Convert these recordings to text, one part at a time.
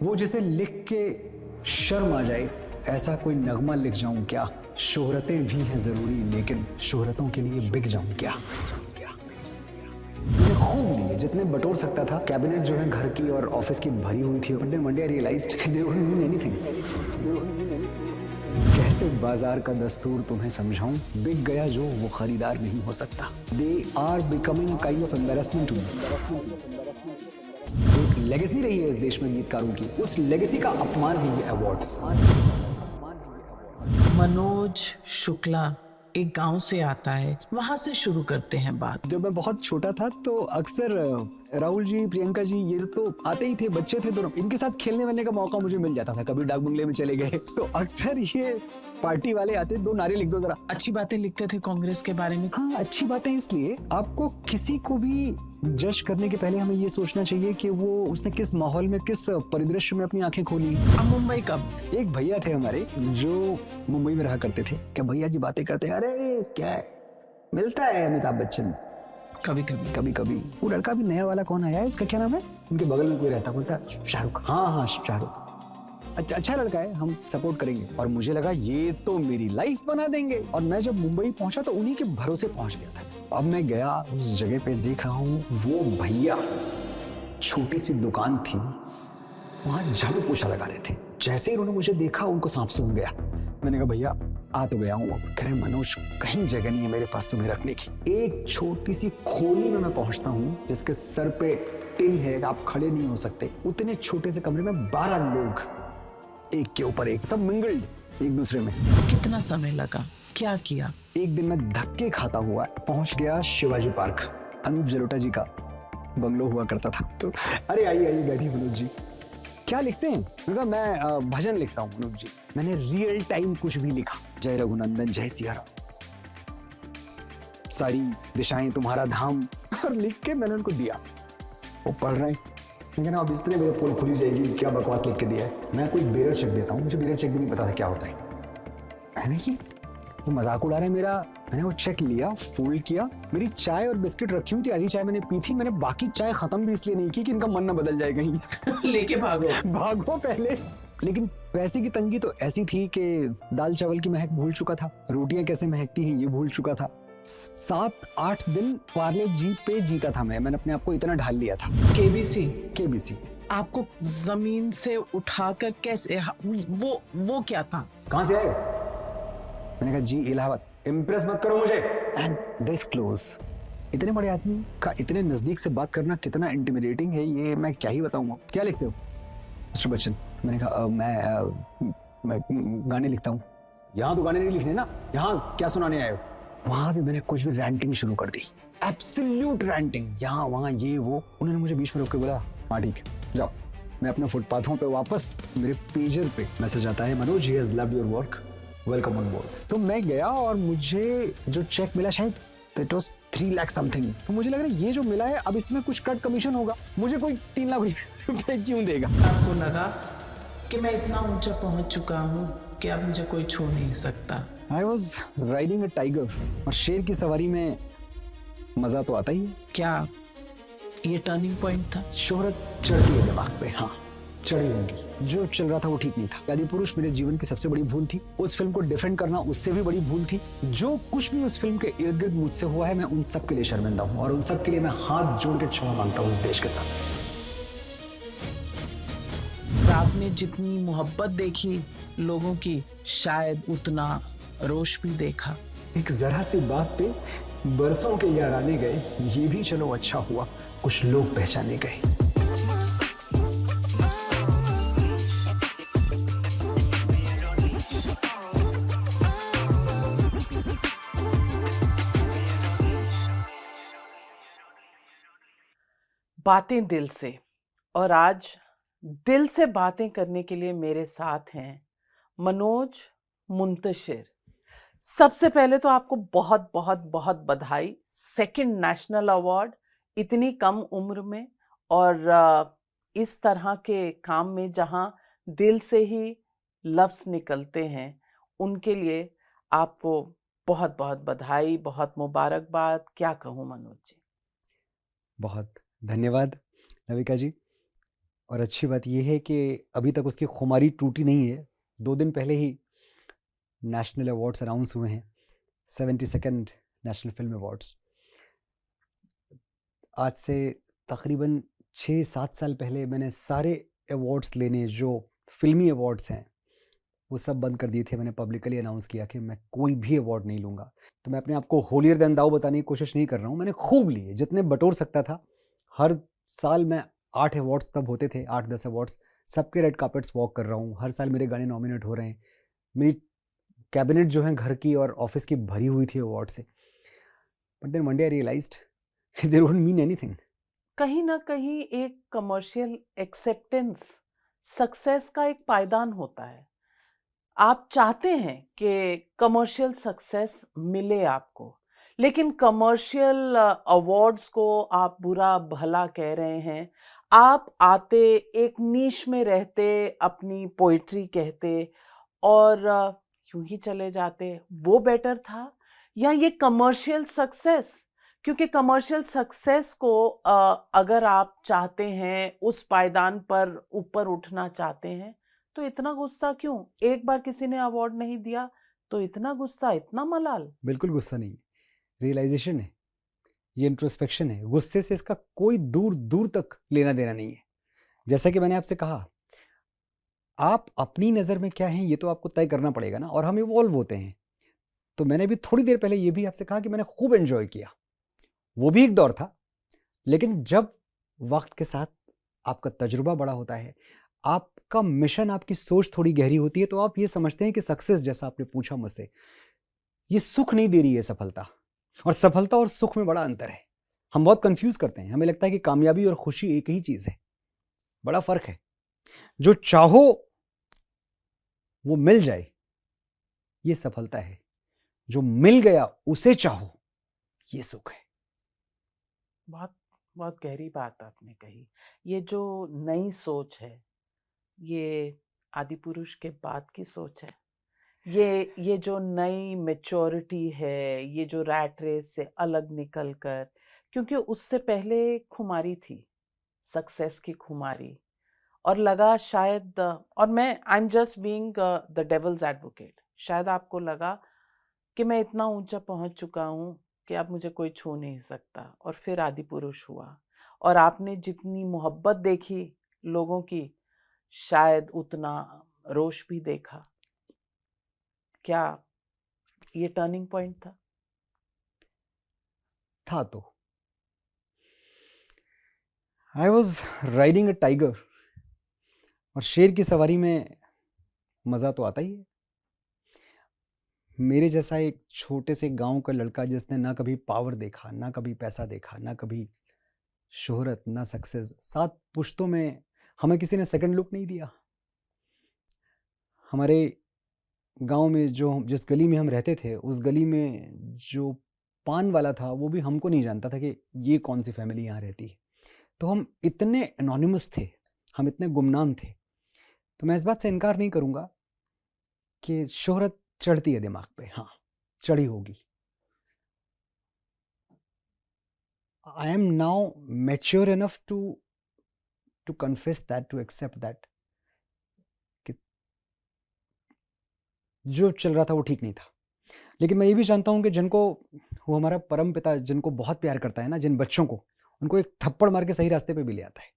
वो जिसे लिख के शर्म आ जाए ऐसा कोई नगमा लिख जाऊं क्या? शोहरतें भी हैं जरूरी लेकिन शोहरतों के लिए बिक जाऊं क्या? मैंने खूब लिए जितने बटोर सकता था। कैबिनेट जो है घर की और ऑफिस की भरी हुई थी। One day I realised they wouldn't mean anything. कैसे बाजार का दस्तूर तुम्हें समझाऊं, बिक गया जो वो खरीदार नहीं हो सकता। They are becoming kind of embarrassment to me. एक लेगेसी रही है इस देश में गीतकारों की, उस लेगेसी का अपमान है ये अवार्ड्स। मनोज शुक्ला एक गांव से आता है, वहां से शुरू करते हैं बात। जब मैं बहुत छोटा था तो अक्सर राहुल जी, प्रियंका जी ये तो आते ही थे, बच्चे थे दोनों, इनके साथ खेलने वेलने का मौका मुझे मिल जाता था। कभी डाक बंगले में चले गए तो अक्सर ये पार्टी वाले आते, दो नारे लिख दो जरा। अच्छी बातें लिखते थे कांग्रेस के बारे में। हाँ, अच्छी बातें इसलिए आपको किसी को भी जज करने के पहले हमें ये सोचना चाहिए कि वो उसने किस माहौल में, किस परिदृश्य में अपनी आंखें खोली। अब मुंबई कब? एक भैया थे हमारे जो मुंबई में रहा करते थे। क्या भैया जी बातें करते हैं, अरे क्या है, मिलता है अमिताभ बच्चन कभी कभी। कभी कभी। वो लड़का भी नया वाला कौन आया है, उसका क्या नाम है, उनके बगल में कोई रहता, बोलता शाहरुख। हाँ शाहरुख, अच्छा लड़का है, हम सपोर्ट करेंगे। और मुझे लगा ये तो मेरी लाइफ बना देंगे। और मैं जब मुंबई पहुंचा तो उन्हीं के भरोसे पहुंच गया था। अब मैं गया उस जगह पे, देख रहा हूँ वो भैया, छोटी सी दुकान थी, वहां झाड़ू पोछा लगा रहे थे। जैसे ही उन्होंने मुझे देखा उनको सांप सूंघ गया। मैंने कहा भैया आ तो गया हूँ। कह रहे मनोज कहीं जगह नहीं है मेरे पास तुम्हें रखने की। एक छोटी सी खोली में मैं पहुंचता हूँ जिसके सर पे टिन है, आप खड़े नहीं हो सकते। उतने छोटे से कमरे में 12 लोग एक के ऊपर एक, सब मिंगल्ड एक दूसरे में। कितना समय लगा, क्या किया? एक दिन मैं धक्के खाता हुआ पहुंच गया शिवाजी पार्क। अनूप जलोटा जी का बंगलो हुआ करता था। तो अरे आइए बैठिए मनोज जी, क्या लिखते हैं? मैं भजन लिखता हूँ मनोज जी। मैंने रियल टाइम कुछ भी लिखा, जय रघुनंदन जय सिया राम, सारी दिशाएं तुम्हारा धाम, और लिख के मैंने उनको दिया। वो पढ़ रहे हैं, लेकिन अब इस तरह मेरे पोल खुली जाएगी, क्या बकवास लिख के दिया है। मैं कोई बेरर चेक देता हूँ, मुझे बेरर चेक भी नहीं पता था क्या होता है। मैंने कि वो मजाक उड़ा रहे हैं मेरा। मैंने वो चेक लिया, फोल्ड किया, मेरी चाय और बिस्किट रखी हुई थी, आधी चाय मैंने पी थी। मैंने बाकी चाय खत्म भी इसलिए नहीं की कि इनका मन न बदल जाए कहीं। लेके भागो पहले। लेकिन पैसे की तंगी तो ऐसी थी कि दाल चावल की महक भूल चुका था, रोटियां कैसे महकती हैं ये भूल चुका था। 7-8 दिन पार्ले जी पे जीता था मैंने अपने आप को इतना ढाल लिया था। केबीसी आपको जमीन से उठाकर कैसे, वो क्या था? कहां से आए? मैंने कहा जी इलाहाबाद। इम्प्रेस मत करो मुझे। And this close. इतने बड़े आदमी का इतने नजदीक से बात करना कितना इंटिमिडेटिंग है ये मैं क्या ही बताऊंगा। क्या लिखते हो मिस्टर बच्चन? मैंने कहा मैं गाने लिखता हूँ। यहाँ तो गाने नहीं लिखने ना, यहाँ क्या सुनाने आए हो? वहां भी मैंने कुछ भी रैंटिंग शुरू कर दी, एब्सोल्यूट रैंटिंग, यहाँ वहां ये वो। उन्होंने मुझे बीच में रोक के बोला हाँ ठीक जाओ। मैं अपने फुटपाथों पे वापस, मेरे पेजर पे मैसेज आता है, Manoj he has loved your work, welcome on board. तो मैं गया और मुझे जो चेक मिला शायद इट वाज 3 लाख समथिंग। तो मुझे लग रहा है ये जो मिला है अब इसमें कुछ कट कमीशन होगा, मुझे कोई 3 लाख रुपए क्यों देगा? आपको लगा कि मैं इतना ऊंचा पहुंच चुका हूं कि अब मुझे कोई छू नहीं सकता। I was riding a tiger, और शेर की सवारी में मजा तो आता ही है। क्या ये टर्निंग पॉइंट था? शोहरत चढ़ती है दिमाग पे, हाँ चढ़ी होंगी। जो चल रहा था वो ठीक नहीं था। आदि पुरुष मेरे जीवन की सबसे बड़ी भूल थी, उस फिल्म को डिफेंड करना उससे भी बड़ी भूल थी। जो कुछ भी उस फिल्म के इर्द गिर्द मुझसे हुआ है मैं उन सब के लिए शर्मिंदा हूँ, और उन सब के लिए मैं हाथ जोड़ के क्षमा मांगता हूँ इस देश के साथ। आपने जितनी मोहब्बत देखी लोगों की, शायद उतना रोष भी देखा। एक जरा सी बात पे बरसों के याराने गए, ये भी चलो अच्छा हुआ कुछ लोग पहचाने गए। बातें दिल से, और आज दिल से बातें करने के लिए मेरे साथ हैं मनोज मुंतशिर। सबसे पहले तो आपको बहुत बहुत बहुत बधाई, 2nd नेशनल अवार्ड इतनी कम उम्र में, और इस तरह के काम में जहां दिल से ही लफ्ज निकलते हैं, उनके लिए आपको बहुत बहुत बधाई, बहुत मुबारकबाद। क्या कहूँ मनोज जी। बहुत धन्यवाद नविका जी। और अच्छी बात यह है कि अभी तक उसकी खुमारी टूटी नहीं है। 2 दिन पहले ही नेशनल अवार्ड्स अनाउंस हुए हैं, 72nd नेशनल फिल्म अवार्ड्स। आज से तकरीबन 6-7 साल पहले मैंने सारे अवार्ड्स लेने जो फिल्मी अवार्ड्स हैं वो सब बंद कर दिए थे। मैंने पब्लिकली अनाउंस किया कि मैं कोई भी अवार्ड नहीं लूँगा। तो मैं अपने आप को होलियर देन दाऊ बताने की कोशिश नहीं कर रहा हूँ। मैंने खूब लिए, जितने बटोर सकता था। हर साल मैं 8 अवार्ड्स तब होते थे, 8-10 अवार्ड्स, सबके रेड कार्पेट्स वॉक कर रहा हूँ। हर साल मेरे गाने नॉमिनेट हो रहे हैं। मेरी कैबिनेट जो है घर की और ऑफिस की भरी हुई थी अवार्ड से। But then one day I realised they don't mean anything. कहीं ना कहीं एक कमर्शियल एक्सेप्टेंस सक्सेस का एक पायदान होता है। आप चाहते हैं कि कमर्शियल सक्सेस मिले आपको, लेकिन कमर्शियल अवार्ड्स को आप बुरा भला कह रहे हैं। आप आते एक नीश में रहते, अपनी पोइट्री कहते और यूं ही चले जाते, वो बेटर था या ये कमर्शियल सक्सेस? क्योंकि कमर्शियल सक्सेस को अगर आप चाहते हैं, उस पायदान पर ऊपर उठना चाहते हैं, तो इतना गुस्सा क्यों? एक बार किसी ने अवार्ड नहीं दिया तो इतना गुस्सा, इतना मलाल? बिल्कुल गुस्सा नहीं है, रियलाइजेशन है, ये इंट्रोस्पेक्शन है। गुस्से से इसका कोई दूर दूर तक लेना देना नहीं है। जैसा कि मैंने आपसे कहा, आप अपनी नज़र में क्या हैं ये तो आपको तय करना पड़ेगा ना, और हम इवॉल्व होते हैं। तो मैंने भी थोड़ी देर पहले ये भी आपसे कहा कि मैंने खूब एंजॉय किया, वो भी एक दौर था। लेकिन जब वक्त के साथ आपका तजुर्बा बड़ा होता है, आपका मिशन, आपकी सोच थोड़ी गहरी होती है, तो आप ये समझते हैं कि सक्सेस, जैसा आपने पूछा मुझसे, ये सुख नहीं दे रही है सफलता। और सफलता और सुख में बड़ा अंतर है। हम बहुत कंफ्यूज करते हैं, हमें लगता है कि कामयाबी और खुशी एक ही चीज है। बड़ा फर्क है। जो चाहो वो मिल जाए, ये सफलता है। जो मिल गया उसे चाहो, ये सुख है। बहुत बहुत गहरी बात आपने कही। ये जो नई सोच है, ये आदि पुरुष के बाद की सोच है। ये जो नई मैच्योरिटी है, ये जो रैट रेस से अलग निकल कर, क्योंकि उससे पहले खुमारी थी, सक्सेस की खुमारी, और लगा शायद, और मैं I am just being the devil's advocate, शायद आपको लगा कि मैं इतना ऊंचा पहुंच चुका हूं कि अब मुझे कोई छू नहीं सकता। और फिर आदि पुरुष हुआ और आपने जितनी मोहब्बत देखी लोगों की, शायद उतना रोष भी देखा। क्या ये टर्निंग पॉइंट था? था तो I was riding a tiger, और शेर की सवारी में मजा तो आता ही है। मेरे जैसा एक छोटे से गांव का लड़का जिसने ना कभी पावर देखा, ना कभी पैसा देखा, ना कभी शोहरत, ना सक्सेस, 7 पुश्तों में हमें किसी ने सेकंड लुक नहीं दिया। हमारे गांव में जो जिस गली में हम रहते थे, उस गली में जो पान वाला था वो भी हमको नहीं जानता था कि ये कौन सी फैमिली यहाँ रहती है। तो हम इतने एनोनिमस थे, हम इतने गुमनाम थे। तो मैं इस बात से इनकार नहीं करूँगा कि शोहरत चढ़ती है दिमाग पे, हाँ चढ़ी होगी। I am now mature enough to confess that, to accept that, कि जो चल रहा था वो ठीक नहीं था। लेकिन मैं ये भी जानता हूँ कि जिनको वो हमारा परम पिता जिनको बहुत प्यार करता है ना, जिन बच्चों को, उनको एक थप्पड़ मार के सही रास्ते पे भी ले आता है।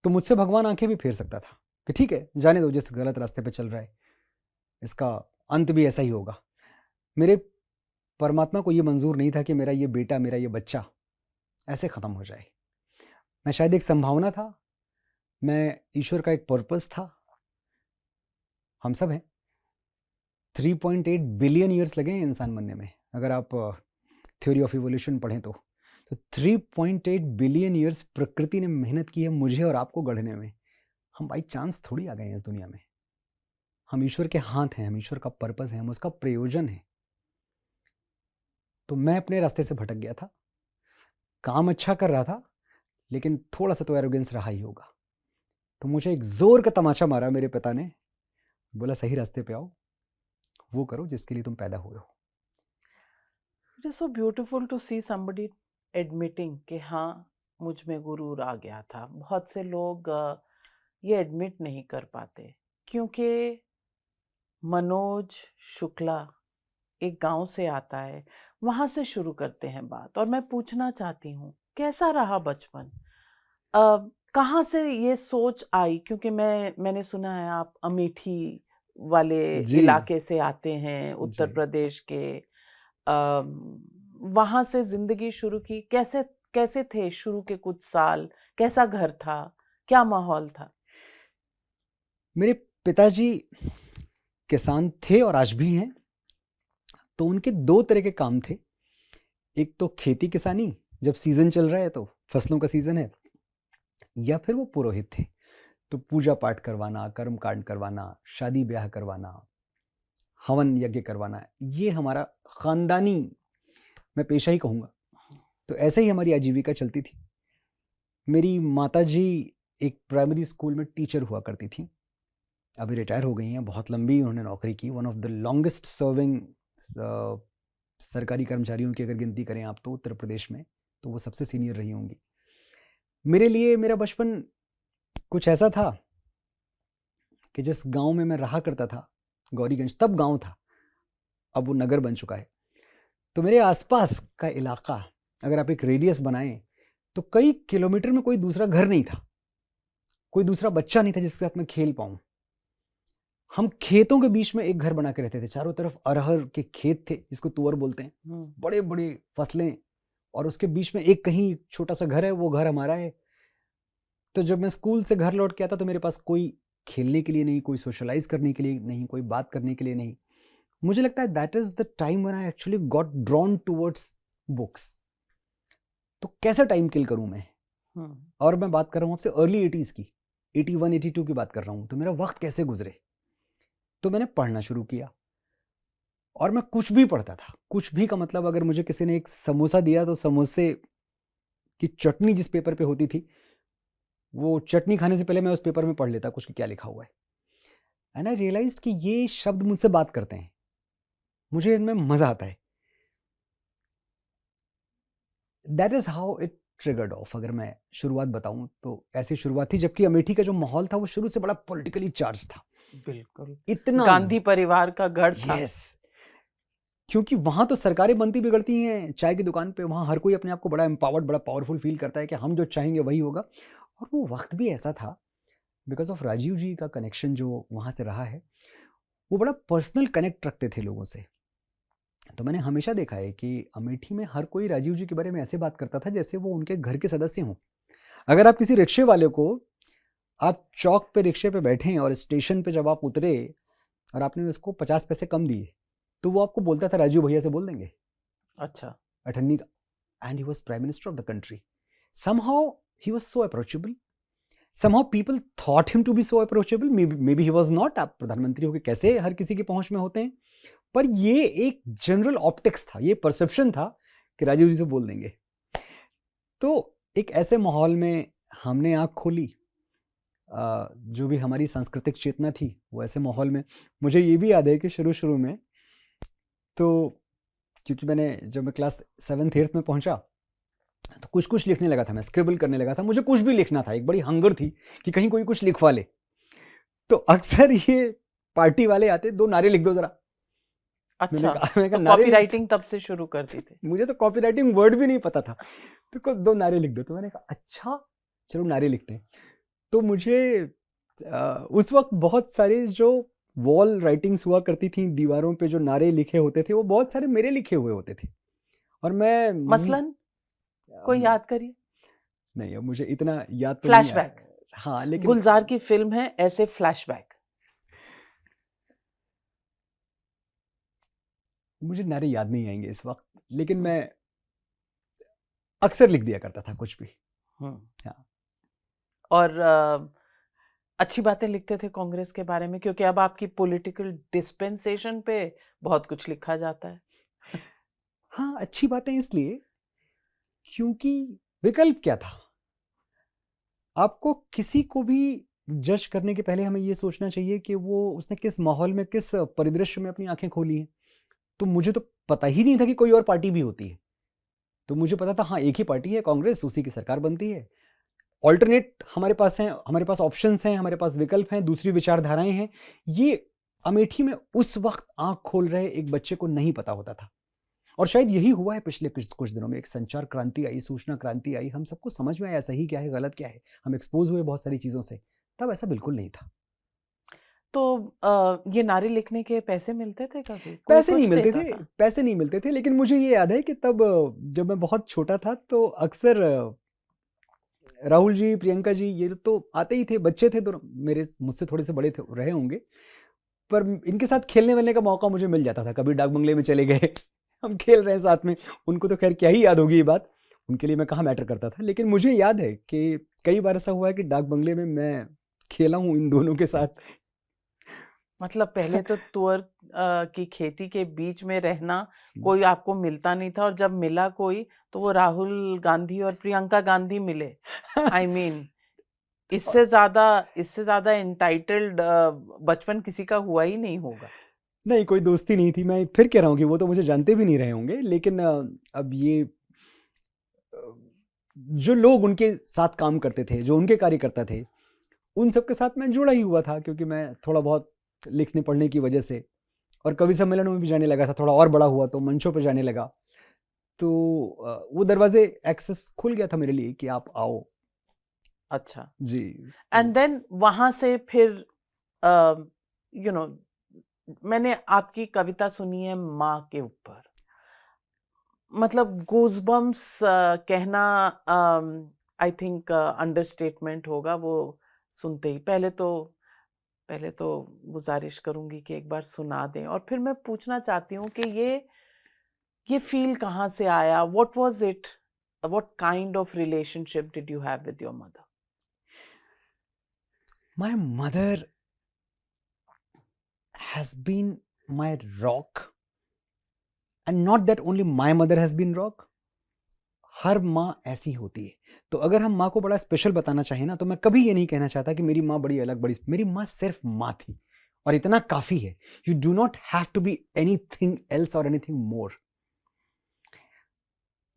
तो मुझसे भगवान आंखें भी फेर सकता था कि ठीक है, जाने दो, जिस गलत रास्ते पे चल रहा है इसका अंत भी ऐसा ही होगा। मेरे परमात्मा को ये मंजूर नहीं था कि मेरा ये बेटा, मेरा ये बच्चा ऐसे ख़त्म हो जाए। मैं शायद एक संभावना था, मैं ईश्वर का एक पर्पस था। हम सब हैं। 3.8 बिलियन ईयर्स लगे हैं इंसान बनने में, अगर आप थ्योरी ऑफ इवोल्यूशन पढ़ें तो 3.8 बिलियन ईयर्स प्रकृति ने मेहनत की है मुझे और आपको गढ़ने में। हम बाई चांस थोड़ी आ गए हैं इस दुनिया में। हम ईश्वर के हाथ हैं, हम ईश्वर का पर्पस है, हम उसका प्रयोजन है। तो मैं अपने रास्ते से भटक गया था, काम अच्छा कर रहा था, लेकिन थोड़ा सा तो एरोगेंस रहा ही होगा। तो मुझे एक जोर का तमाचा मारा मेरे पिता ने, बोला सही रास्ते पे आओ, वो करो जिसके लिए तुम पैदा हुए हो। It is so beautiful to see somebody admitting कि हाँ, मुझ में गुरूर आ गया था। बहुत से लोग ये एडमिट नहीं कर पाते क्योंकि मनोज शुक्ला एक गांव से आता है, वहां से शुरू करते हैं बात। और मैं पूछना चाहती हूँ, कैसा रहा बचपन? कहाँ से ये सोच आई? क्योंकि मैंने सुना है आप अमेठी वाले जी इलाके से आते हैं, उत्तर जी। प्रदेश के। वहां से जिंदगी शुरू की। कैसे कैसे थे शुरू के कुछ साल? कैसा घर था? क्या माहौल था? मेरे पिताजी किसान थे और आज भी हैं। तो उनके दो तरह के काम थे। एक तो खेती किसानी, जब सीजन चल रहा है तो फसलों का सीजन है, या फिर वो पुरोहित थे, तो पूजा पाठ करवाना, कर्म कांड करवाना, शादी ब्याह करवाना, हवन यज्ञ करवाना, ये हमारा खानदानी, मैं पेशा ही कहूँगा। तो ऐसे ही हमारी आजीविका चलती थी। मेरी माताजी एक प्राइमरी स्कूल में टीचर हुआ करती थी, अभी रिटायर हो गई हैं। बहुत लंबी उन्होंने नौकरी की, one of the longest serving सरकारी कर्मचारियों की अगर गिनती करें आप तो उत्तर प्रदेश में, तो वो सबसे सीनियर रही होंगी। मेरे लिए मेरा बचपन कुछ ऐसा था कि जिस गांव में मैं रहा करता था, गौरीगंज तब गांव था, अब वो नगर बन चुका है। तो मेरे आसपास का इलाका, अगर आप एक रेडियस बनाएं तो कई किलोमीटर में कोई दूसरा घर नहीं था, कोई दूसरा बच्चा नहीं था जिसके साथ मैं खेल पाऊं। हम खेतों के बीच में एक घर बना के रहते थे, चारों तरफ अरहर के खेत थे जिसको तुअर बोलते हैं, बड़े बड़े फसलें, और उसके बीच में एक कहीं छोटा सा घर है, वो घर हमारा है। तो जब मैं स्कूल से घर लौट के आता तो मेरे पास कोई खेलने के लिए नहीं, कोई सोशलाइज करने के लिए नहीं, कोई बात करने के लिए नहीं। मुझे लगता है that is the time when I actually got drawn towards books. तो कैसा टाइम किल करूं मैं? और मैं बात कर रहा हूं आपसे अर्ली 80s की, 81 82 की बात कर रहा हूं। तो मेरा वक्त कैसे गुजरे? तो मैंने पढ़ना शुरू किया, और मैं कुछ भी पढ़ता था। कुछ भी का मतलब, अगर मुझे किसी ने एक समोसा दिया तो समोसे की चटनी जिस पेपर पे होती थी, वो चटनी खाने से पहले मैं उस पेपर में पढ़ लेता कुछ कि क्या लिखा हुआ है। एंड आई रियलाइज्ड कि ये शब्द मुझसे बात करते हैं, मुझे इनमें मजा आता है। That is how it triggered of. अगर मैं शुरुआत बताऊं तो ऐसी शुरुआत थी, जबकि अमेठी का जो माहौल था वो शुरू से बड़ा पॉलिटिकली चार्ज था। बिल्कुल, इतना गांधी परिवार का गढ़ था। यस, क्योंकि वहां तो सरकारें बनती बिगड़ती हैं चाय की दुकान पे। वहां हर कोई अपने आप को बड़ा एम्पावर्ड, बड़ा पावरफुल फील करता है कि हम जो चाहेंगे वही होगा। और वो वक्त भी ऐसा था, बिकॉज ऑफ राजीव जी का कनेक्शन जो वहां से रहा है, वो बड़ा पर्सनल कनेक्ट रखते थे लोगों से। तो मैंने हमेशा देखा है कि अमेठी में हर कोई राजीव जी के बारे में ऐसे बात करता था जैसे वो उनके घर के सदस्य हों। अगर आप किसी रिक्शे वाले को, आप चौक पे रिक्शे पे बैठे हैं और स्टेशन पे जब आप उतरे और आपने उसको 50 पैसे कम दिए, तो वो आपको बोलता था राजीव भैया से बोल देंगे। अच्छा। अठन्नी का, and he was prime minister of the country. Somehow he was so approachable, somehow people thought him to be so approachable, maybe he was not। आप प्रधानमंत्री होके कैसे हर किसी की पहुंच में होते हैं, पर ये एक जनरल ऑप्टिक्स था, ये परसेप्शन था कि राजीव जी से बोल देंगे। तो एक ऐसे माहौल में हमने आंख खोली, जो भी हमारी सांस्कृतिक चेतना थी वो ऐसे माहौल में। मुझे ये भी याद है कि शुरू शुरू में तो, क्योंकि जब मैं क्लास 7th 8th में पहुंचा तो कुछ कुछ लिखने लगा था, मैं स्क्रिबल करने लगा था। मुझे कुछ भी लिखना था, एक बड़ी हंगर थी कि कहीं कोई कुछ लिखवा ले। तो अक्सर ये पार्टी वाले आते, 2 नारे लिख दो जरा। अच्छा, मैंने कहा तो नारे कॉपी राइटिंग तब से शुरू कर दी थी? मुझे तो कॉपी राइटिंग वर्ड भी नहीं पता था। तो 2 नारे लिख दो। तो मैंने कहा अच्छा चलो नारे लिखते हैं। तो मुझे उस वक्त बहुत सारे जो वॉल राइटिंग्स हुआ करती थी, दीवारों पे जो नारे लिखे होते थे, वो बहुत सारे मेरे लिखे हुए होते थे। और मैं मसलन कोई याद करिए। नहीं, अब मुझे इतना याद तो नहीं है। फ्लैशबैक। हाँ, लेकिन गुलजार की फिल्म है ऐसे फ्लैशबैक। मुझे नारे याद नहीं आएंगे इस वक्त, लेकिन मैं अक्सर लिख दिया करता था कुछ भी। हाँ। और अच्छी बातें लिखते थे कांग्रेस के बारे में, क्योंकि अब आपकी पॉलिटिकल डिस्पेंसेशन पे बहुत कुछ लिखा जाता है। हाँ, अच्छी बातें इसलिए क्योंकि विकल्प क्या था? आपको किसी को भी जज करने के पहले हमें ये सोचना चाहिए कि वो उसने किस माहौल में, किस परिदृश्य में अपनी आंखें खोली हैं। तो मुझे तो पता ही नहीं था कि कोई और पार्टी भी होती है। तो मुझे पता था हाँ एक ही पार्टी है कांग्रेस, उसी की सरकार बनती है। ऑल्टरनेट हमारे पास हैं, हमारे पास ऑप्शंस हैं, हमारे पास विकल्प हैं, दूसरी विचारधाराएं हैं। ये अमेठी में उस वक्त आंख खोल रहे एक बच्चे को नहीं पता होता था। और शायद यही हुआ है पिछले कुछ दिनों में, एक संचार क्रांति आई, सूचना क्रांति आई, हम सबको समझ में आया सही क्या है गलत क्या है, हम एक्सपोज हुए बहुत सारी चीज़ों से। तब ऐसा बिल्कुल नहीं था। तो ये नारी लिखने के पैसे मिलते थे कभी? कोई पैसे नहीं कुछ मिलते देता थे, था? पैसे नहीं मिलते थे, लेकिन मुझे ये याद है कि तब जब मैं बहुत छोटा था तो अक्सर राहुल जी, प्रियंका जी ये तो आते ही थे, बच्चे थे तो मेरे मुझसे थोड़े से बड़े थे रहे होंगे, पर इनके साथ खेलने वेलने का मौका मुझे मिल जाता था। कभी डाक बंगले में चले गए हम खेल रहे हैं साथ में। उनको तो खैर क्या ही याद होगी ये बात, उनके लिए मैं कहाँ मैटर करता था। लेकिन मुझे याद है कि कई बार ऐसा हुआ है कि डाक बंगले में मैं खेला हूँ इन दोनों के साथ। मतलब पहले तो तुअर की खेती के बीच में रहना, कोई आपको मिलता नहीं था, और जब मिला कोई तो वो राहुल गांधी और प्रियंका गांधी मिले। आई मीन इससे ज्यादा एंटाइटल्ड बचपन किसी का हुआ ही नहीं होगा। नहीं, कोई दोस्ती नहीं थी। मैं फिर कह रहा हूँ कि वो तो मुझे जानते भी नहीं रहे होंगे, लेकिन अब ये जो लोग उनके साथ काम करते थे, जो उनके कार्यकर्ता थे, उन सब के साथ मैं जुड़ा ही हुआ था, क्योंकि मैं थोड़ा बहुत लिखने पढ़ने की वजह से और कवि सम्मेलनों में भी जाने लगा था। थोड़ा और बड़ा हुआ तो मंचों पर जाने लगा, तो वो दरवाजे एक्सेस खुल गया था मेरे लिए कि आप आओ। अच्छा जी। एंड देन वहां से फिर यू नो मैंने आपकी कविता सुनी है माँ के ऊपर, मतलब गूज़बम्स कहना आई थिंक अंडरस्टेटमेंट होगा वो सुनते ही। पहले तो गुजारिश करूंगी कि एक बार सुना दें, और फिर मैं पूछना चाहती हूँ कि ये फील कहाँ से आया? What was it? What kind of relationship did you have with your mother? My mother has been my rock, and not that only my mother has been rock. हर माँ ऐसी होती है। तो अगर हम माँ को बड़ा स्पेशल बताना चाहें ना, तो मैं कभी ये नहीं कहना चाहता कि मेरी माँ बड़ी अलग, बड़ी। मेरी माँ सिर्फ माँ थी और इतना काफी है। You do not have to be anything else और एनीथिंग मोर।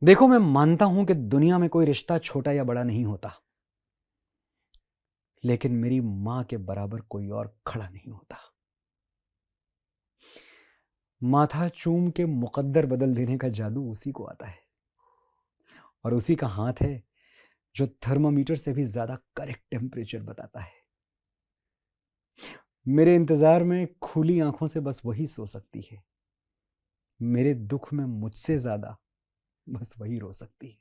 देखो, मैं मानता हूं कि दुनिया में कोई रिश्ता छोटा या बड़ा नहीं होता, लेकिन मेरी माँ के बराबर कोई और खड़ा नहीं होता। माथा चूम के मुकद्दर बदल देने का जादू उसी को आता है, और उसी का हाथ है जो थर्मामीटर से भी ज्यादा करेक्ट टेम्परेचर बताता है। मेरे इंतजार में खुली आंखों से बस वही सो सकती है, मेरे दुख में मुझसे ज्यादा बस वही रो सकती है।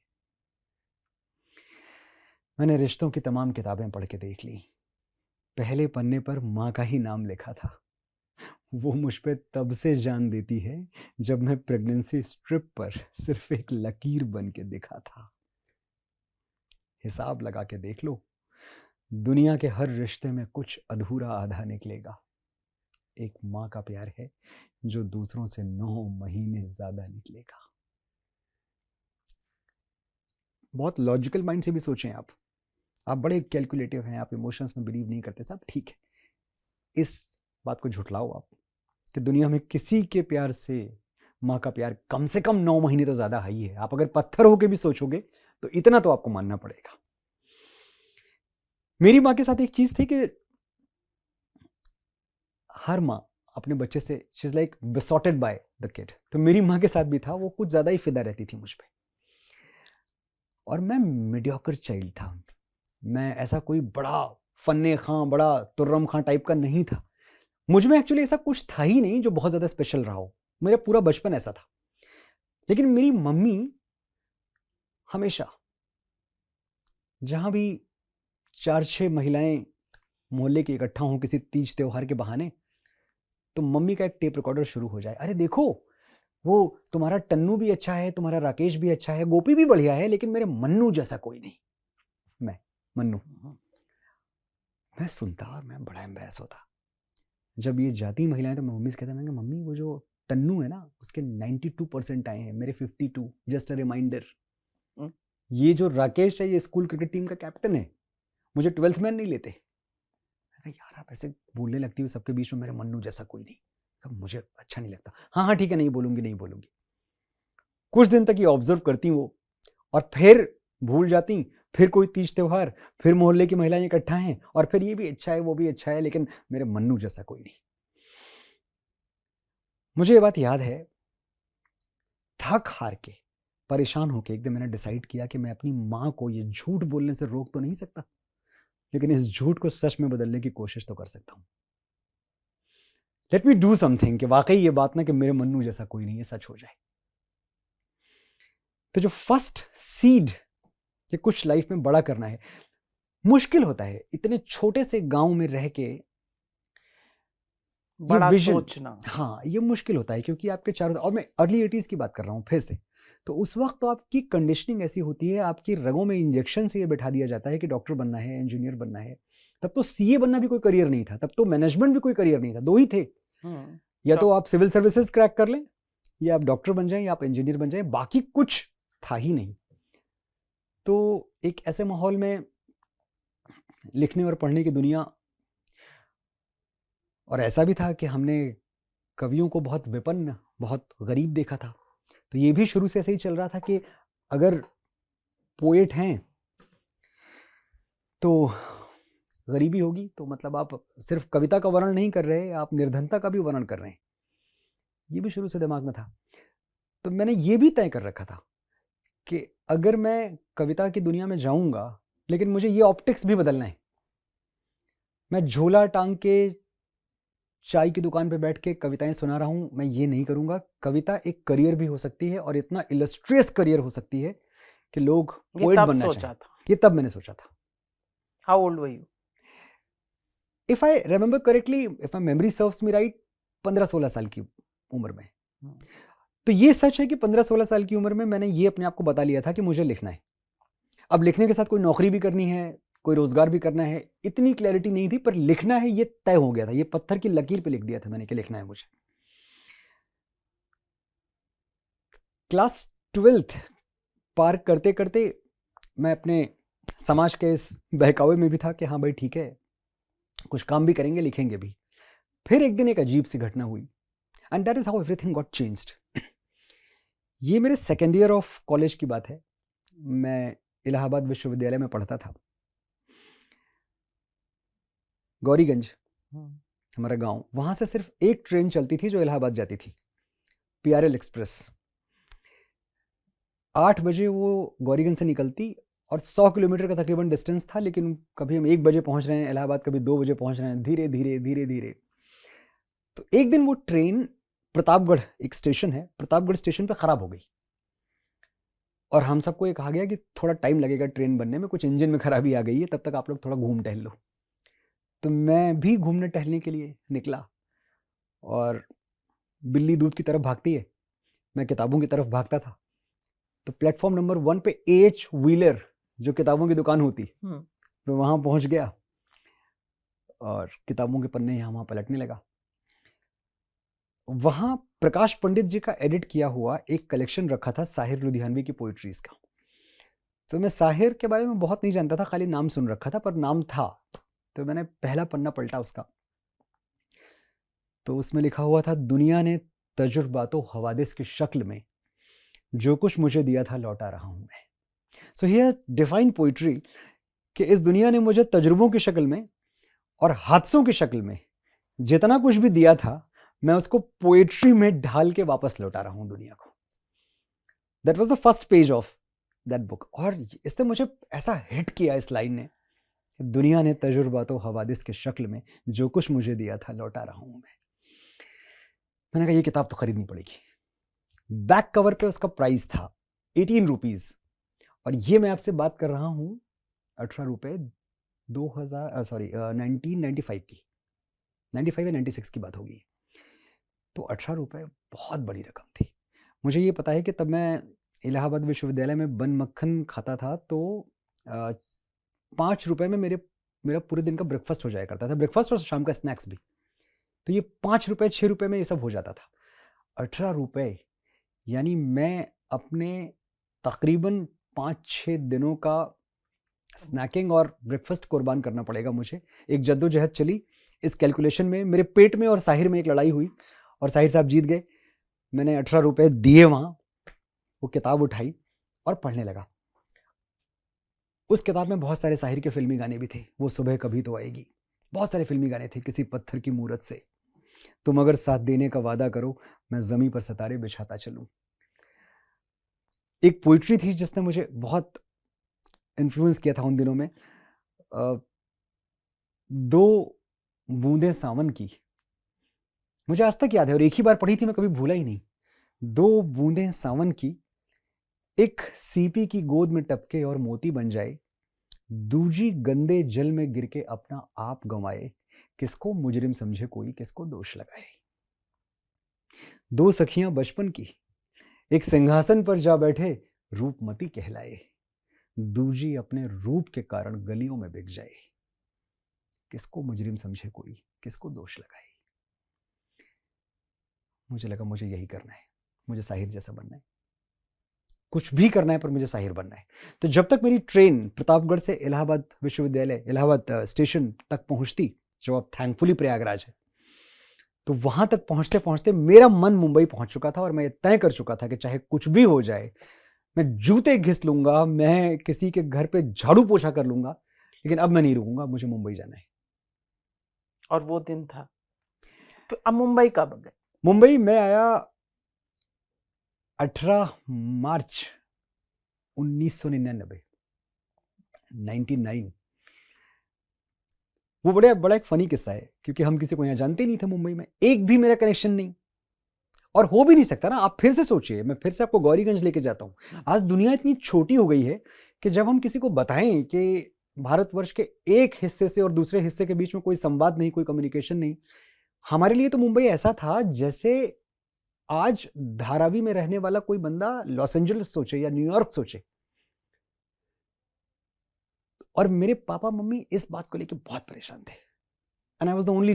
मैंने रिश्तों की तमाम किताबें पढ़ के देख ली, पहले पन्ने पर माँ का ही नाम लिखा था। वो मुझ पे तब से जान देती है जब मैं प्रेगनेंसी स्ट्रिप पर सिर्फ एक लकीर बन के दिखा था। हिसाब लगा के देख लो, दुनिया के हर रिश्ते में कुछ अधूरा आधा निकलेगा। एक माँ का प्यार है जो दूसरों से 9 महीने ज्यादा निकलेगा। बहुत लॉजिकल माइंड से भी सोचें आप बड़े कैलकुलेटिव हैं, आप इमोशंस में बिलीव नहीं करते, सब ठीक है। इस बात को झुठलाओ आप कि दुनिया में किसी के प्यार से माँ का प्यार कम से कम 9 महीने तो ज्यादा है ही है। आप अगर पत्थर होके भी सोचोगे तो इतना तो आपको मानना पड़ेगा। मेरी माँ के साथ एक चीज थी कि हर माँ अपने बच्चे से she is like besotted by the kid. तो मेरी माँ के साथ भी था, वो कुछ ज्यादा ही फिदा रहती थी मुझ पे। और मैं मीडियोकर चाइल्ड था, मैं ऐसा कोई बड़ा फन्ने खां, बड़ा तुर्रम खां टाइप का नहीं था। मुझ में एक्चुअली ऐसा कुछ था ही नहीं जो बहुत ज्यादा स्पेशल रहा हो। मेरा पूरा बचपन ऐसा था। लेकिन मेरी मम्मी हमेशा, जहां भी 4-6 महिलाएं मोहल्ले की इकट्ठा हों किसी तीज त्योहार के बहाने, तो मम्मी का एक टेप रिकॉर्डर शुरू हो जाए। अरे देखो, वो तुम्हारा टन्नू भी अच्छा है, तुम्हारा राकेश भी अच्छा है, गोपी भी बढ़िया है, लेकिन मेरे मन्नू जैसा कोई नहीं। मैं मन्नू। मैं सुनता और मैं बड़ा एम्बैरेस होता जब ये जाती महिलाएं। तो मैं मम्मी से कहता, मैं मम्मी वो जो टन्नू है ना उसके 92% आए हैं, मेरे 52। Just a reminder. ये जो राकेश है ये स्कूल क्रिकेट टीम का कैप्टन है, मुझे 12th मैन नहीं लेते। यार आप ऐसे बोलने लगती हो सबके बीच में मेरे मन्नू जैसा कोई नहीं, मुझे अच्छा नहीं लगता। हाँ हाँ ठीक है, नहीं बोलूंगी नहीं बोलूंगी। कुछ दिन तक ये ऑब्जर्व करती वो और फिर भूल जाती, फिर कोई तीज त्योहार, फिर मोहल्ले की महिलाएं इकट्ठा हैं और फिर ये भी अच्छा है वो भी अच्छा है, लेकिन मेरे मन्नू जैसा कोई नहीं। मुझे ये बात याद है, थक हार के परेशान होके एक दिन मैंने डिसाइड किया कि मैं अपनी माँ को ये झूठ बोलने से रोक तो नहीं सकता, लेकिन इस झूठ को सच में बदलने की कोशिश तो कर सकता हूं। लेट मी डू समथिंग कि वाकई ये बात ना कि मेरे मन्नू जैसा कोई नहीं है सच हो जाए। तो जो फर्स्ट सीड ये कुछ लाइफ में बड़ा करना है, मुश्किल होता है इतने छोटे से गांव में रह के बड़ा विजन। सोचना। हाँ, ये मुश्किल होता है क्योंकि आपके चारों, और मैं अर्ली 80s की बात कर रहा हूँ फिर से, तो उस वक्त तो आपकी कंडीशनिंग ऐसी होती है, आपकी रगों में इंजेक्शन से ये बैठा दिया जाता है कि डॉक्टर बनना है, इंजीनियर बनना है। तब तो सीए बनना भी कोई करियर नहीं था, तब तो मैनेजमेंट भी कोई करियर नहीं था, दो ही थे, या तो आप सिविल सर्विसेज क्रैक कर लें, या आप डॉक्टर बन जाएं, या आप इंजीनियर बन जाएं, बाकी कुछ था ही नहीं। तो एक ऐसे माहौल में लिखने और पढ़ने की दुनिया, और ऐसा भी था कि हमने कवियों को बहुत विपन्न, बहुत गरीब देखा था। तो ये भी शुरू से ऐसे ही चल रहा था कि अगर पोएट हैं तो गरीबी होगी, तो मतलब आप सिर्फ कविता का वर्णन नहीं कर रहे, आप निर्धनता का भी वर्णन कर रहे हैं। ये भी शुरू से दिमाग में था। तो मैंने ये भी तय कर रखा था कि अगर मैं कविता की दुनिया में जाऊंगा, लेकिन मुझे ये ऑप्टिक्स भी बदलना है। मैं झोला टांग के चाय की दुकान पे बैठ के कविताएं सुना रहा हूं, मैं ये नहीं करूंगा। कविता एक करियर भी हो सकती है, और इतना इलस्ट्रियस करियर हो सकती है कि लोग पोएट बनना चाहें। ये तब मैंने सोचा था। How old were you? If I remember correctly, if my memory serves me right, 15-16 साल की उम्र में। तो ये सच है कि 15-16 साल की उम्र में मैंने ये अपने आप को बता लिया था कि मुझे लिखना है। अब लिखने के साथ कोई नौकरी भी करनी है, कोई रोजगार भी करना है, इतनी क्लैरिटी नहीं थी, पर लिखना है ये तय हो गया था। ये पत्थर की लकीर पे लिख दिया था मैंने कि लिखना है मुझे। क्लास 12th पार करते करते मैं अपने समाज के इस बहकावे में भी था कि हाँ भाई ठीक है, कुछ काम भी करेंगे, लिखेंगे भी। फिर एक दिन एक अजीब सी घटना हुई, and that is how everything got changed. ये मेरे सेकेंड ईयर ऑफ कॉलेज की बात है। मैं इलाहाबाद विश्वविद्यालय में पढ़ता था। गौरीगंज हमारा गांव, वहां से सिर्फ एक ट्रेन चलती थी जो इलाहाबाद जाती थी, PRL एक्सप्रेस। 8 बजे वो गौरीगंज से निकलती, और 100 किलोमीटर का तकरीबन डिस्टेंस था, लेकिन कभी हम 1 बजे पहुंच रहे हैं इलाहाबाद, कभी 2 बजे पहुंच रहे हैं, धीरे धीरे धीरे धीरे। तो एक दिन वो ट्रेन प्रतापगढ़, एक स्टेशन है, प्रतापगढ़ स्टेशन पे खराब हो गई, और हम सबको ये कहा गया कि थोड़ा टाइम लगेगा ट्रेन बनने में, कुछ इंजन में खराबी आ गई है, तब तक आप लोग थोड़ा घूम टहल लो। तो मैं भी घूमने टहलने के लिए निकला, और बिल्ली दूध की तरफ भागती है, मैं किताबों की तरफ भागता था। तो प्लेटफॉर्म नंबर 1 पे AH व्हीलर, जो किताबों की दुकान होती, मैं वहां पहुंच गया और किताबों के पन्ने यहाँ वहां पलटने लगा। वहां प्रकाश पंडित जी का एडिट किया हुआ एक कलेक्शन रखा था साहिर लुधियानवी की पोइट्रीज का। तो मैं साहिर के बारे में बहुत नहीं जानता था, खाली नाम सुन रखा था, पर नाम था। तो मैंने पहला पन्ना पलटा उसका, तो उसमें लिखा हुआ था, दुनिया ने तजुर्बातो हवादिस की शक्ल में जो कुछ मुझे दिया था लौटा रहा हूं मैं। सो हियर डिफाइन पोइट्री कि इस दुनिया ने मुझे तजुर्बों की शक्ल में और हादसों की शक्ल में जितना कुछ भी दिया था, मैं उसको पोएट्री में ढाल के वापस लौटा रहा हूं दुनिया को। That was the first page of that book. और इसने मुझे ऐसा हिट किया इस लाइन ने, दुनिया ने तजुर्बातो हवादिस के शक्ल में जो कुछ मुझे दिया था लौटा रहा हूं मैं। मैंने कहा ये किताब तो खरीदनी पड़ेगी। बैक कवर पे उसका प्राइस था 18 रुपीज, और ये मैं आपसे बात कर रहा हूं 18 रुपए 1995 की, 95 या 96 की बात होगी। तो 18 रुपए बहुत बड़ी रकम थी। मुझे ये पता है कि तब मैं इलाहाबाद विश्वविद्यालय में बन मक्खन खाता था, तो 5 रुपए में मेरा पूरे दिन का ब्रेकफास्ट हो जाया करता था, ब्रेकफास्ट और शाम का स्नैक्स भी। तो ये 5 रुपए 6 रुपए में ये सब हो जाता था। 18 रुपए यानी मैं अपने तकरीबन 5-6 दिनों का स्नैकिंग और ब्रेकफास्ट कुर्बान करना पड़ेगा मुझे। एक जद्दोजहद चली इस कैलकुलेशन में, मेरे पेट में और साहिर में एक लड़ाई हुई, और साहिर साहब जीत गए। मैंने 18 रुपए दिए वहाँ, वो किताब उठाई और पढ़ने लगा। उस किताब में बहुत सारे साहिर के फिल्मी गाने भी थे, वो सुबह कभी तो आएगी, बहुत सारे फिल्मी गाने थे, किसी पत्थर की मूरत से, तुम अगर साथ देने का वादा करो मैं जमीन पर सितारे बिछाता चलूं। एक पोइट्री थी जिसने मुझे बहुत इन्फ्लुएंस किया था उन दिनों में, दो बूंदें सावन की, मुझे आज तक याद है और एक ही बार पढ़ी थी, मैं कभी भूला ही नहीं। दो बूंदें सावन की, एक सीपी की गोद में टपके और मोती बन जाए, दूजी गंदे जल में गिर के अपना आप गंवाए, किसको मुजरिम समझे कोई किसको दोष लगाए। दो सखियां बचपन की, एक सिंहासन पर जा बैठे रूपमती कहलाए, दूजी अपने रूप के कारण गलियों में बिक जाए, किसको मुजरिम समझे कोई किसको दोष लगाए। मुझे लगा मुझे यही करना है, मुझे साहिर जैसा बनना है, कुछ भी करना है पर मुझे साहिर बनना है। तो जब तक मेरी ट्रेन प्रतापगढ़ से इलाहाबाद विश्वविद्यालय इलाहाबाद स्टेशन तक पहुंचती, जो अब थैंकफुली प्रयागराज है, तो वहां तक पहुंचते पहुंचते मेरा मन मुंबई पहुंच चुका था और मैं ये तय कर चुका था कि चाहे कुछ भी हो जाए, मैं जूते घिस लूंगा, मैं किसी के घर पे झाड़ू पोछा कर लूंगा, लेकिन अब मैं नहीं रुकूंगा, मुझे मुंबई जाना है। और वो दिन था। तो अब मुंबई कब गए? मुंबई मैं आया 18 मार्च 1999, 99। वो बड़ा एक फनी किस्सा है, क्योंकि हम किसी को यहाँ जानते नहीं थे मुंबई में, एक भी मेरा कनेक्शन नहीं, और हो भी नहीं सकता ना। आप फिर से सोचिए, मैं फिर से आपको गौरीगंज लेके जाता हूँ। आज दुनिया इतनी छोटी हो गई है कि जब हम किसी को बताएं कि भारतवर्ष के एक हिस्से से और दूसरे हिस्से के बीच में कोई संवाद नहीं, कोई कम्युनिकेशन नहीं, हमारे लिए तो मुंबई ऐसा था जैसे आज धारावी में रहने वाला कोई बंदा लॉस एंजलिस सोचे या न्यूयॉर्क सोचे। और मेरे पापा मम्मी इस बात को लेके बहुत परेशान थे, and I was the only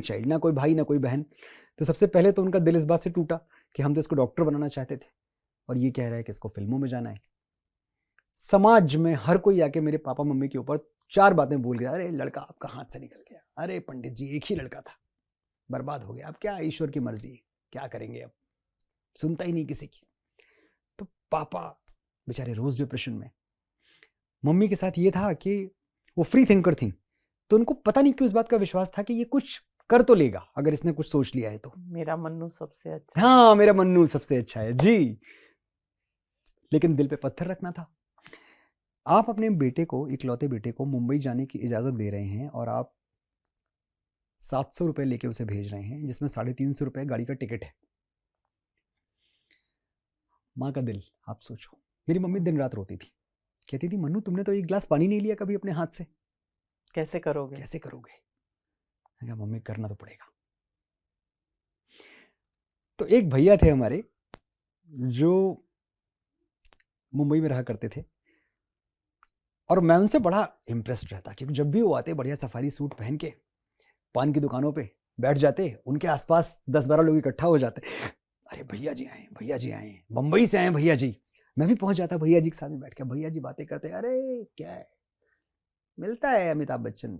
child, ना कोई भाई ना कोई बहन। तो सबसे पहले तो उनका दिल इस बात से टूटा कि हम तो इसको डॉक्टर बनाना चाहते थे और ये कह रहा है कि इसको फिल्मों में जाना है। समाज में हर कोई आके मेरे पापा मम्मी के ऊपर चार बातें बोल गया, अरे लड़का आपका हाथ से निकल गया, अरे पंडित जी एक ही लड़का था, बर्बाद हो गया, अब क्या ईश्वर की मर्जी है, क्या करेंगे, अब सुनता ही नहीं किसी की। तो पापा बेचारे रोज डिप्रेशन में। मम्मी के साथ ये था कि वो फ्री थिंकर थी, तो उनको पता नहीं क्यों इस बात का विश्वास था कि ये कुछ कर तो लेगा अगर इसने कुछ सोच लिया है तो। मेरा मन्नू सबसे अच्छा। हाँ, मेरा मन्नू सबसे अच्छा है जी। लेकिन दिल पे पत्थर रखना था। आप अपने बेटे को, इकलौते बेटे को मुंबई जाने की इजाजत दे रहे हैं और आप 700 रुपए लेके उसे भेज रहे हैं, जिसमें 350 रुपए गाड़ी का टिकट है। माँ का दिल आप सोचो। मेरी मम्मी दिन रात रोती थी, कहती थी मन्नू तुमने तो एक गिलास पानी नहीं लिया कभी अपने हाथ से, कैसे करोगे? कैसे करोगे? मैं कहा मम्मी करना तो पड़ेगा। तो एक भैया थे हमारे जो मुंबई में रहा करते थे, और मैं उनसे बड़ा इम्प्रेस्ड रहता, क्योंकि जब भी वो आते बढ़िया सफारी सूट पहन के पान की दुकानों पे बैठ जाते, उनके आसपास 10-12 लोग इकट्ठा हो जाते, अरे भैया जी आए, भैया जी आए, बंबई से आए भैया जी। मैं भी पहुंच जाता भैया जी के साथ में बैठ के, भैया जी बातें करते, अरे क्या है, मिलता है अमिताभ बच्चन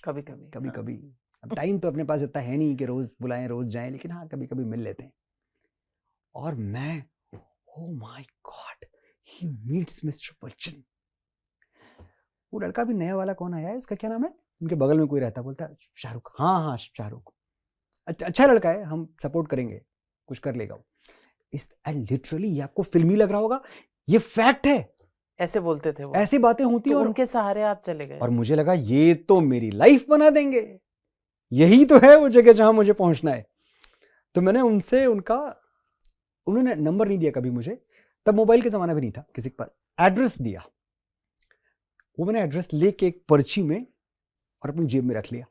कभी कभी, कभी कभी। अब टाइम तो अपने पास इतना है नहीं कि रोज बुलाएं रोज जाएं, लेकिन हाँ कभी कभी मिल लेते हैं। और मैं, ओ my God, he meets mister Bachchan. वो लड़का भी नया वाला कौन आया है, उसका क्या नाम है, उनके बगल में कोई रहता, बोलता है शाहरुख। हाँ शाहरुख, अच्छा लड़का है, हम सपोर्ट करेंगे, कुछ कर लेगा वो। इस लिटरली ये आपको फिल्मी लग रहा होगा, ये फैक्ट है। ऐसे बोलते थे वो, ऐसी बातें होती तो हैं, उनके सहारे आप चले गए। और मुझे लगा ये तो मेरी लाइफ बना देंगे, यही तो है वो जगह जहां मुझे पहुंचना है। तो मैंने उनसे उन्होंने नंबर नहीं दिया कभी मुझे, तब मोबाइल का जमाना भी नहीं था किसी के पास, एड्रेस दिया। वो मैंने एड्रेस लेके एक पर्ची में और अपनी जेब में रख लिया,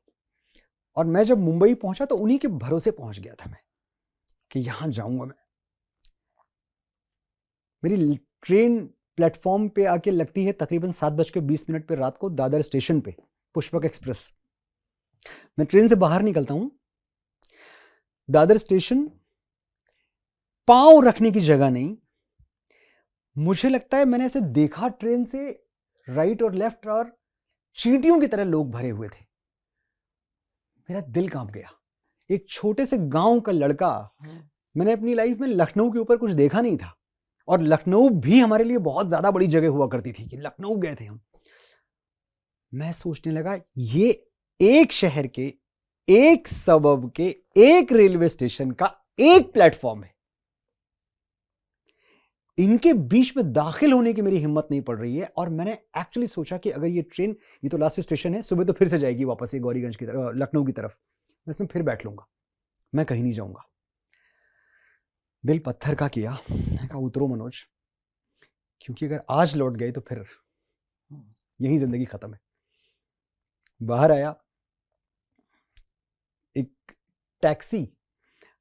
और मैं जब मुंबई पहुंचा तो उन्हीं के भरोसे पहुंच गया था मैं कि यहां जाऊंगा मैं। मेरी ट्रेन प्लेटफॉर्म पे आके लगती है तकरीबन 7:20 पे रात को, दादर स्टेशन पे, पुष्पक एक्सप्रेस। मैं ट्रेन से बाहर निकलता हूं, दादर स्टेशन, पांव रखने की जगह नहीं। मुझे लगता है मैंने ऐसे देखा ट्रेन से राइट और लेफ्ट, और चींटियों की तरह लोग भरे हुए थे। मेरा दिल कांप गया। एक छोटे से गांव का लड़का, मैंने अपनी लाइफ में लखनऊ के ऊपर कुछ देखा नहीं था, और लखनऊ भी हमारे लिए बहुत ज्यादा बड़ी जगह हुआ करती थी कि लखनऊ गए थे हम। मैं सोचने लगा ये एक शहर के, एक सबब के, एक रेलवे स्टेशन का एक प्लेटफॉर्म है, इनके बीच में दाखिल होने की मेरी हिम्मत नहीं पड़ रही है। और मैंने एक्चुअली सोचा कि अगर ये ट्रेन, ये तो लास्ट स्टेशन है, सुबह तो फिर से जाएगी वापस ये गौरीगंज की तरफ, लखनऊ की तरफ, मैं इसमें फिर बैठ लूंगा, मैं कहीं नहीं जाऊंगा। दिल पत्थर का किया, मैं कहा उतरो मनोज, क्योंकि अगर आज लौट गए तो फिर यही जिंदगी खत्म है। बाहर आया, एक टैक्सी,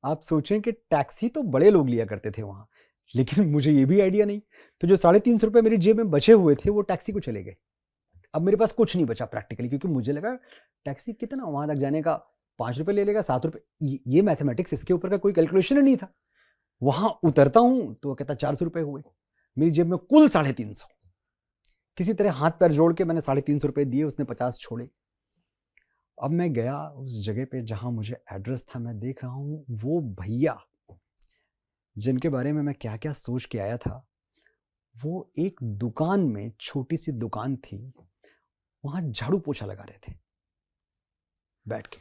आप सोचें कि टैक्सी तो बड़े लोग लिया करते थे वहां, लेकिन मुझे ये भी आइडिया नहीं, तो जो 350 रुपए मेरी जेब में बचे हुए थे वो टैक्सी को चले गए। अब मेरे पास कुछ नहीं बचा प्रैक्टिकली, क्योंकि मुझे लगा टैक्सी कितना वहां तक जाने का, 5 रुपए ले लेगा, 7 रुपए, ये मैथमेटिक्स, इसके ऊपर का कोई कैलकुलेशन नहीं था। वहां उतरता हूं तो वो कहता 400 रुपए हुए, मेरी जेब में कुल 350। किसी तरह हाथ पैर जोड़ के मैंने 350 रुपए दिए, उसने 50 छोड़े। अब मैं गया उस जगह पे जहां मुझे एड्रेस था, मैं देख रहा हूं वो भैया जिनके बारे में मैं क्या क्या सोच के आया था, वो एक दुकान में, छोटी सी दुकान थी, वहां झाड़ू पोछा लगा रहे थे, बैठ के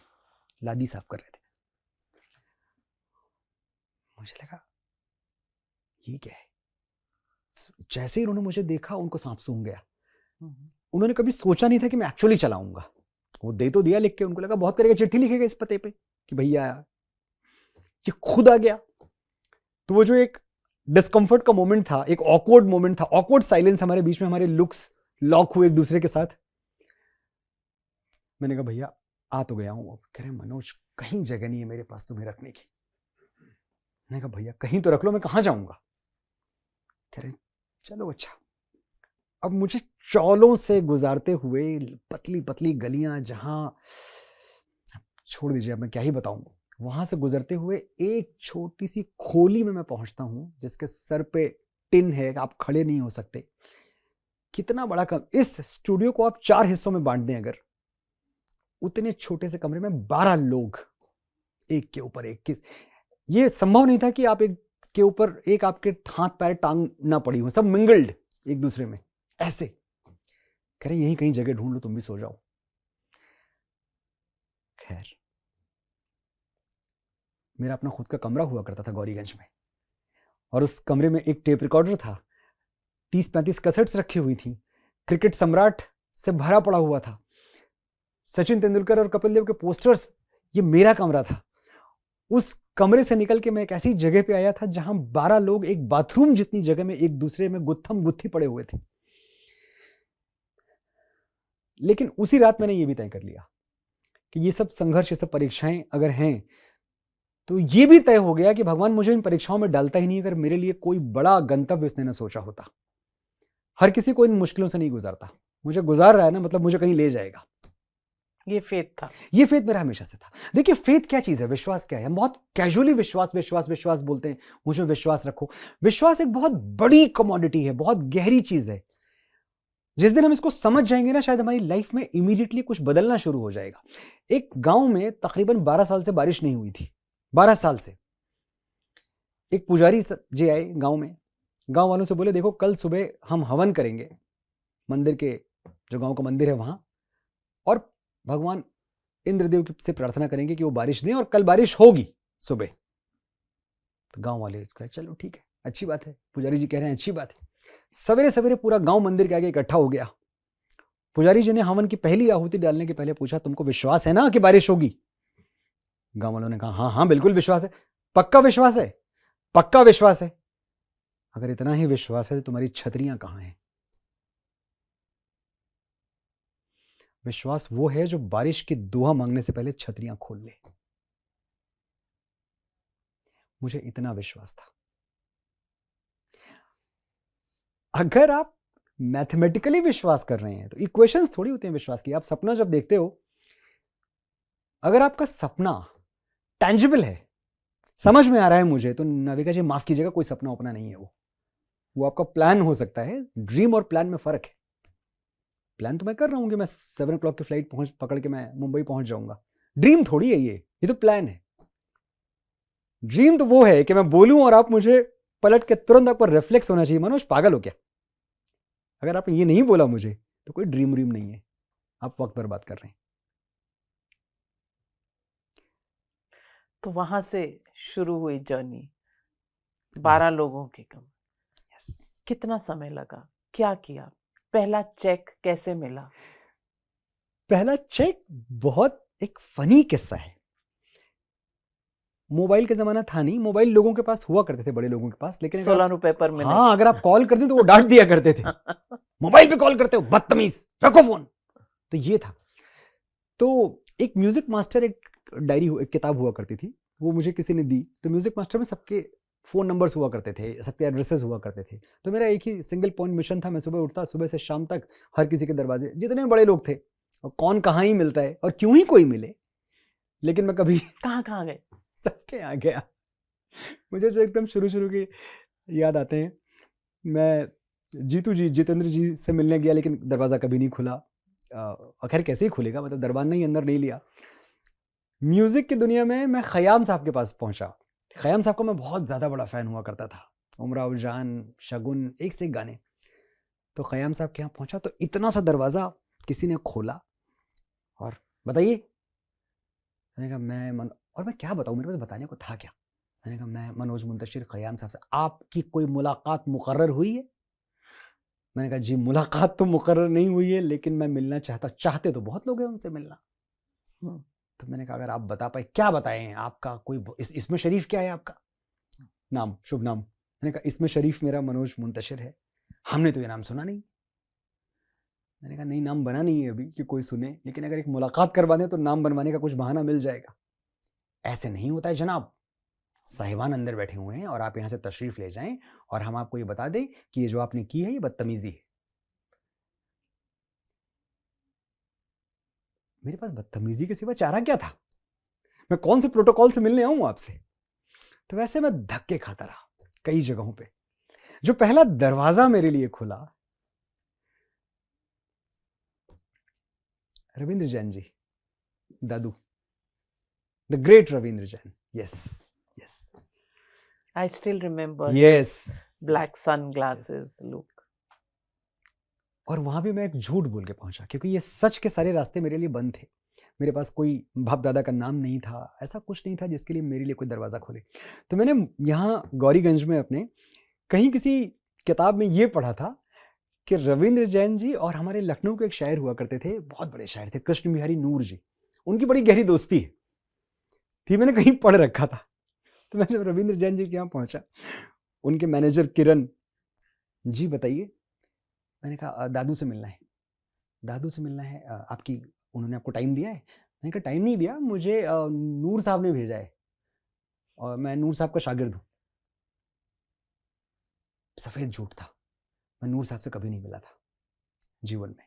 लादी साफ कर रहे थे। मुझे लगा ये क्या है। जैसे ही उन्होंने मुझे देखा उनको सांप सूंघ गया। उन्होंने कभी सोचा नहीं था कि मैं एक्चुअली चलाऊंगा, वो दे तो दिया लिख के, उनको लगा बहुत करेगा, चिट्ठी लिखेगा इस पते पे कि भैया, ये खुद आ गया। तो वो जो एक डिस्कंफर्ट का मोमेंट था, एक ऑकवर्ड मोमेंट था, ऑकवर्ड साइलेंस हमारे बीच में, हमारे लुक्स लॉक हुए एक दूसरे के साथ। मैंने कहा भैया आ तो गया हूं। कह रहे मनोज कहीं जगह नहीं है मेरे पास तुम्हें रखने की। मैंने कहा भैया कहीं तो रख लो, मैं कहां जाऊंगा। कह रहे चलो अच्छा। अब मुझे चौलों से गुजारते हुए पतली पतली गलियां, जहां छोड़ दीजिए अब मैं क्या ही बताऊं, वहां से गुजरते हुए एक छोटी सी खोली में मैं पहुंचता हूं, जिसके सर पे टिन है, आप खड़े नहीं हो सकते। कितना बड़ा कम, इस स्टूडियो को आप 4 हिस्सों में बांट दें अगर, उतने छोटे से कमरे में 12 लोग एक के ऊपर एक। किस ये संभव नहीं था कि आप एक के ऊपर एक, आपके हाथ पैर टांग ना पड़ी हो, सब मिंगल्ड एक दूसरे में ऐसे। कह रहे यही कहीं जगह ढूंढ लो, तुम भी सो जाओ। खैर मेरा अपना खुद का कमरा हुआ करता था गौरीगंज में, और उस कमरे में एक टेप रिकॉर्डर था, 30-35 कैसेट्स रखी हुई थी, क्रिकेट सम्राट से भरा पड़ा हुआ था, सचिन तेंदुलकर और कपिल देव के पोस्टर्स। ये मेरा कमरा था। उस कमरे से निकल के मैं एक ऐसी जगह पे आया था जहां 12 लोग एक बाथरूम जितनी जगह में एक दूसरे में गुत्थम गुत्थी पड़े हुए थे। लेकिन उसी रात मैंने ये भी तय कर लिया कि ये सब संघर्ष, ये सब परीक्षाएं अगर हैं, तो ये भी तय हो गया कि भगवान मुझे इन परीक्षाओं में डालता ही नहीं अगर मेरे लिए कोई बड़ा गंतव्य उसने न सोचा होता। हर किसी को इन मुश्किलों से नहीं गुजारता, मुझे गुजार रहा है ना, मतलब मुझे कहीं ले जाएगा। ये फेथ था, ये फेथ मेरा हमेशा से था। देखिए फेथ क्या चीज है, विश्वास क्या है। हम बहुत कैजुअली विश्वास विश्वास विश्वास बोलते हैं, मुझ में विश्वास रखो। विश्वास एक बहुत बड़ी कमोडिटी है, बहुत गहरी चीज है। जिस दिन हम इसको समझ जाएंगे ना, शायद हमारी लाइफ में इमीडिएटली कुछ बदलना शुरू हो जाएगा। एक गांव में तकरीबन 12 साल से बारिश नहीं हुई थी, 12 साल से। एक पुजारी जी आए गांव में, गांव वालों से बोले देखो कल सुबह हम हवन करेंगे मंदिर के, जो गांव का मंदिर है वहां, और भगवान इंद्रदेव से प्रार्थना करेंगे कि वो बारिश दें, और कल बारिश होगी सुबह। तो गांव वाले कहे चलो ठीक है, अच्छी बात है। पुजारी जी कह रहे हैं अच्छी बात है। सवेरे सवेरे पूरा गांव मंदिर के आगे इकट्ठा हो गया। पुजारी जी ने हवन की पहली आहुति डालने के पहले पूछा तुमको विश्वास है ना कि बारिश होगी। गांव वालों ने कहा हाँ हाँ बिल्कुल विश्वास है, पक्का विश्वास है, पक्का विश्वास है। अगर इतना ही विश्वास है तो तुम्हारी छतरियां कहां हैं? विश्वास वो है जो बारिश की दुआ मांगने से पहले छतरियां खोल ले। मुझे इतना विश्वास था। अगर आप मैथमेटिकली विश्वास कर रहे हैं तो इक्वेशंस थोड़ी होती हैं विश्वास की। आप सपना जब देखते हो, अगर आपका सपना टैंजिबल है, समझ में आ रहा है मुझे, तो नाविका जी माफ कीजिएगा, कोई सपना उपना नहीं है वो आपका प्लान हो सकता है। ड्रीम और प्लान में फर्क है। प्लान तो मैं कर रहा हूं कि मैं 7 o'clock की फ्लाइट पकड़ के मैं मुंबई पहुंच जाऊंगा। ड्रीम थोड़ी है ये तो प्लान है। ड्रीम तो वो है कि मैं बोलूं और आप मुझे पलट के तुरंत आपको रिफ्लेक्स होना चाहिए, मनोज पागल हो क्या? अगर आपने ये नहीं बोला मुझे तो कोई ड्रीम नहीं है, आप वक्त बर्बाद कर रहे हैं। तो वहां से शुरू हुई जर्नी 12 लोगों की कम। कितना समय लगा, क्या किया, पहला चेक कैसे मिला? पहला चेक बहुत एक फनी किस्सा है। मोबाइल का जमाना था नहीं, मोबाइल लोगों के पास हुआ करते थे, बड़े लोगों के पास, लेकिन 16 रुपए पर मिनट। हाँ, अगर आप कॉल करते तो वो डांट दिया करते थे, मोबाइल पे कॉल करते हो बदतमीज, रखो फोन। तो ये था। तो एक म्यूजिक मास्टर, एक डायरी, एक किताब हुआ करती थी, वो मुझे किसी ने दी। तो म्यूजिक मास्टर में सबके फोन नंबर्स हुआ करते थे, सबके एड्रेसेस हुआ करते थे। तो मेरा एक ही सिंगल पॉइंट मिशन था, मैं सुबह उठता, सुबह से शाम तक हर किसी के दरवाजे, जितने बड़े लोग थे, और कौन कहाँ ही मिलता है और क्यों ही कोई मिले, लेकिन मैं कभी कहाँ कहाँ गए? सबके यहाँ गया। मुझे जो एकदम शुरू के याद आते हैं, मैं जितेंद्र जी से मिलने गया, लेकिन दरवाज़ा कभी नहीं खुला। आखिर कैसे ही खुलेगा, मतलब दरबान ने ही अंदर नहीं लिया। म्यूज़िक की दुनिया में मैं ख़याम साहब के पास पहुंचा। ख़याम साहब का मैं बहुत ज़्यादा बड़ा फ़ैन हुआ करता था, उमराव जान, शगुन, एक से एक गाने। तो ख़याम साहब के यहाँ पहुंचा तो इतना सा दरवाज़ा किसी ने खोला, और बताइए, मैंने कहा और मैं क्या बताऊँ, मेरे पास बताने को था क्या। मैंने कहा मैं मनोज मुंतशिर ख़याम साहब से, आपकी कोई मुलाकात मुकर्रर हुई है? मैंने कहा जी मुलाकात तो मुकर्रर नहीं हुई है, लेकिन मैं मिलना चाहते तो बहुत लोग हैं उनसे मिलना। तो मैंने कहा अगर आप बता पाए, क्या बताएं, आपका कोई इसमें शरीफ क्या है आपका नाम, शुभ नाम? मैंने कहा इसमें शरीफ मेरा मनोज मुंतशिर है। हमने तो ये नाम सुना नहीं। मैंने कहा नहीं, नाम बना नहीं है अभी कि कोई सुने, लेकिन अगर एक मुलाकात करवा दें तो नाम बनवाने का कुछ बहाना मिल जाएगा। ऐसे नहीं होता है जनाब, साहिबान अंदर बैठे हुए हैं और आप यहाँ से तशरीफ ले जाएं और हम आपको ये बता दें कि ये जो आपने की है ये बदतमीजी है। मेरे पास बदतमीजी के सिवा चारा क्या था? मैं कौन से प्रोटोकॉल से मिलने आऊं आपसे? तो वैसे मैं धक्के खाता रहा कई जगहों पे। जो पहला दरवाजा मेरे लिए खुला, रविंद्र जैन जी, दादू, the great Ravindra Jain. Yes I still remember Yes. his black sunglasses look. और वहां भी मैं एक झूठ बोल के पहुंचा, क्योंकि ये सच के सारे रास्ते मेरे लिए बंद थे। मेरे पास कोई बाप दादा का नाम नहीं था, ऐसा कुछ नहीं था जिसके लिए मेरे लिए कोई दरवाज़ा खोले। तो मैंने यहाँ गौरीगंज में अपने कहीं किसी किताब में ये पढ़ा था कि रविंद्र जैन जी और हमारे लखनऊ के एक शायर हुआ करते थे, बहुत बड़े शायर थे, कृष्ण बिहारी नूर जी, उनकी बड़ी गहरी दोस्ती है थी, मैंने कहीं पढ़ रखा था। तो मैं जब रविंद्र जैन जी के यहाँ पहुंचा, उनके मैनेजर किरण जी, बताइए। मैंने कहा दादू से मिलना है। दादू से मिलना है, आपकी, उन्होंने आपको टाइम दिया है? मैंने कहा टाइम नहीं दिया, मुझे नूर साहब ने भेजा है और मैं नूर साहब का शागिर्द हूँ। सफ़ेद झूठ था, मैं नूर साहब से कभी नहीं मिला था जीवन में।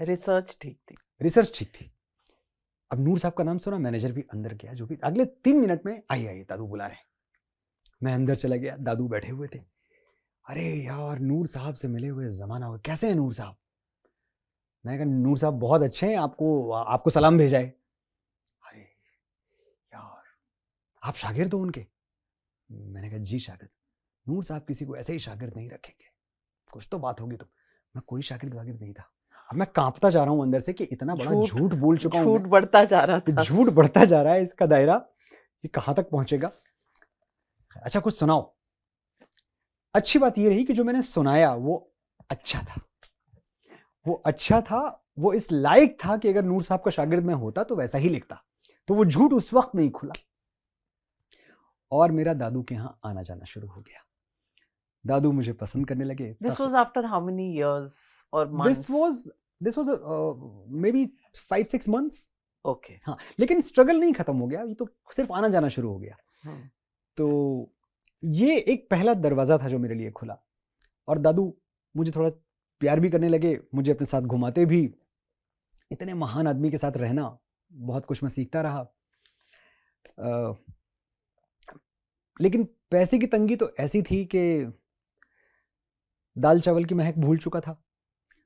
रिसर्च ठीक थी, रिसर्च ठीक थी। अब नूर साहब का नाम सुना, मैनेजर भी अंदर गया, जो भी, अगले 3 मिनट में आइए दादू बुला रहे हैं। मैं अंदर चला गया, दादू बैठे हुए थे। अरे यार, नूर साहब से मिले हुए ज़माना हो, कैसे हैं नूर साहब? मैंने कहा नूर साहब बहुत अच्छे हैं, आपको सलाम भेजा है। अरे यार, आप शागिर्द हो उनके? मैंने कहा जी शागिर्द। नूर साहब किसी को ऐसे ही शागिर्द नहीं रखेंगे, कुछ तो बात होगी। तो मैं कोई शागिर्द वागिर्द नहीं था। अब मैं कांपता जा रहा हूं अंदर से कि इतना बड़ा झूठ बोल चुका हूं, झूठ बढ़ता जा रहा था, झूठ बढ़ता जा रहा है, इसका दायरा ये कहां तक पहुंचेगा। अच्छा कुछ सुनाओ। अच्छी बात ये रही कि जो मैंने सुनाया वो अच्छा था, वो इस लायक था कि अगर नूर साहब का शागिर्द मैं होता तो वैसा ही लिखता। तो वो झूठ उस वक्त नहीं खुला और मेरा दादू के यहाँ आना जाना शुरू हो गया। दादू मुझे पसंद करने लगे। This was after how many years or months? This was maybe 5-6 months. Okay. हाँ, लेकिन स्ट्रगल नहीं खत्म हो गया, ये तो सिर्फ आना जाना शुरू हो गया। तो ये एक पहला दरवाजा था जो मेरे लिए खुला। और दादू मुझे थोड़ा प्यार भी करने लगे, मुझे अपने साथ घुमाते भी। इतने महान आदमी के साथ रहना, बहुत कुछ मैं सीखता रहा। लेकिन पैसे की तंगी तो ऐसी थी कि दाल चावल की महक भूल चुका था,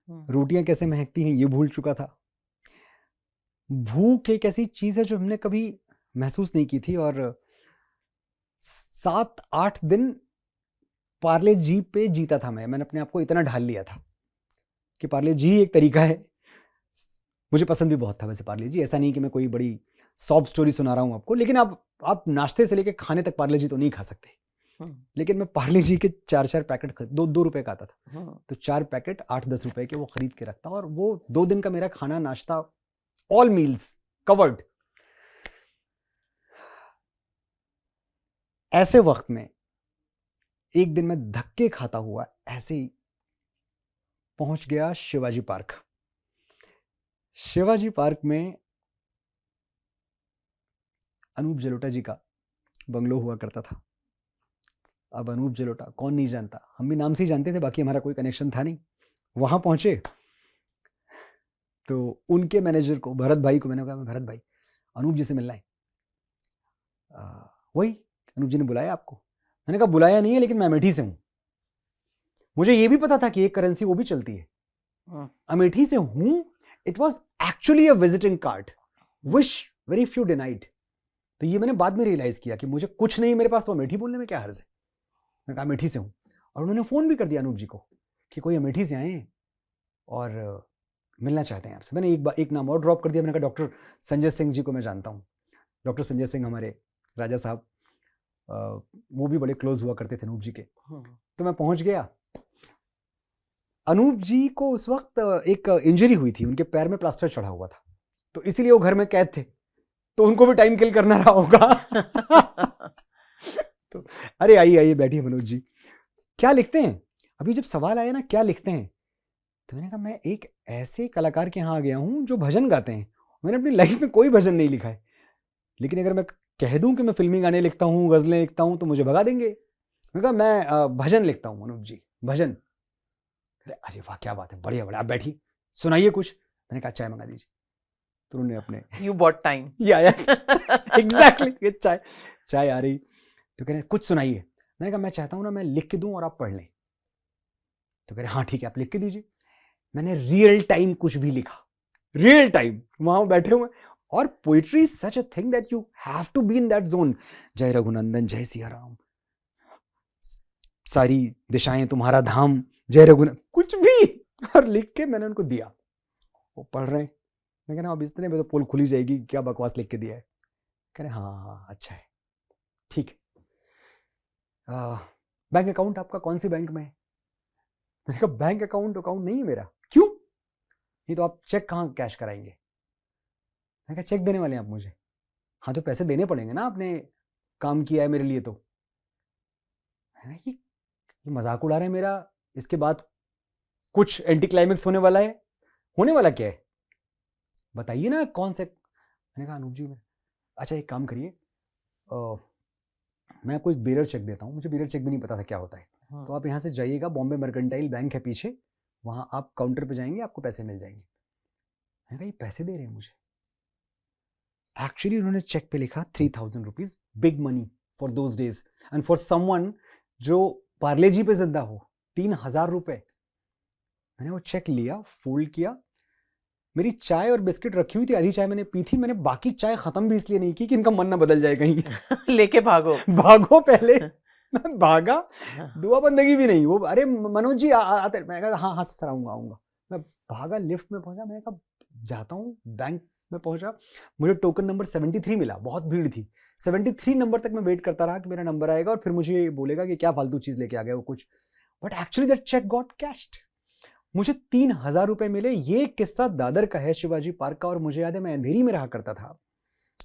रोटियां कैसे महकती हैं ये भूल चुका था। भूख एक ऐसी चीज है जो हमने कभी महसूस नहीं की थी। और 7-8 दिन पार्ले जी पे जीता था मैंने अपने आप को इतना ढाल लिया था कि पार्ले जी एक तरीका है। मुझे पसंद भी बहुत था वैसे पार्ले जी, ऐसा नहीं कि मैं कोई बड़ी सॉब स्टोरी सुना रहा हूँ आपको, लेकिन आप नाश्ते से लेके खाने तक पार्ले जी तो नहीं खा सकते। लेकिन मैं पार्ले जी के 4 पैकेट, 2 रुपए का आता था, तो 4 पैकेट 8-10 रुपए के वो खरीद के रखता, और वो 2 दिन का मेरा खाना नाश्ता, ऑल मील्स कवर्ड। ऐसे वक्त में एक दिन मैं धक्के खाता हुआ ऐसे ही पहुंच गया शिवाजी पार्क। शिवाजी पार्क में अनूप जलोटा जी का बंगलो हुआ करता था। अब अनूप जलोटा कौन नहीं जानता, हम भी नाम से ही जानते थे, बाकी हमारा कोई कनेक्शन था नहीं। वहां पहुंचे तो उनके मैनेजर को, भरत भाई को, मैंने कहा भरत भाई अनूप जी से मिलना है। वही अनूप जी ने बुलाया आपको? मैंने कहा बुलाया नहीं है, लेकिन मैं अमेठी से हूं। मुझे ये भी पता था कि एक करेंसी वो भी चलती है, अमेठी से हूं। It was actually a visiting card which very few denied. तो ये मैंने बाद में रियलाइज किया कि मुझे कुछ नहीं मेरे पास, तो अमेठी बोलने में क्या हर्ज है। मैं कहा अमेठी से हूं, और उन्होंने फोन भी कर दिया अनूप जी को कि कोई अमेठी से आए हैं और मिलना चाहते हैं आपसे। मैंने एक नाम और ड्रॉप कर दिया, मैंने कहा डॉक्टर संजय सिंह जी को मैं जानता हूँ। डॉक्टर संजय सिंह हमारे राजा साहब, वो भी बड़े क्लोज हुआ करते थे अनूप जी के। तो मैं पहुंच गया। अनूप जी को उस वक्त एक इंजरी हुई थी, उनके पैर में प्लास्टर चढ़ा हुआ था, तो इसीलिए वो घर में कैद थे, तो उनको भी टाइम किल करना रहा होगा। तो अरे आइए बैठिए मनोज जी, क्या लिखते हैं? अभी जब सवाल आया ना क्या लिखते हैं, तो मैंने कहा मैं एक ऐसे कलाकार के यहाँ आ गया हूँ जो भजन गाते हैं। मैंने अपनी लाइफ में कोई भजन नहीं लिखा है, लेकिन अगर मैं कह दूं कि मैं फिल्मी गाने लिखता हूँ, गजलें लिखता हूँ, तो मुझे भगा देंगे। मैंने कहा मैं भजन लिखता हूँ अनूप जी, भजन। अरे वाह क्या बात है, बढ़िया बढ़िया, आप बैठिए सुनाइए कुछ। मैंने कहा चाय मंगा दीजिए। तो उन्होंने अपने यू बॉट टाइम, ये आया एग्जैक्टली, चाय आ रही, तो कह रहे कुछ सुनाइए। मैंने कहा मैं चाहता हूँ ना मैं लिख के दूं और आप पढ़ लें। तो कह रहे हाँ ठीक है आप लिख के दीजिए। मैंने रियल टाइम कुछ भी लिखा, रियल टाइम, वहां बैठे हुए। और poetry such a thing that you have to be in that zone. जय रघुनंदन जय सिया राम, सारी दिशाएं तुम्हारा धाम, जय रघुनंदन, कुछ भी। और लिख के मैंने उनको दिया, वो पढ़ रहे हैं। मैं कह रहा अब इतने में तो पोल खुली जाएगी, क्या बकवास लिख के दिया है। कह रहे हाँ अच्छा है, ठीक है। बैंक अकाउंट आपका कौन सी बैंक में है? मैंने कहा बैंक अकाउंट नहीं है मेरा। क्यों? नहीं तो आप चेक कहाँ कैश कराएंगे? मैंने कहा चेक देने वाले हैं आप मुझे? हाँ तो पैसे देने पड़ेंगे ना, आपने काम किया है मेरे लिए। तो मैंने कहा ये मजाक उड़ा रहे हैं मेरा, इसके बाद कुछ एंटी क्लाइमेक्स होने वाला है। होने वाला क्या है बताइए ना कौन से। मैंने कहा अनूप जी में, अच्छा एक काम करिए, मैं आपको एक बेरर चेक देता हूँ, मुझे बेरर चेक भी नहीं पता था क्या होता है। तो आप यहाँ से जाइएगा, बॉम्बे मर्केंटाइल बैंक है पीछे, वहाँ आप काउंटर पे जाएंगे, आपको पैसे मिल जाएंगे। मैंने कहा ये पैसे दे रहे हैं मुझे? एक्चुअली उन्होंने चेक पे लिखा 3000 rupees, big money for those days and for someone जो पार्ले जी पे जिंदा हो, 3000 रुपए। मैंने वो चेक लिया, फोल्ड किया, मेरी चाय और बिस्किट रखी हुई थी, आधी चाय मैंने पी थी। मैंने बाकी चाय खत्म भी इसलिए नहीं की कि इनका मन ना बदल जाए कहीं। लेके भागो पहले। मैं भागा, दुआ बंदगी भी नहीं। वो अरे मनोज जी आते। मैं कहा हाँ सर आऊंगा। मैं भागा, लिफ्ट में पहुंचा, मैंने कहा जाता हूँ। बैंक में पहुंचा, मुझे टोकन नंबर 73 मिला, बहुत भीड़ थी। 73 नंबर तक मैं वेट करता रहा कि मेरा नंबर आएगा और फिर मुझे बोलेगा कि क्या फालतू चीज लेके आ गया वो कुछ। But actually that cheque got cashed. मुझे 3000 रुपए मिले। ये किस्सा दादर का है, शिवाजी पार्क का। और मुझे याद है मैं अंधेरी में रहा करता था,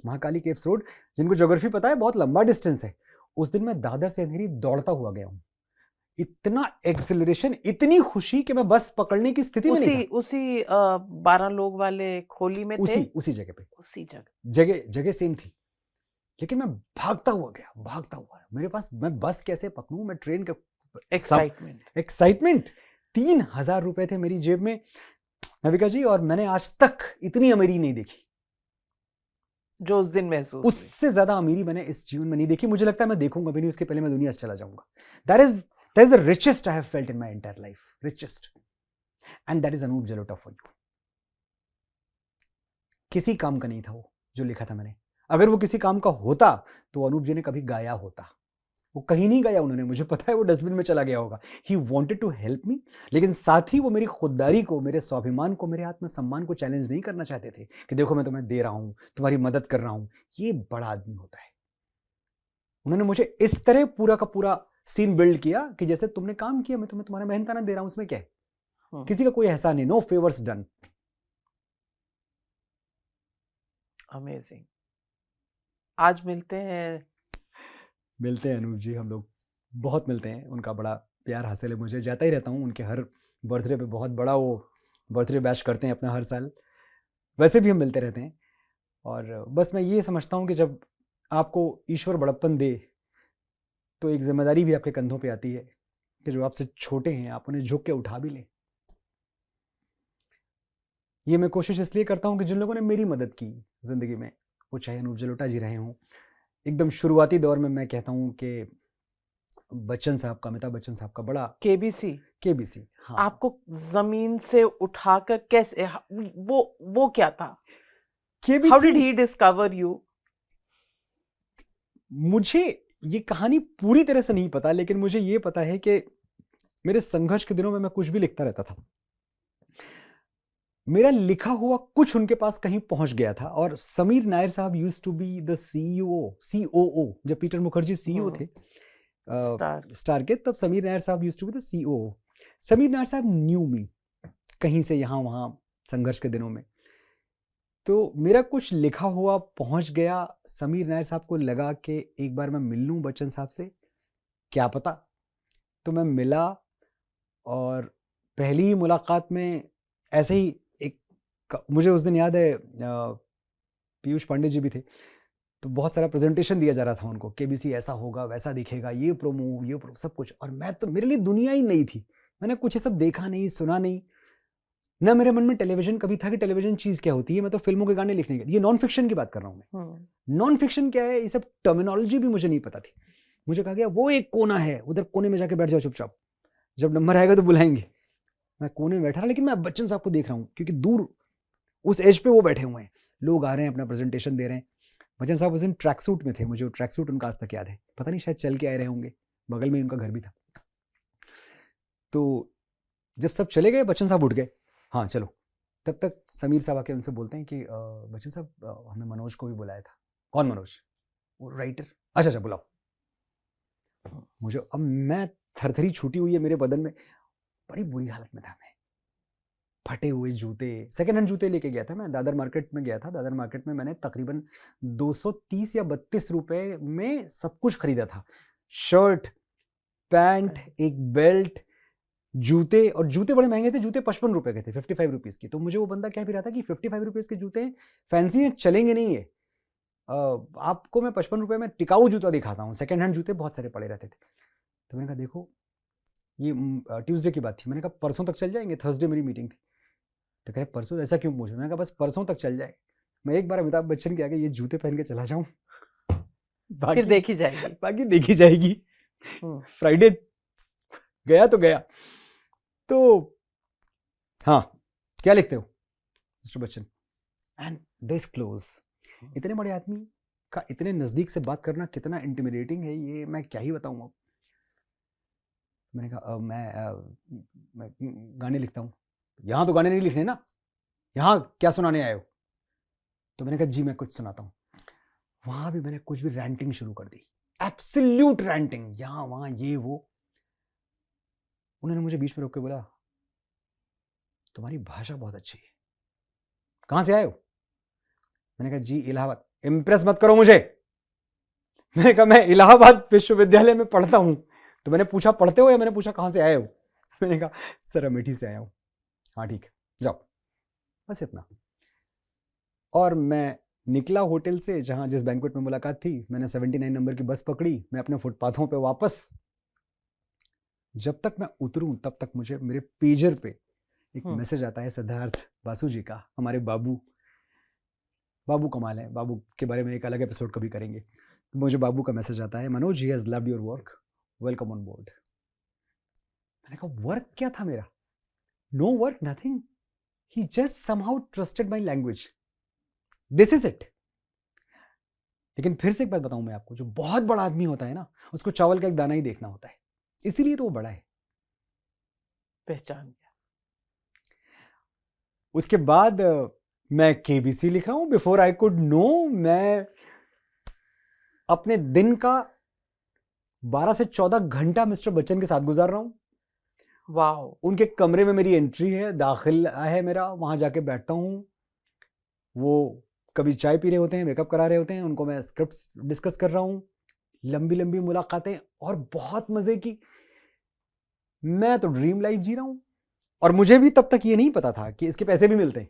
महाकाली केव्स रोड। जिनको ज्योग्राफी पता है, बहुत लंबा डिस्टेंस है। उस दिन मैं दादर से अंधेरी दौड़ता हुआ गया हूं। इतना एक्सेलरेशन, इतनी खुशी कि मैं बस पकड़ने की स्थिति में नहीं था। उसी 12 लोग वाले खोली में थे, उसी जगह पे, उसी जगह सेम थी। लेकिन मैं भागता हुआ गया। मेरे पास, मैं बस कैसे पकड़ूं, मैं ट्रेन का एक्साइटमेंट। 3000 रुपए थे मेरी जेब में नविका जी, और मैंने आज तक इतनी अमीरी नहीं देखी जो उस दिन महसूस। उससे ज्यादा अमीरी मैंने इस जीवन में नहीं देखी। मुझे लगता है मैं देखूंगा भी नहीं, उसके पहले मैं दुनिया से चला जाऊंगा। That is the richest I have felt in my entire life, richest. And that is Anup Jalota for you. किसी काम का नहीं था वो जो लिखा था मैंने। अगर वो किसी काम का होता तो अनूप जी ने कभी गाया होता। वो कहीं नहीं गया, उन्होंने, मुझे पता है वो डस्टबिन में चला गया होगा। He wanted to help me, लेकिन साथ ही वो मेरी खुददारी को, मेरे स्वाभिमान को, मेरे आत्मसम्मान को चैलेंज नहीं करना चाहते थे कि देखो मैं तुम्हें दे रहा हूं, तुम्हारी मदद कर रहा हूं। ये बड़ा आदमी होता है। उन्होंने मुझे इस तरह पूरा का पूरा सीन बिल्ड किया कि जैसे तुमने काम किया, मैं तुम्हें तुम्हारा मेहनताना दे रहा हूं, उसमें क्या है, किसी का कोई एहसान नहीं, नो फेवर्स डन। अमेजिंग। आज मिलते हैं अनूप जी, हम लोग बहुत मिलते हैं। उनका बड़ा प्यार हासिल है मुझे, जाता ही रहता हूँ उनके हर बर्थडे पे, बहुत बड़ा वो बर्थडे बैश करते हैं अपना हर साल। वैसे भी हम मिलते रहते हैं। और बस मैं ये समझता हूँ कि जब आपको ईश्वर बड़प्पन दे तो एक जिम्मेदारी भी आपके कंधों पे आती है कि जो आपसे छोटे हैं आप उन्हें झुक के उठा भी लें। ये मैं कोशिश इसलिए करता हूँ कि जिन लोगों ने मेरी मदद की जिंदगी में, वो चाहे अनूप जलोटा जी रहे हों, एकदम शुरुआती दौर में मैं कहता हूँ कि बच्चन साहब का, अमिताभ बच्चन साहब का बड़ा केबीसी। हाँ, आपको जमीन से उठाकर कैसे, वो क्या था? KBC, how did he discover you? मुझे ये कहानी पूरी तरह से नहीं पता, लेकिन मुझे ये पता है कि मेरे संघर्ष के दिनों में मैं कुछ भी लिखता रहता था। मेरा लिखा हुआ कुछ उनके पास कहीं पहुंच गया था। और समीर नायर साहब used to be the COO, जब पीटर मुखर्जी सीईओ थे स्टार के, तब समीर नायर साहब used to be the COO. Sameer Nair साहब न्यू मी कहीं से यहाँ वहाँ संघर्ष के दिनों में, तो मेरा कुछ लिखा हुआ पहुंच गया। समीर नायर साहब को लगा कि एक बार मैं मिल लूँ बच्चन साहब से, क्या पता। तो मैं मिला, और पहली ही मुलाकात में ऐसे ही मुझे उस दिन याद है पीयूष पांडे जी भी थे, तो बहुत सारा प्रेजेंटेशन दिया जा रहा था उनको, केबीसी ऐसा होगा, वैसा दिखेगा, ये प्रोमो सब कुछ। और मैं तो, मेरे लिए दुनिया ही नहीं थी, मैंने कुछ ये सब देखा नहीं, सुना नहीं, ना मेरे मन में टेलीविजन कभी था कि टेलीविजन चीज क्या होती है। मैं तो फिल्मों के गाने लिखने के, ये नॉन फिक्शन की बात कर रहा हूँ मैं। नॉन फिक्शन क्या है, ये सब टर्मिनोलॉजी भी मुझे नहीं पता थी। मुझे कहा गया वो एक कोना है, उधर कोने में जाके बैठ जाओ चुपचाप, जब नंबर आएगा तो बुलाएंगे। मैं कोने में बैठा रहा, लेकिन मैं बच्चन साहब को देख रहा हूँ, क्योंकि दूर उस एज पे वो बैठे हुए हैं, लोग आ रहे हैं अपना प्रेजेंटेशन दे रहे हैं। बच्चन साहब उस दिन ट्रैक सूट में थे, मुझे वो ट्रैक सूट उनका आज तक याद है, पता नहीं शायद चल के आए रहे होंगे, बगल में उनका घर भी था। तो जब सब चले गए, बच्चन साहब उठ गए, हाँ चलो, तब तक समीर साहब आके उनसे बोलते हैं कि बच्चन साहब हमने मनोज को भी बुलाया था। कौन मनोज? वो राइटर। अच्छा बुलाओ। मुझे अब, मैं थरथरी छूटी हुई है मेरे बदन में, बड़ी बुरी हालत में था मैं, फटे हुए जूते, सेकेंड हैंड जूते लेके गया था मैं, दादर मार्केट में गया था। दादर मार्केट में मैंने तकरीबन 230 या 32 रुपए में सब कुछ खरीदा था, शर्ट, पैंट, एक बेल्ट, जूते। और जूते बड़े महंगे थे, जूते 55 रुपए के थे, 55 रुपीज की। तो मुझे वो बंदा कह भी रहा था कि 55 रुपीज के जूते फैंसी हैं, चलेंगे नहीं है, आपको मैं 55 रुपए में टिकाऊ जूता दिखाता हूँ। सेकेंड हैंड जूते बहुत सारे पड़े रहते थे। तो मैंने कहा देखो, ये ट्यूसडे की बात थी, मैंने कहा परसों तक चल जाएंगे, थर्सडे मेरी मीटिंग थी। तो कह रहे परसों, ऐसा क्यों पूछा? मैंने कहा बस परसों तक चल जाए, मैं एक बार अमिताभ बच्चन के आगे ये जूते पहन के चला जाऊं, फिर देखी जाएगी, बाकी देखी जाएगी। फ्राइडे गया तो गया। तो हाँ, क्या लिखते हो mister Bachchan? And this close, इतने बड़े आदमी का इतने नजदीक से बात करना कितना इंटिमिडेटिंग है, ये मैं क्या ही बताऊं अब। मैंने कहा मैं गाने लिखता हूँ। यहाँ तो गाने नहीं लिखने ना, यहाँ क्या सुनाने आए हो? तो मैंने कहा जी मैं कुछ सुनाता हूँ। वहां भी मैंने कुछ भी रैंटिंग शुरू कर दी, एब्सोल्यूट रैंटिंग, यहाँ वहां ये वो। उन्होंने मुझे बीच में रोक के बोला, तुम्हारी भाषा बहुत अच्छी है, कहां से आए हो? मैंने कहा जी इलाहाबाद। इम्प्रेस मत करो मुझे। मैंने कहा मैं इलाहाबाद विश्वविद्यालय में पढ़ता हूं। तो मैंने पूछा पढ़ते हो, या मैंने पूछा कहां से आए हो? मैंने कहा सर अमेठी से आया हूं। हाँ ठीक है जाओ, बस इतना। और मैं निकला होटल से, जहां जिस बैंक्वेट में मुलाकात थी, मैंने 79 नंबर की बस पकड़ी, मैं अपने फुटपाथों पे वापस। जब तक मैं उतरूं तब तक मुझे मेरे पेजर पे एक मैसेज आता है सिद्धार्थ बासु जी का, हमारे बाबू कमाल है, बाबू के बारे में एक अलग एपिसोड कभी करेंगे। तो मुझे बाबू का मैसेज आता है, Manoj he has loved your work, welcome on board. मैंने कहा वर्क क्या था मेरा? No work, nothing, he just somehow trusted my language, this is it. लेकिन फिर से एक बात बताऊं मैं आपको, जो बहुत बड़ा आदमी होता है ना, उसको चावल का एक दाना ही देखना होता है, इसीलिए तो वो बड़ा है। पहचान गया। उसके बाद मैं केबीसी लिख रहा हूं। बिफोर आई कुड नो, मैं अपने दिन का 12 से 14 घंटा मिस्टर बच्चन के साथ गुजार रहा हूं। वाओ। उनके कमरे में मेरी एंट्री है, दाखिल है मेरा, वहां जाके बैठता हूं। वो कभी चाय पी रहे होते हैं, मेकअप करा रहे होते हैं, उनको मैं स्क्रिप्ट्स डिस्कस कर रहा हूं। लंबी लंबी मुलाकातें और बहुत मजे की। मैं तो ड्रीम लाइफ जी रहा हूं। और मुझे भी तब तक ये नहीं पता था कि इसके पैसे भी मिलते हैं।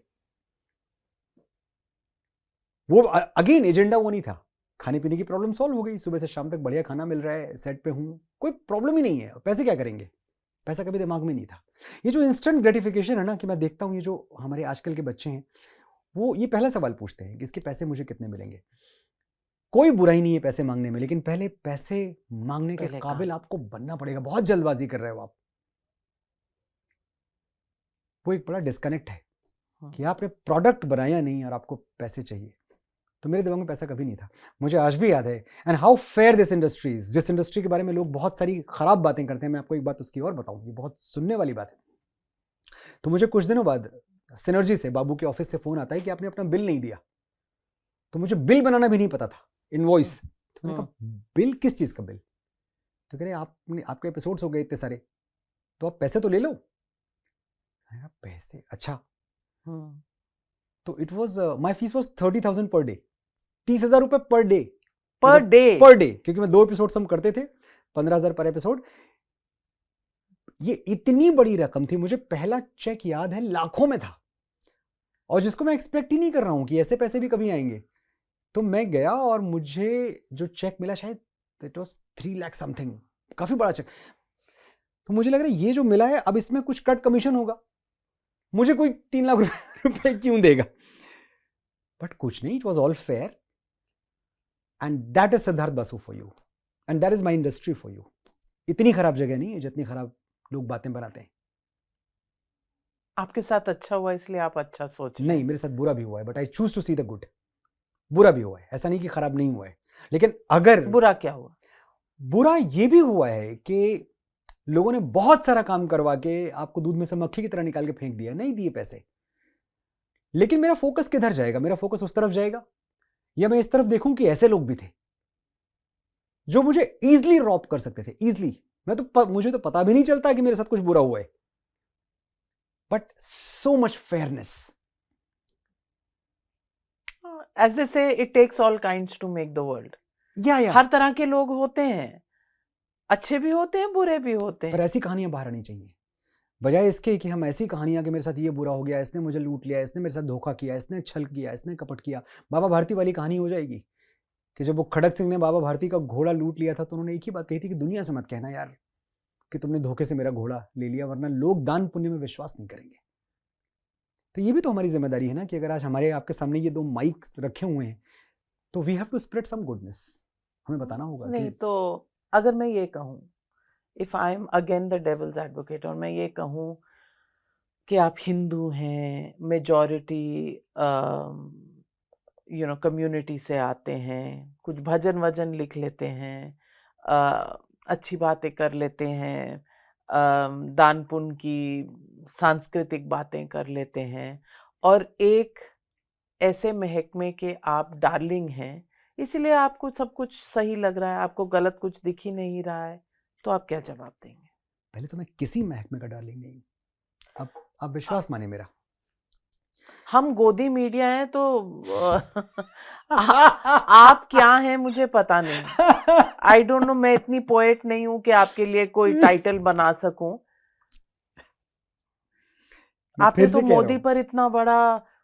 वो अगेन एजेंडा वो नहीं था। खाने पीने की प्रॉब्लम सॉल्व हो गई, सुबह से शाम तक बढ़िया खाना मिल रहा है, सेट पे हूं, कोई प्रॉब्लम ही नहीं है। पैसे क्या करेंगे, पैसा कभी दिमाग में नहीं था। ये जो इंस्टेंट ग्रेटिफिकेशन है ना, कि मैं देखता हूं ये जो हमारे आजकल के बच्चे हैं, वो ये पहला सवाल पूछते हैं कि इसके पैसे मुझे कितने मिलेंगे। कोई बुराई नहीं है पैसे मांगने में, लेकिन पहले पैसे मांगने के पहले काबिल काम। आपको बनना पड़ेगा। बहुत जल्दबाजी कर रहे हो आप। वो एक बड़ा डिस्कनेक्ट है कि आपने प्रोडक्ट बनाया नहीं और आपको पैसे चाहिए। तो मेरे दिमाग में पैसा कभी नहीं था। मुझे आज भी याद है, and how fair this industries, जिस इंडस्ट्री के बारे में लोग बहुत सारी खराब बातें करते हैं। मैं आपको एक बात उसकी और बताऊं, ये बहुत सुनने वाली बात है। तो मुझे कुछ दिनों बाद सिनर्जी से, बाबू के ऑफिस से फोन आता है कि आपने अपना बिल नहीं दिया। तो मुझे बिल बनाना भी नहीं पता था, इनवॉइस। तो मैंने कहा बिल किस चीज का बिल? तो कह रहे आपने, आपके एपिसोड्स हो गए इतने सारे, तो आप पैसे तो ले लो। मैंने कहा पैसे? अच्छा। तो it was, my fees was 30,000 per day, 30,000 रुपए per day. Per day? Per day, क्योंकि मैं 2 एपिसोड हम करते थे, 15,000 पर एपिसोड। ये इतनी बड़ी रकम थी। मुझे पहला चेक याद है लाखों में था, और जिसको मैं एक्सपेक्ट ही नहीं कर रहा हूं कि ऐसे पैसे भी कभी आएंगे। तो मैं गया और मुझे जो चेक मिला, शायद इट वॉज 3 लाख समथिंग, काफी बड़ा चेक। तो मुझे लग रहा है ये जो मिला है, अब इसमें कुछ कट कमीशन होगा, मुझे कोई 3 लाख रुपए क्यों देगा? बट कुछ नहीं, it was all fair. And that is Siddharth Basu for you, and that is my industry for you. इतनी खराब जगह नहीं है जितनी खराब लोग बातें बनाते हैं। आपके साथ अच्छा हुआ इसलिए आप अच्छा सोच रहे नहीं, हैं। मेरे साथ बुरा भी हुआ है, but I choose to see the good. बुरा भी हुआ है, ऐसा नहीं कि खराब नहीं हुआ है। लेकिन अगर बुरा क्या हुआ? बुरा ये भी हुआ है कि लोगों ने बहुत सारा काम करवा के आपको दूध में से मक्खी की तरह निकाल के फेंक दिया, नहीं दिए पैसे। लेकिन मेरा फोकस किधर जाएगा? मेरा फोकस उस तरफ जाएगा, या मैं इस तरफ देखूं कि ऐसे लोग भी थे जो मुझे इजीली रॉब कर सकते थे, इजीली। मुझे तो पता भी नहीं चलता कि मेरे साथ कुछ बुरा हुआ है, but so much fairness. As they say, it takes all kinds to make the world. या हर तरह के लोग होते हैं, अच्छे भी होते हैं, बुरे भी होते पर हैं। ऐसी कहानियां बाहर आनी चाहिए, बजाय इसके कि हम ऐसी कहानियां कि मेरे साथ ये बुरा हो गया, इसने मुझे लूट लिया, इसने मेरे साथ धोखा किया, इसने छल किया, इसने कपट किया। बाबा भारती वाली कहानी हो जाएगी कि जब वो खड़क सिंह ने बाबा भारती का घोड़ा लूट लिया था, तो उन्होंने एक ही बात कही थी कि दुनिया से मत कहना यार कि तुमने धोखे से मेरा घोड़ा ले लिया, वरना लोग दान पुण्य में विश्वास नहीं करेंगे। तो ये भी तो हमारी जिम्मेदारी है ना, कि अगर आज हमारे आपके सामने ये 2 माइक्स रखे हुए हैं, तो we have to spread some goodness. हमें बताना होगा नहीं कि तो अगर मैं ये कहूँ, if I am again the devil's advocate, और मैं ये कहूँ कि आप हिंदू हैं, मेजॉरिटी कम्युनिटी से आते हैं, कुछ भजन वजन लिख लेते हैं, अच्छी बातें कर लेते हैं, दान पुण्य की सांस्कृतिक बातें कर लेते हैं, और एक ऐसे महकमे के आप डार्लिंग हैं, इसलिए आपको सब कुछ सही लग रहा है, आपको गलत कुछ दिख ही नहीं रहा है, तो आप क्या जवाब देंगे? पहले तो मैं किसी महकमे का डार्लिंग नहीं। अब विश्वास माने मेरा। हम गोदी मीडिया हैं, तो आप क्या हैं मुझे पता नहीं। आई डोंट नो, मैं इतनी पोएट नहीं हूं कि आपके लिए कोई टाइटल बना सकूं। आपने तो मोदी पर इतना बड़ा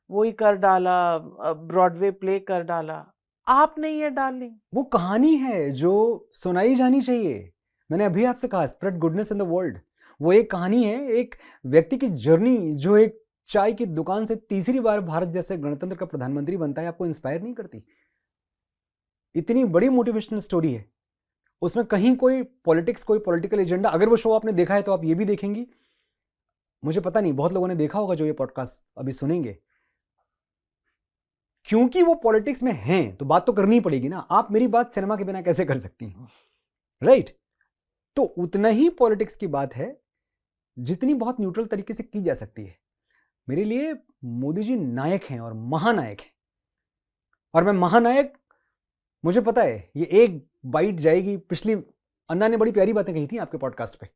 वही कर डाला, ब्रॉडवे प्ले कर डाला। आप नहीं है डार्लिंग। वो कहानी है जो सुनाई जानी चाहिए। मैंने अभी आपसे कहा, spread goodness in the world. वो एक कहानी है, एक व्यक्ति की जर्नी जो एक चाय की दुकान से तीसरी बार भारत जैसे गणतंत्र का प्रधानमंत्री बनता है। आपको इंस्पायर नहीं करती? इतनी बड़ी मोटिवेशनल स्टोरी है, उसमें कहीं कोई पॉलिटिक्स, कोई पॉलिटिकल एजेंडा। अगर वो शो आपने देखा है तो आप ये भी देखेंगी, मुझे पता नहीं बहुत लोगों ने देखा होगा जो ये पॉडकास्ट अभी सुनेंगे। क्योंकि वो पॉलिटिक्स में हैं तो बात तो करनी ही पड़ेगी ना। आप मेरी बात सिनेमा के बिना कैसे कर सकती हैं, राइट? तो उतना ही पॉलिटिक्स की बात है जितनी बहुत न्यूट्रल तरीके से की जा सकती है। मेरे लिए मोदी जी नायक हैं और महानायक हैं, और मैं महानायक, मुझे पता है ये एक बाइट जाएगी। पिछली अन्ना ने बड़ी प्यारी बातें कही थी आपके पॉडकास्ट पे,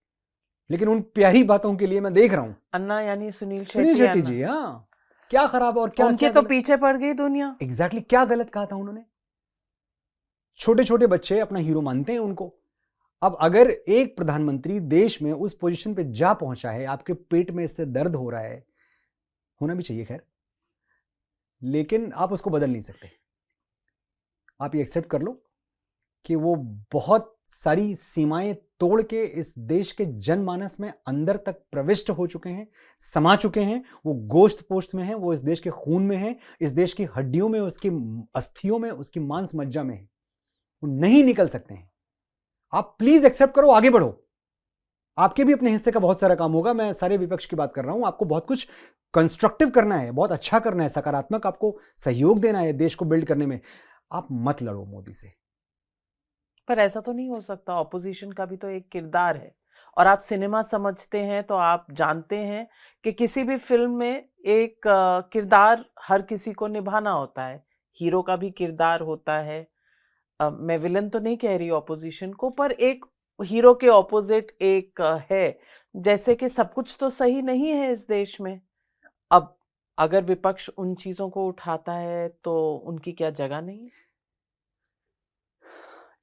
लेकिन उन प्यारी बातों के लिए मैं देख रहा हूं। अन्ना यानी सुनील सुनील शेट्टी शेट्टी अन्ना। जी, हाँ, क्या खराब और क्या उनके क्या तो गलत? पीछे पड़ गई दुनिया। एग्जैक्टली क्या गलत कहा था उन्होंने? छोटे छोटे बच्चे अपना हीरो मानते हैं उनको। अब अगर एक प्रधानमंत्री देश में उस पोजीशन पे जा पहुंचा है, आपके पेट में इससे दर्द हो रहा है, होना भी चाहिए खैर, लेकिन आप उसको बदल नहीं सकते। आप ये एक्सेप्ट कर लो कि वो बहुत सारी सीमाएं तोड़ के इस देश के जनमानस में अंदर तक प्रविष्ट हो चुके हैं, समा चुके हैं। वो गोश्त पोश्त में है, वो इस देश के खून में है, इस देश की हड्डियों में, उसकी अस्थियों में, उसकी मांस मज्जा में है। वो नहीं निकल सकते हैं। आप प्लीज एक्सेप्ट करो, आगे बढ़ो। आपके भी अपने हिस्से का बहुत सारा काम होगा। मैं सारे विपक्ष की बात कर रहा हूं। आपको बहुत कुछ कंस्ट्रक्टिव करना है, बहुत अच्छा करना है, सकारात्मक आपको सहयोग देना है देश को बिल्ड करने में। आप मत लड़ो मोदी से। पर ऐसा तो नहीं हो सकता, ऑपोजिशन का भी तो एक किरदार है। और आप सिनेमा समझते हैं तो आप जानते हैं कि किसी भी फिल्म में एक किरदार हर किसी को निभाना होता है। हीरो का भी किरदार होता है। मैं विलन तो नहीं कह रही ऑपोजिशन को, पर एक हीरो के ऑपोजिट एक है। जैसे कि सब कुछ तो सही नहीं है इस देश में। अब अगर विपक्ष उन चीजों को उठाता है तो उनकी क्या जगह नहीं है?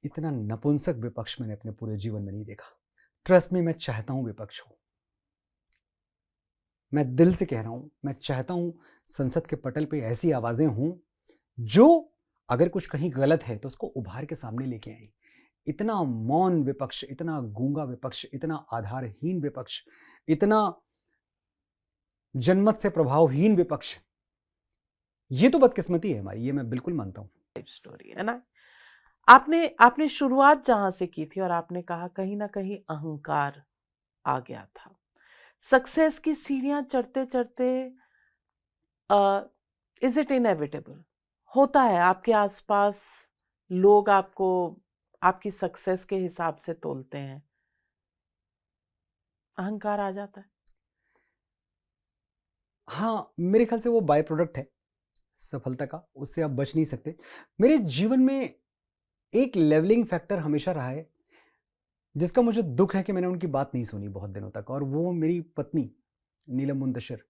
इतना नपुंसक विपक्ष मैंने अपने पूरे जीवन में नहीं देखा। ट्रस्ट में, मैं चाहता हूं विपक्ष हो। मैं दिल से कह रहा हूं, मैं चाहता हूं संसद के पटल पे ऐसी आवाजें हों जो अगर कुछ कहीं गलत है तो उसको उभार के सामने लेके आए। इतना मौन विपक्ष, इतना गूंगा विपक्ष, इतना आधारहीन विपक्ष, इतना जनमत से प्रभावहीन विपक्ष, ये तो बदकिस्मती है हमारी, ये मैं बिल्कुल मानता हूं। स्टोरी है ना। आपने शुरुआत जहां से की थी और आपने कहा कहीं ना कहीं अहंकार आ गया था। सक्सेस की सीढ़ियां चढ़ते चढ़ते इज इट इनएविटेबल होता है आपके आसपास लोग आपको आपकी सक्सेस के हिसाब से तोलते हैं, अहंकार आ जाता है? हाँ, मेरे ख्याल से वो बाय प्रोडक्ट है सफलता का, उससे आप बच नहीं सकते। मेरे जीवन में एक लेवलिंग फैक्टर हमेशा रहा है जिसका मुझे दुख है कि मैंने उनकी बात नहीं सुनी बहुत दिनों तक, और वो मेरी पत्नी नीलम मुंतशिर।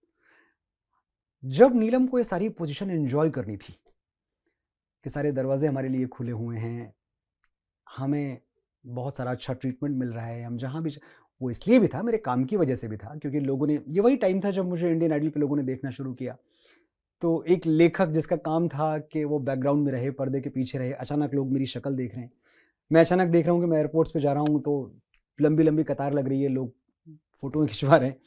जब नीलम को ये सारी पोजीशन एंजॉय करनी थी कि सारे दरवाजे हमारे लिए खुले हुए हैं, हमें बहुत सारा अच्छा ट्रीटमेंट मिल रहा है, हम जहाँ भी, वो इसलिए भी था मेरे काम की वजह से भी था क्योंकि लोगों ने, ये वही टाइम था जब मुझे इंडियन आइडल पे लोगों ने देखना शुरू किया। तो एक लेखक जिसका काम था कि वो बैकग्राउंड में रहे, पर्दे के पीछे रहे, अचानक लोग मेरी शक्ल देख रहे हैं। मैं अचानक देख रहा हूँ कि मैं एयरपोर्ट्स पे जा रहा हूँ तो लंबी लंबी कतार लग रही है, लोग फोटो खिंचवा रहे हैं।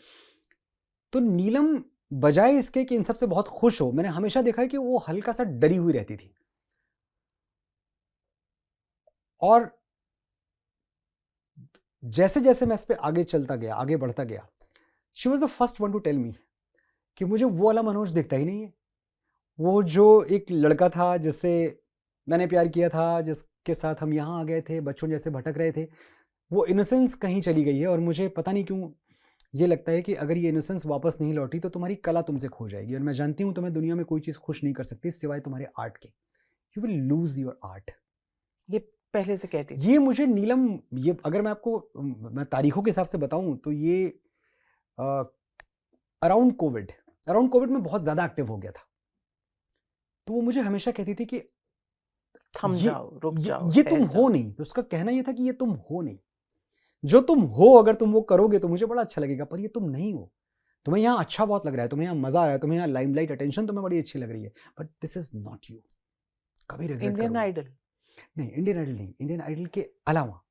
तो नीलम बजाय इसके कि इन सबसे बहुत खुश हो, मैंने हमेशा देखा है कि वो हल्का सा डरी हुई रहती थी। और जैसे जैसे मैं इस पे आगे चलता गया, आगे बढ़ता गया, she was the first one to tell me कि मुझे वो वाला मनोज दिखता ही नहीं है। वो जो एक लड़का था जिससे मैंने प्यार किया था, जिसके साथ हम यहाँ आ गए थे, बच्चों जैसे भटक रहे थे, वो इनोसेंस कहीं चली गई है। और मुझे पता नहीं क्यों ये लगता है कि अगर ये इनोसेंस वापस नहीं लौटी तो तुम्हारी कला तुमसे खो जाएगी। और मैं जानती हूँ तुम्हें दुनिया में कोई चीज़ खुश नहीं कर सकती सिवाय तुम्हारे आर्ट के। You will lose your art. ये पहले से कहती थी। ये मुझे नीलम, ये अगर मैं आपको मैं तारीखों के हिसाब से बताऊं तो ये अराउंड कोविड में बहुत ज़्यादा एक्टिव हो गया था। तो वो मुझे हमेशा कहती थी कि थम जाओ, रुक जाओ, ये ठहर तुम जाओ। हो नहीं। तो उसका कहना ये था कि ये तुम हो नहीं, जो तुम हो अगर तुम वो करोगे तो मुझे बड़ा अच्छा लगेगा, पर ये तुम नहीं हो। तुम्हें यहाँ अच्छा बहुत लग रहा है, तुम्हें यहाँ मजा आ रहा है, तुम्हें यहाँ लाइमलाइट, अटेंशन तुम्हें बड़ी अच्छी लग रही है, but this is not you. कभी रिग्रेट इंडियन करोगे आइडल नहीं। इंडियन आइडल नहीं, इंडियन आइडल के अलावा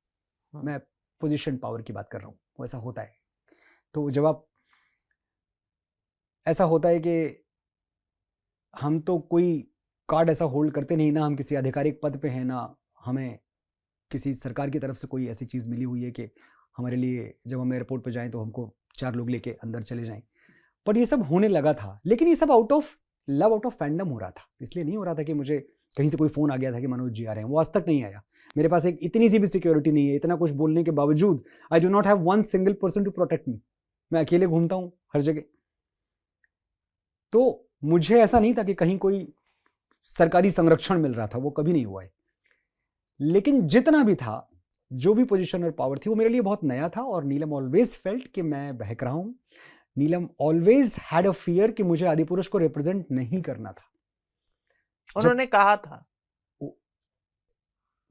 हाँ। मैं पोजीशन पावर की बात कर रहा हूँ। वो ऐसा होता है। तो जब आप, ऐसा होता है कि हम तो कोई कार्ड ऐसा होल्ड करते नहीं ना, हम किसी आधिकारिक पद पे हैं ना, हमें किसी सरकार की तरफ से कोई ऐसी चीज़ मिली हुई है कि हमारे लिए जब हम एयरपोर्ट पे जाएं तो हमको 4 लोग लेके अंदर चले जाएं। पर ये सब होने लगा था, लेकिन ये सब out of love out of fandom हो रहा था, इसलिए नहीं हो रहा था कि मुझे कहीं से कोई फोन आ गया था कि मनोज जी आ रहे हैं, वो आज तक नहीं आया। मेरे पास एक इतनी सी भी सिक्योरिटी नहीं है, इतना कुछ बोलने के बावजूद I do not have one single person to protect me. मैं अकेले घूमता हूं हर जगह। तो मुझे ऐसा नहीं था कि कहीं कोई सरकारी संरक्षण मिल रहा था, वो कभी नहीं हुआ है। लेकिन जितना भी था, जो भी पोजीशन और पावर थी, वो मेरे लिए बहुत नया था। और नीलम ऑलवेज फेल्ट कि मैं बहक रहा हूं। नीलम ऑलवेज हैड अ फियर कि मुझे आदिपुरुष को रिप्रेजेंट नहीं करना था। उन्होंने कहा था,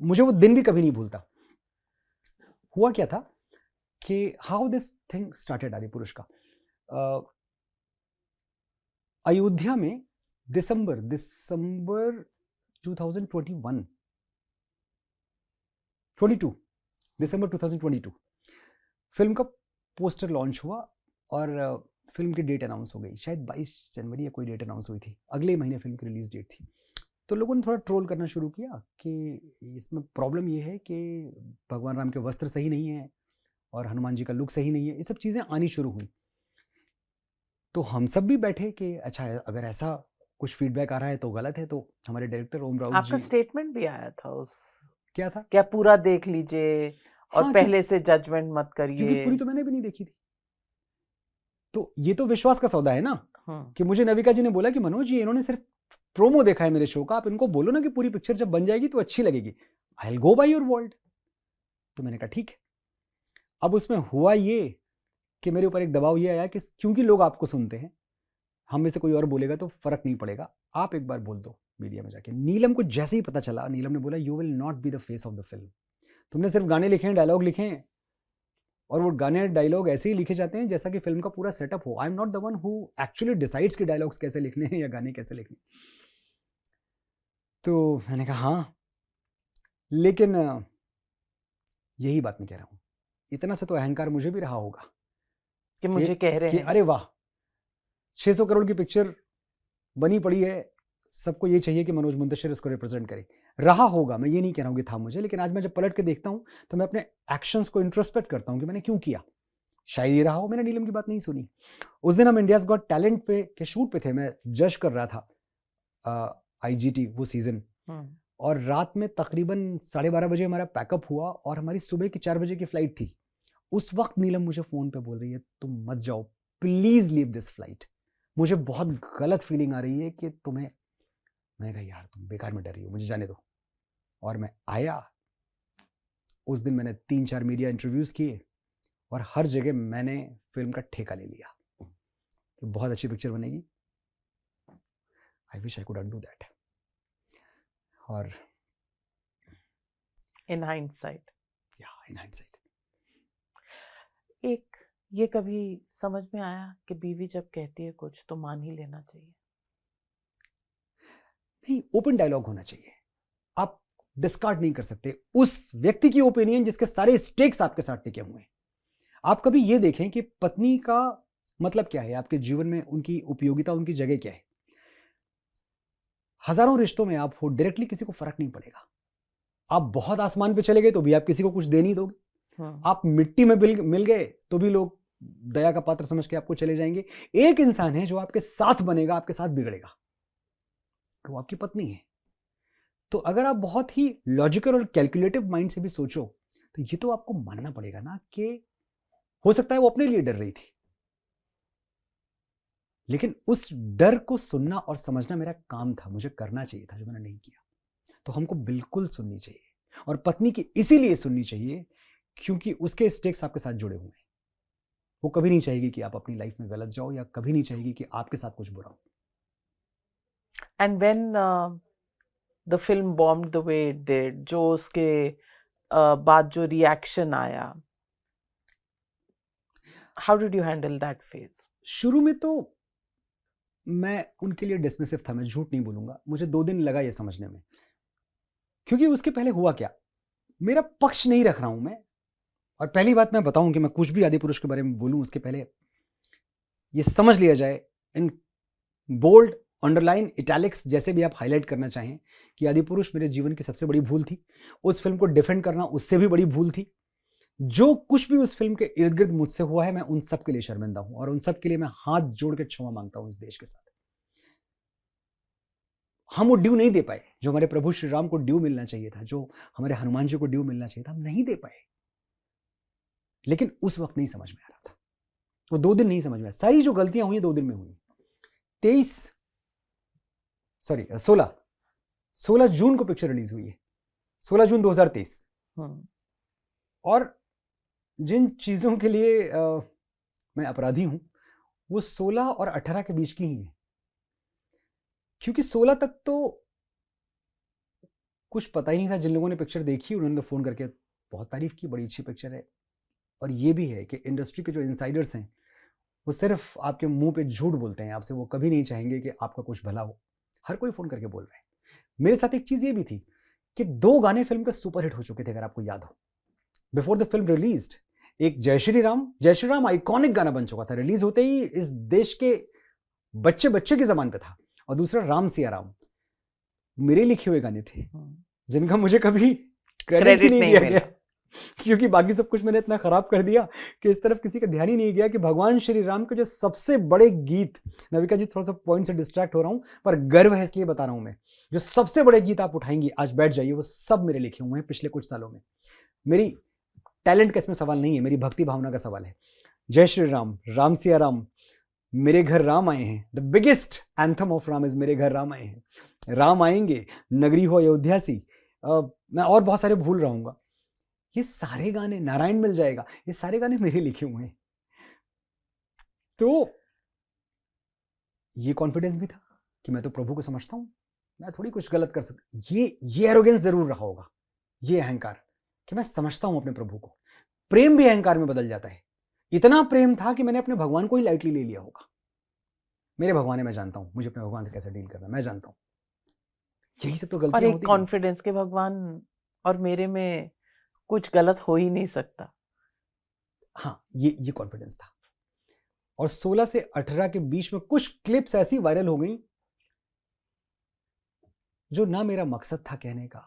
मुझे वो दिन भी कभी नहीं भूलता। हुआ क्या था कि how this thing started Adipurush का। अयोध्या में दिसंबर 2021 22 दिसंबर 2022 फिल्म का पोस्टर लॉन्च हुआ और फिल्म की डेट अनाउंस हो गई। शायद 22 जनवरी या कोई डेट अनाउंस हुई थी, अगले महीने फिल्म की रिलीज डेट थी। तो लोगों ने थोड़ा ट्रोल करना शुरू किया कि इसमें प्रॉब्लम ये है कि भगवान राम के वस्त्र सही नहीं है और हनुमान जी का लुक सही नहीं है। ये सब चीज़ें आनी शुरू हुई। तो हम सब भी बैठे कि अच्छा, अगर ऐसा कुछ फीडबैक आ रहा है तो गलत है। तो हमारे डायरेक्टर ओम राउत आपका जी, स्टेटमेंट भी आया था उस, क्या था, क्या पूरा देख लीजिए और हाँ, पहले से जजमेंट मत क्योंकि करिए। पूरी तो मैंने भी नहीं देखी थी। तो ये तो विश्वास का सौदा है ना, हम्म, कि मुझे नविका जी ने बोला कि मनोज जी, इन्होंने सिर्फ प्रोमो देखा है मेरे शो का, आप इनको बोलो ना कि पूरी पिक्चर जब बन जाएगी तो अच्छी लगेगी, I will go by your world. तो मैंने कहा ठीक है। अब उसमें हुआ ये कि मेरे ऊपर एक दबाव ये आया कि क्योंकि लोग आपको सुनते हैं, हम में से कोई और बोलेगा तो फर्क नहीं पड़ेगा, आप एक बार बोल दो मीडिया में जाके। नीलम को जैसे ही पता चला, नीलम ने बोला you will not be the face of the film. तुमने सिर्फ गाने लिखे हैं, डायलॉग लिखे हैं, और वो गाने डायलॉग ऐसे ही लिखे जाते हैं जैसा कि फिल्म का पूरा सेटअप हो। I am not the one who actually decides कि डायलॉग्स कैसे लिखने हैं या गाने कैसे लिखने। तो मैंने कहा हाँ, लेकिन यही बात मैं कह रहा हूँ, इतना से तो अहंकार मुझे भी रहा होगा कि मुझे कह रहे कि हैं अरे वाह, 600 करोड़ की पिक्चर बनी पड़ी है, सबको ये चाहिए कि मनोज मुंतशिर इसको रिप्रेजेंट करे। रहा होगा, मैं ये नहीं कह रहा हूँ कि था मुझे, लेकिन आज मैं जब पलट के देखता हूँ तो मैं अपने एक्शंस को इंट्रोस्पेक्ट करता हूँ कि मैंने क्यों किया। शायद ये रहा हो, मैंने नीलम की बात नहीं सुनी। उस दिन हम इंडियाज गॉट टैलेंट पे के शूट पे थे, मैं जज कर रहा था IGT वो सीजन, और रात में तकरीबन 12:30 बजे हमारा पैकअप हुआ और हमारी सुबह की 4 बजे की फ्लाइट थी। उस वक्त नीलम मुझे फ़ोन पे बोल रही है तुम मत जाओ, प्लीज़ लीव दिस फ्लाइट, मुझे बहुत गलत फीलिंग आ रही है कि तुम्हें। मैंने कहा यार तुम बेकार में डर रही हो, मुझे जाने दो। और मैं आया। उस दिन मैंने 3-4 मीडिया इंटरव्यूज़ किए और हर जगह मैंने फिल्म का ठेका ले लिया कि बहुत अच्छी पिक्चर बनेगी। I wish I could undo that. और इन हाइंडसाइट, या इन हाइंडसाइट, एक ये कभी समझ में आया कि बीवी जब कहती है कुछ तो मान ही लेना चाहिए? नहीं, ओपन डायलॉग होना चाहिए। आप डिस्कार्ड नहीं कर सकते उस व्यक्ति की ओपिनियन जिसके सारे स्टेक्स आपके साथ टिके हुए हैं। आप कभी ये देखें कि पत्नी का मतलब क्या है आपके जीवन में, उनकी उपयोगिता, उनकी जगह क्या है। हजारों रिश्तों में आप हो, डायरेक्टली किसी को फर्क नहीं पड़ेगा। आप बहुत आसमान पे चले गए तो भी आप किसी को कुछ दे नहीं दोगे। आप मिट्टी में मिल गए तो भी लोग दया का पात्र समझ के आपको चले जाएंगे। एक इंसान है जो आपके साथ बनेगा, आपके साथ बिगड़ेगा, और वो आपकी पत्नी है। तो अगर आप बहुत ही लॉजिकल और कैलकुलेटिव माइंड से भी सोचो तो ये तो आपको मानना पड़ेगा ना कि हो सकता है वो अपने लिए डर रही थी, लेकिन उस डर को सुनना और समझना मेरा काम था, मुझे करना चाहिए था, जो मैंने नहीं किया। तो हमको बिल्कुल सुननी चाहिए, और पत्नी की इसीलिए सुननी चाहिए क्योंकि उसके स्टेक्स आपके साथ जुड़े हुए हैं। वो कभी नहीं चाहेगी कि आप अपनी लाइफ में गलत जाओ, या कभी नहीं चाहेगी कि आपके साथ कुछ बुरा हो। And when the film bombed the way it did, जो उसके बाद जो रिएक्शन आया, how did you handle that phase? शुरू में तो मैं उनके लिए डिसमिसिव था, मैं झूठ नहीं बोलूंगा। मुझे 2 दिन लगा ये समझने में, क्योंकि उसके पहले हुआ क्या, मेरा पक्ष नहीं रख रहा हूं मैं। और पहली बात मैं बताऊं कि मैं कुछ भी आदिपुरुष के बारे में बोलूं उसके पहले ये समझ लिया जाए, इन बोल्ड, अंडरलाइन, इटैलिक्स, जैसे भी आप हाईलाइट करना चाहें, कि आदिपुरुष मेरे जीवन की सबसे बड़ी भूल थी। उस फिल्म को डिफेंड करना उससे भी बड़ी भूल थी। जो कुछ भी उस फिल्म के इर्द गिर्द मुझसे हुआ है, मैं उन सब के लिए शर्मिंदा हूं, और उन सब के लिए मैं हाथ जोड़ के क्षमा मांगता हूं इस देश के साथ। हम वो ड्यू नहीं दे पाए जो हमारे प्रभु श्री राम को ड्यू मिलना चाहिए था, जो हमारे हनुमान जी को ड्यू मिलना चाहिए था, हम नहीं दे पाए। लेकिन उस वक्त नहीं समझ में आ रहा था, वो 2 दिन नहीं समझ में आया। सारी जो गलतियां हुई 2 दिन में हुई। 16 जून को पिक्चर रिलीज हुई है, 16 जून 2023। और जिन चीजों के लिए मैं अपराधी हूं वो 16 और 18 के बीच की ही है, क्योंकि 16 तक तो कुछ पता ही नहीं था। जिन लोगों ने पिक्चर देखी उन्होंने फोन करके बहुत तारीफ की, बड़ी अच्छी पिक्चर है। और ये भी है कि इंडस्ट्री के जो इनसाइडर्स हैं वो सिर्फ आपके मुंह पे झूठ बोलते हैं आपसे, वो कभी नहीं चाहेंगे कि आपका कुछ भला हो। हर कोई फोन करके बोल रहा है। मेरे साथ एक चीज ये भी थी कि 2 गाने फिल्म के सुपरहिट हो चुके थे, अगर आपको याद हो। बिफोर द फिल्म रिलीज्ड, एक जय श्री राम आइकॉनिक गाना बन चुका था, रिलीज होते ही इस देश के बच्चे की जबान पे था। और दूसरा राम सिया राम, मेरे लिखे हुए गाने थे जिनका मुझे कभी क्रेडिट ही नहीं दिया गया, क्योंकि बाकी सब कुछ मैंने इतना खराब कर दिया कि इस तरफ किसी का ध्यान ही नहीं गया कि भगवान श्री राम के जो सबसे बड़े गीत, नविका जी थोड़ा सा पॉइंट से डिस्ट्रैक्ट हो रहा हूं पर गर्व है इसलिए बता रहा हूं मैं, जो सबसे बड़े गीत आप उठाएंगी, आज बैठ जाइए, वो सब मेरे लिखे हुए हैं पिछले कुछ सालों में। मेरी टैलेंट का इसमें सवाल नहीं है, मेरी भक्ति भावना का सवाल है। जय श्री राम, राम सिया राम, मेरे घर राम आए हैं, the biggest anthem of Ram is मेरे घर राम आए हैं, राम आएंगे, नगरी हो अयोध्या सी, मैं और बहुत सारे भूल रहूंगा। ये सारे गाने, नारायण मिल जाएगा, ये सारे गाने मेरे लिखे हुए हैं। तो ये कॉन्फिडेंस भी था कि मैं तो प्रभु को समझता हूं, मैं थोड़ी कुछ गलत कर सकता। ये एरोगेंस जरूर रहा होगा, ये अहंकार कि मैं समझता हूं अपने प्रभु को। प्रेम भी अहंकार में बदल जाता है। इतना प्रेम था कि मैंने अपने भगवान को ही लाइटली ले लिया होगा। मेरे भगवान है, मैं जानता हूं मुझे अपने भगवान से कैसे डील करना है, मैं जानता हूं। यही सब तो गलतियां और होती एक कॉन्फिडेंस के भगवान और मेरे में कुछ गलत हो ही नहीं सकता। हाँ, ये कॉन्फिडेंस था। और 16 से 18 के बीच में कुछ क्लिप्स ऐसी वायरल हो गई जो ना मेरा मकसद था कहने का।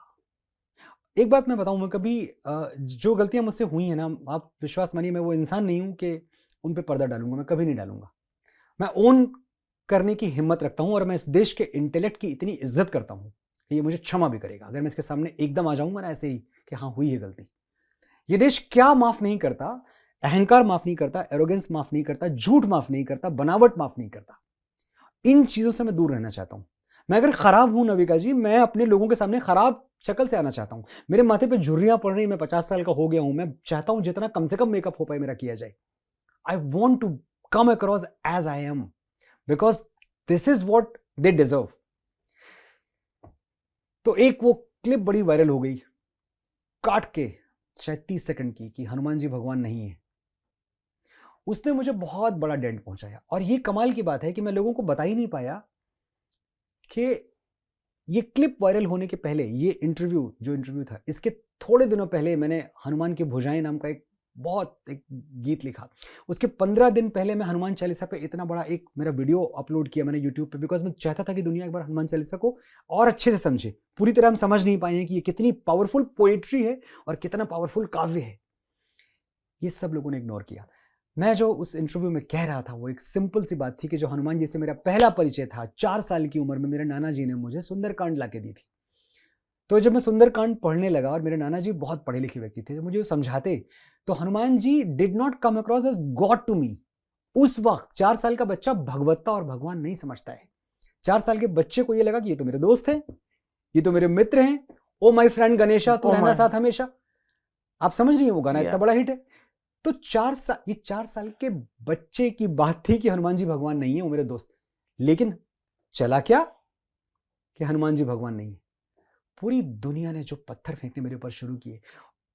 एक बात मैं बताऊं, मैं कभी जो गलतियां मुझसे हुई हैं ना, आप विश्वास मानिए, मैं वो इंसान नहीं हूं कि उन पे पर्दा डालूंगा, मैं कभी नहीं डालूंगा। मैं ओन करने की हिम्मत रखता हूं और मैं इस देश के इंटेलेक्ट की इतनी इज्जत करता हूं कि ये मुझे क्षमा भी करेगा अगर मैं इसके सामने एकदम आ जाऊंगा ना ऐसे ही कि हाँ हुई है गलती। ये देश क्या माफ नहीं करता? अहंकार माफ नहीं करता, एरोगेंस माफ नहीं करता, झूठ माफ नहीं करता, बनावट माफ नहीं करता। इन चीजों से मैं दूर रहना चाहता हूं। मैं अगर खराब हूं नविका जी, मैं अपने लोगों के सामने खराब शक्ल से आना चाहता हूं। मेरे माथे पे झुर्रियां पड़ रही, मैं 50 साल का हो गया हूं, मैं चाहता हूं जितना कम से कम मेकअप हो पाए मेरा किया जाए। I want to come across as I am because this is what they deserve. तो एक वो क्लिप बड़ी वायरल हो गई, काट के शायद 30 सेकंड की, कि हनुमान जी भगवान नहीं है। उसने मुझे बहुत बड़ा डेंट पहुंचाया। और ये कमाल की बात है कि मैं लोगों को बता ही नहीं पाया कि ये क्लिप वायरल होने के पहले, ये इंटरव्यू था, इसके थोड़े दिनों पहले मैंने हनुमान की भुजाएं नाम का एक गीत लिखा। उसके 15 दिन पहले मैं हनुमान चालीसा पे इतना बड़ा एक मेरा वीडियो अपलोड किया मैंने यूट्यूब पे, बिकॉज मैं चाहता था कि दुनिया एक बार हनुमान चालीसा को और अच्छे से समझे। पूरी तरह हम समझ नहीं पाए हैं कि ये कितनी पावरफुल पोएट्री है और कितना पावरफुल काव्य है। ये सब लोगों ने इग्नोर किया। मैं जो उस इंटरव्यू में कह रहा था वो एक सिंपल सी बात थी कि जो हनुमान जी से मेरा पहला परिचय था 4 साल की उम्र में, मेरे नाना जी ने मुझे सुंदरकांड ला के दी थी। तो जब मैं सुंदरकांड पढ़ने लगा, और मेरे नाना जी बहुत पढ़े लिखे व्यक्ति थे, जब मुझे वो समझाते, तो Hanuman ji did not come across as God to me. उस वक्त 4 साल का बच्चा भगवत्ता और भगवान नहीं समझता है। 4 साल के बच्चे को ये लगा कि ये तो मेरे दोस्त हैं, ये तो मेरे मित्र हैं, ओ माय फ्रेंड गणेशा तू रहना साथ हमेशा। आप समझ रही हैं, वो गाना इतना बड़ा हिट है। तो 4 साल के बच्चे की बात थी कि हनुमान जी भगवान नहीं है, वो मेरे दोस्त। लेकिन चला क्या कि हनुमान जी भगवान नहीं है। पूरी दुनिया ने जो पत्थर फेंकने मेरे ऊपर शुरू किए,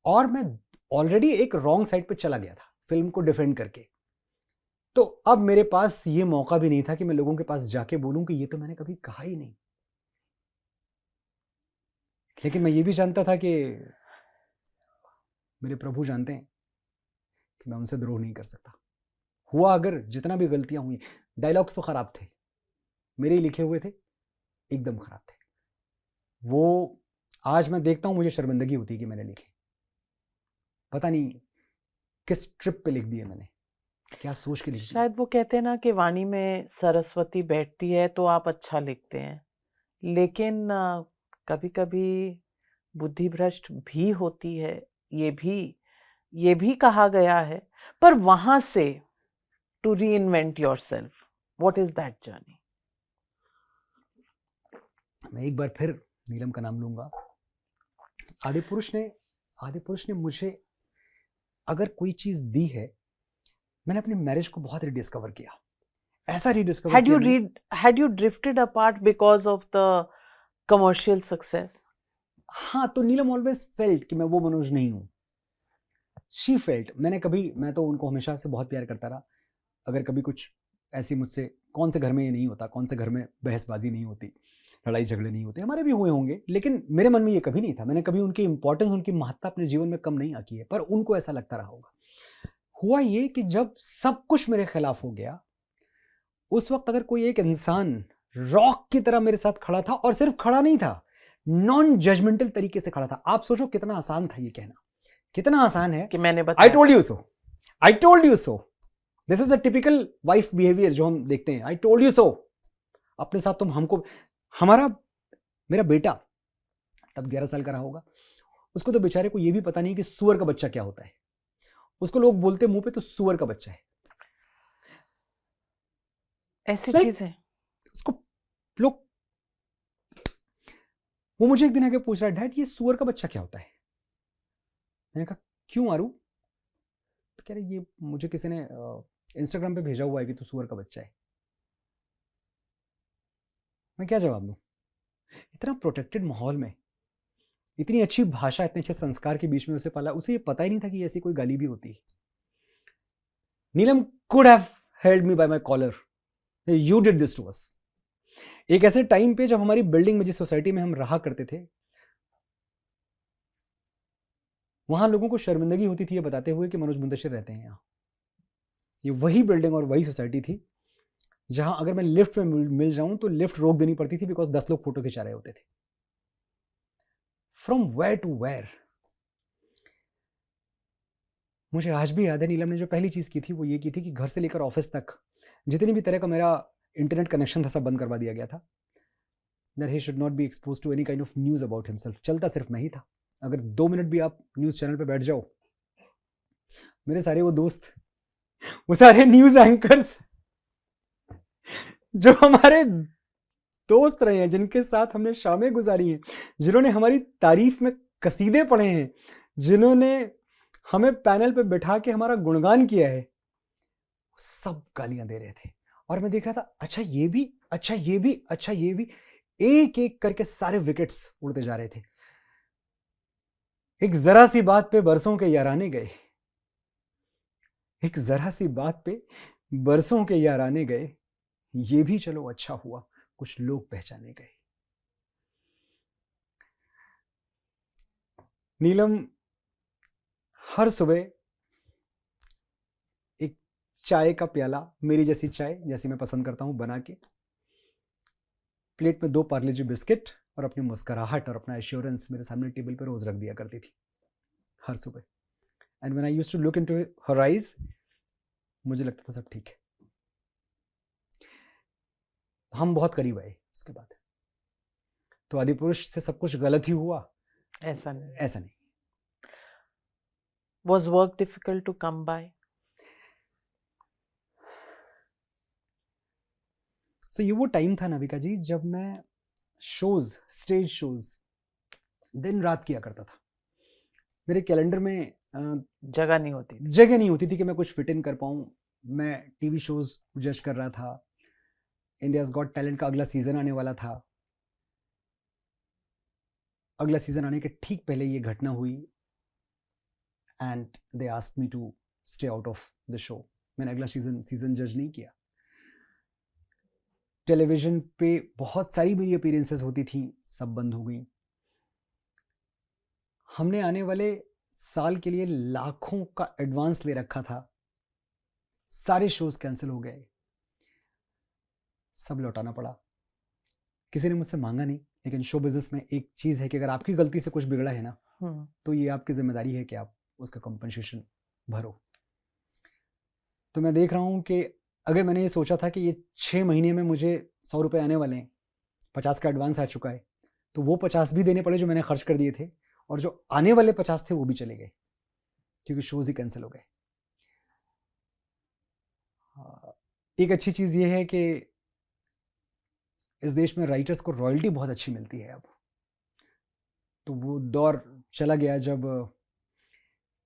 और मैं ऑलरेडी एक रॉन्ग साइड पे चला गया था फिल्म को डिफेंड करके। तो अब मेरे पास ये मौका भी नहीं था कि मैं लोगों के पास जाके बोलूं कि ये तो मैंने कभी कहा ही नहीं। लेकिन मैं ये भी जानता था कि मेरे प्रभु जानते हैं कि मैं उनसे द्रोह नहीं कर सकता। हुआ अगर जितना भी गलतियां हुई, डायलॉग्स तो खराब थे, मेरे ही लिखे हुए थे, एकदम खराब थे। वो आज मैं देखता हूं, मुझे शर्मिंदगी होती है कि मैंने लिखे। पता नहीं किस ट्रिप पे लिख दिए मैंने, क्या सोच के लिख दिया। शायद वो कहते हैं ना कि वाणी में सरस्वती बैठती है तो आप अच्छा लिखते हैं। लेकिन कभी कभी बुद्धि भ्रष्ट भी होती है, ये भी कहा गया है। पर वहां से to reinvent yourself, what is that journey? मैं एक बार फिर नीलम का नाम लूंगा। आदिपुरुष ने मुझे अगर कोई चीज दी है, मैंने अपनी मैरिज को बहुत रिडिस्कवर किया, ऐसा रिडिस्कवर Had you किया। had you drifted apart because of the commercial success? हाँ, तो नीलम ऑलवेज फेल्ट कि मैं वो मनोज नहीं हूँ। शी फेल्ट, मैं तो उनको हमेशा से बहुत प्यार करता रहा। अगर कभी कुछ ऐसी मुझसे, कौन से घर में ये नहीं होता, कौन से घर में बहसबाजी नहीं होती, लड़ाई झगड़े नहीं होते, हमारे भी हुए होंगे, लेकिन मेरे मन में ये कभी नहीं था। मैंने कभी उनकी इंपॉर्टेंस, उनकी महत्ता अपने जीवन में कम नहीं आकी है, पर उनको ऐसा लगता रहा होगा। हुआ ये कि जब सब कुछ मेरे खिलाफ हो गया, उस वक्त अगर कोई एक इंसान रॉक की तरह मेरे साथ खड़ा था, और सिर्फ खड़ा नहीं था, नॉन जजमेंटल तरीके से खड़ा था। आप सोचो कितना आसान था ये कहना, कितना आसान है कि मैंने आई बताया। Told you so, I told you so. This is a typical wife behaviour जो हम देखते हैं, आई टोल्ड यू सो। अपने साथ तुम हमको, मेरा बेटा तब 11 साल का रहा होगा, उसको तो बेचारे को ये भी पता नहीं कि सुअर का बच्चा क्या होता है। उसको लोग बोलते मुंह पे तो सुअर का बच्चा है, ऐसी Like, चीजें। उसको लोग, वो मुझे एक दिन आके पूछ रहा है, डैड ये सुअर का बच्चा क्या होता है? मैंने कहा क्यों आरू? तो कह रहे ये मुझे किसी ने इंस्टाग्राम पे भेजा हुआ है कि तू सुअर का बच्चा है। मैं क्या जवाब दूं? इतना प्रोटेक्टेड माहौल में, इतनी अच्छी भाषा, इतने अच्छे संस्कार के बीच में उसे पाला, उसे ये पता ही नहीं था कि ऐसी कोई गाली भी होती है। Neelam could have held me by my collar, you did this to us. एक ऐसे टाइम पे जब हमारी बिल्डिंग में, जिस सोसाइटी में हम रहा करते थे, वहां लोगों को शर्मिंदगी होती थी ये बताते हुए कि मनोज मुंतशिर रहते हैं यहाँ। ये वही बिल्डिंग और वही सोसाइटी थी जहां अगर मैं लिफ्ट में मिल जाऊं तो लिफ्ट रोक देनी पड़ती थी, बिकॉज 10 लोग फोटो खिंचा रहे होते थे। From where to where. मुझे आज भी याद है नीलम ने जो पहली चीज की थी वो ये की थी कि घर से लेकर ऑफिस तक जितनी भी तरह का मेरा इंटरनेट कनेक्शन था सब बंद करवा दिया गया था। That he should not be expose to any kind of news about himself. चलता सिर्फ मैं ही था। अगर 2 मिनट भी आप न्यूज चैनल पे बैठ जाओ, मेरे सारे वो दोस्त, वो सारे न्यूज एंकर्स जो हमारे दोस्त रहे हैं, जिनके साथ हमने शामें गुजारी हैं, जिन्होंने हमारी तारीफ में कसीदे पढ़े हैं, जिन्होंने हमें पैनल पे बिठा के हमारा गुणगान किया है, सब गालियां दे रहे थे। और मैं देख रहा था, अच्छा ये भी, अच्छा ये भी, अच्छा ये भी, एक एक करके सारे विकेट्स उड़ते जा रहे थे। एक जरा सी बात पे बरसों के याराने गए, एक जरा सी बात पे बरसों के याराने गए, ये भी चलो अच्छा हुआ कुछ लोग पहचाने गए। नीलम हर सुबह एक चाय का प्याला, मेरी जैसी चाय जैसी मैं पसंद करता हूं, बना के प्लेट में 2 पार्ले जी बिस्किट और अपनी मुस्कुराहट और अपना एश्योरेंस मेरे सामने टेबल पर रोज रख दिया करती थी हर सुबह। And when I used to look into her eyes, मुझे लगता था सब ठीक है। हम बहुत करीब आए उसके बाद। तो आदिपुरुष से सब कुछ गलत ही हुआ? ऐसा नहीं। ऐसा नहीं। Was work difficult to come by? So ये वो टाइम था नाविका जी जब मैं शोज, स्टेज शोज दिन रात किया करता था। मेरे कैलेंडर में जगह नहीं होती थी। जगह नहीं होती थी कि मैं कुछ फिट इन कर पाऊं। मैं टीवी शोज जज कर रहा था। इंडियाज गॉट टैलेंट का अगला सीजन आने वाला था। अगला सीजन आने के ठीक पहले ये घटना हुई and they asked me to stay out of the show. मैंने अगला सीजन जज नहीं किया। टेलीविजन पे बहुत सारी मेरी अपीयरेंसेस होती थी, सब बंद हो गई। हमने आने वाले साल के लिए लाखों का एडवांस ले रखा था, सारे शोज कैंसिल हो गए, सब लौटाना पड़ा। किसी ने मुझसे मांगा नहीं, लेकिन शो बिजनेस में एक चीज है कि अगर आपकी गलती से कुछ बिगड़ा है ना, तो ये आपकी जिम्मेदारी है कि आप उसका कंपनसेशन भरो। तो मैं देख रहा हूं कि अगर मैंने ये सोचा था कि ये 6 महीने में मुझे 100 रुपए आने वाले हैं, 50 का एडवांस आ चुका है, तो वो 50 भी देने पड़े जो मैंने खर्च कर दिए थे, और जो आने वाले 50 थे वो भी चले गए क्योंकि शोज ही कैंसिल हो गए। एक अच्छी चीज़ ये है कि इस देश में राइटर्स को रॉयल्टी बहुत अच्छी मिलती है अब। तो वो दौर चला गया जब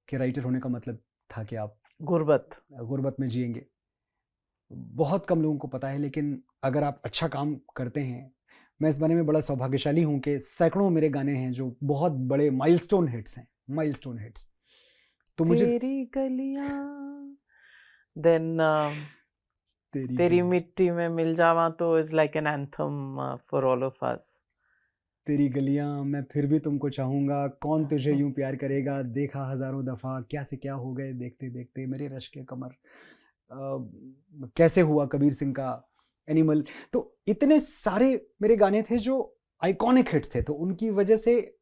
कि राइटर होने का मतलब था कि आप गुर्बत में जिएंगे। बहुत कम लोगों को पता है, लेकिन अगर आप अच्छा काम करते हैं, मैं इस बारे में बड़ा सौभाग्यशाली हूं कि सैकड़ों मेरे गाने हैं जो बहुत बड़े माइलस्टोन हिट्स हैं, माइलस्टोन हिट्स। तो मुझे तेरी गलियां, देन तेरी मिट्टी में मिल जावा तो is like an anthem for all of us. तेरी गलियां, मैं फिर भी तुमको चाहूंगा, कौन तुझे यूं प्यार करेगा, देखा हजारों दफा, क्या से क्या हो गए देखते देखते, मेरे रश के कमर, कैसे हुआ कबीर सिंह का एनिमल। तो इतने सारे मेरे गाने थे जो आइकॉनिक हिट्स थे, तो उनकी वजह से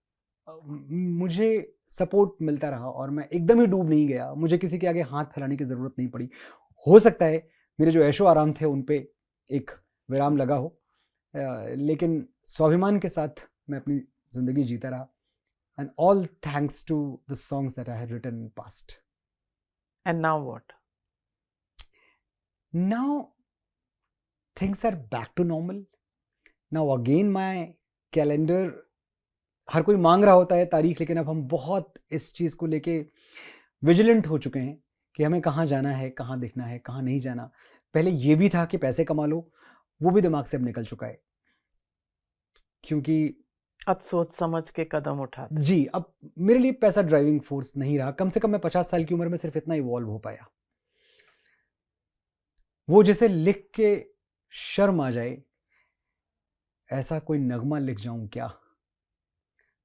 मुझे सपोर्ट मिलता रहा और मैं एकदम ही डूब नहीं गया, मुझे किसी के आगे हाथ फैलाने की ज़रूरत नहीं पड़ी। हो सकता है मेरे जो ऐशो आराम थे उन पे एक विराम लगा हो, लेकिन स्वाभिमान के साथ मैं अपनी ज़िंदगी जीता रहा, and all thanks to the songs that I have written in past. And now what? Now things are back to normal. Now again my calendar, हर कोई मांग रहा होता है तारीख, लेकिन अब हम बहुत इस चीज़ को लेके विजिलेंट हो चुके हैं कि हमें कहाँ जाना है, कहाँ देखना है, कहाँ नहीं जाना। पहले ये भी था कि पैसे कमा लो, वो भी दिमाग से अब निकल चुका है, क्योंकि अब सोच समझ के कदम उठाते। जी, अब मेरे लिए पैसा ड्राइविंग फोर्स नहीं रहा। कम से कम मैं 50 साल की उम्र में सिर्फ इतना इवॉल्व हो पाया। वो जैसे लिख के शर्म आ जाए, ऐसा कोई नगमा लिख जाऊं क्या,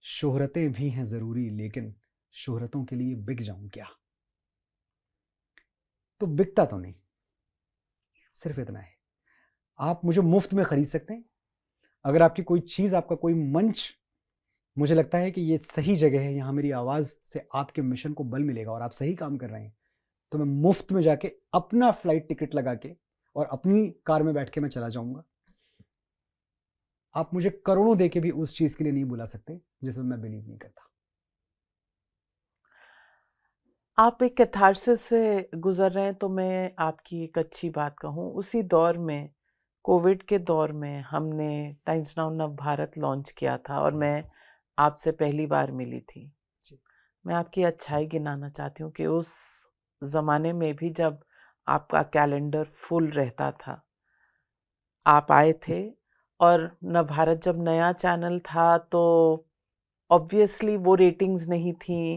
शोहरतें भी हैं जरूरी लेकिन शोहरतों के लिए बिक जाऊं क्या। तो बिकता तो नहीं, सिर्फ इतना है, आप मुझे मुफ्त में खरीद सकते हैं। अगर आपकी कोई चीज, आपका कोई मंच, मुझे लगता है कि ये सही जगह है, यहां मेरी आवाज से आपके मिशन को बल मिलेगा और आप सही काम कर रहे हैं, तो मैं मुफ्त में जाके अपना फ्लाइट टिकट लगा के और अपनी कार में बैठ के मैं चला जाऊंगा। आप मुझे करोड़ों देके भी उस चीज के लिए नहीं बुला सकते जिसमें मैं बिलीव नहीं करता। आप एक कैथारसिस से गुजर रहे हैं, तो मैं आपकी एक अच्छी बात कहूँ। उसी दौर में, कोविड के दौर में, हमने टाइम्स नाउ नव भारत लॉन्च किया था और मैं आपसे पहली बार मिली थी। मैं आपकी अच्छाई गिनाना चाहती हूँ कि उस ज़माने में भी जब आपका कैलेंडर फुल रहता था, आप आए थे। और नव भारत जब नया चैनल था तो ऑब्वियसली वो रेटिंग्स नहीं थी,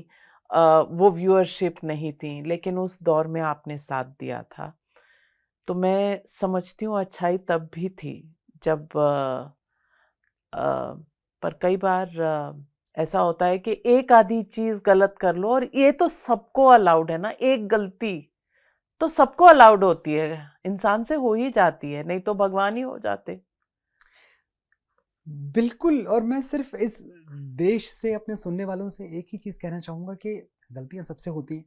वो व्यूअरशिप नहीं थी, लेकिन उस दौर में आपने साथ दिया था। तो मैं समझती हूँ अच्छाई तब भी थी जब पर कई बार ऐसा होता है कि एक आधी चीज गलत कर लो, और ये तो सबको अलाउड है ना, एक गलती तो सबको अलाउड होती है, इंसान से हो ही जाती है, नहीं तो भगवान ही हो जाते। बिल्कुल। और मैं सिर्फ इस देश से, अपने सुनने वालों से एक ही चीज कहना चाहूंगा कि गलतियां सबसे होती हैं,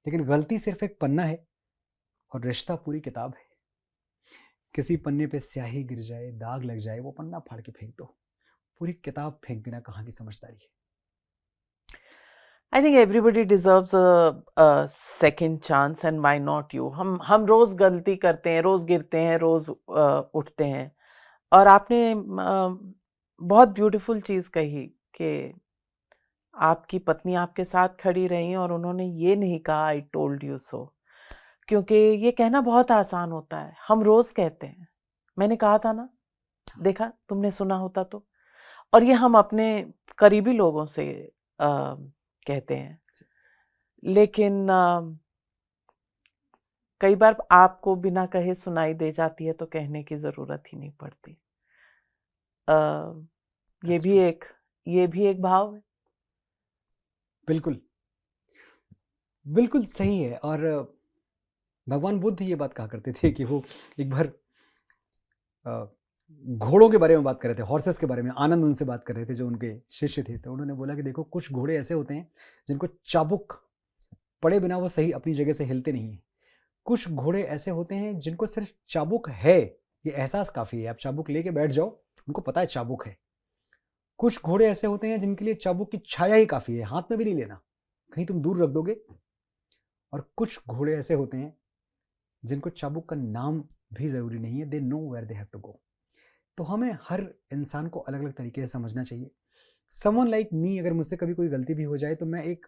लेकिन गलती सिर्फ एक पन्ना है और रिश्ता पूरी किताब है। किसी पन्ने पे स्याही गिर जाए, दाग लग जाए, वो पन्ना फाड़ के फेंक दो, पूरी किताब फेंक देना कहाँ की समझदारी है। I think everybody deserves a second chance, and why not you. हम रोज गलती करते हैं, रोज गिरते हैं, रोज उठते हैं। और आपने बहुत ब्यूटीफुल चीज कही कि आपकी पत्नी आपके साथ खड़ी रही और उन्होंने ये नहीं कहा आई टोल्ड यू सो, क्योंकि ये कहना बहुत आसान होता है, हम रोज कहते हैं मैंने कहा था ना, देखा तुमने सुना होता तो। और ये हम अपने करीबी लोगों से कहते हैं, लेकिन कई बार आपको बिना कहे सुनाई दे जाती है तो कहने की जरूरत ही नहीं पड़ती। ये भी एक भाव है। बिल्कुल बिल्कुल सही है। और भगवान बुद्ध ये बात कहा करते थे कि वो एक बार घोड़ों के बारे में बात कर रहे थे, हॉर्सेस के बारे में, आनंद उनसे बात कर रहे थे जो उनके शिष्य थे। तो उन्होंने बोला कि देखो, कुछ घोड़े ऐसे होते हैं जिनको चाबुक पड़े बिना वो सही अपनी जगह से हिलते नहीं हैं। कुछ घोड़े ऐसे होते हैं जिनको सिर्फ चाबुक है, ये एहसास काफ़ी है, आप चाबुक लेके बैठ जाओ उनको पता है चाबुक है। कुछ घोड़े ऐसे होते हैं जिनके लिए चाबुक की छाया ही काफी है, हाथ में भी नहीं लेना, कहीं तुम दूर रख दोगे। और कुछ घोड़े ऐसे होते हैं जिनको चाबुक का नाम भी जरूरी नहीं है, they know where they have to go. तो हमें हर इंसान को अलग अलग तरीके से समझना चाहिए। समवन लाइक मी, अगर मुझसे कभी कोई गलती भी हो जाए तो मैं एक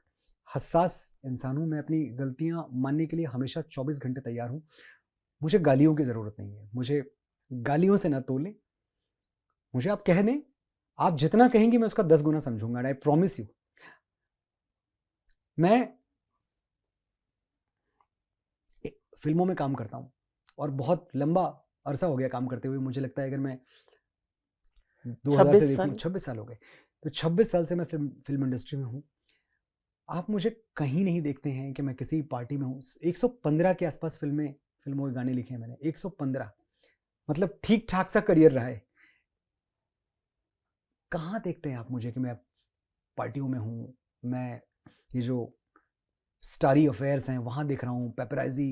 हसास इंसान हूँ, मैं अपनी गलतियाँ मानने के लिए हमेशा 24 घंटे तैयार हूँ। मुझे गालियों की ज़रूरत नहीं है, मुझे गालियों से ना तोलें, मुझे आप कह दें, आप जितना कहेंगे मैं उसका 10 गुना समझूंगा, आई प्रॉमिस यू। मैं फिल्मों में काम करता हूँ और बहुत लंबा अरसा हो गया काम करते हुए, मुझे लगता है अगर मैं 2000 से देखूँ 26 साल हो गए, तो 26 साल से मैं फिल्म इंडस्ट्री में हूँ। आप मुझे कहीं नहीं देखते हैं कि मैं किसी पार्टी में हूँ। 115 के आसपास फिल्मों के गाने लिखे हैं मैंने, 115, मतलब ठीक ठाक सा करियर रहा है। कहाँ देखते हैं आप मुझे कि मैं पार्टियों में हूँ, मैं ये जो स्टारी अफेयर्स हैं वहाँ देख रहा हूँ, पेपराइजी,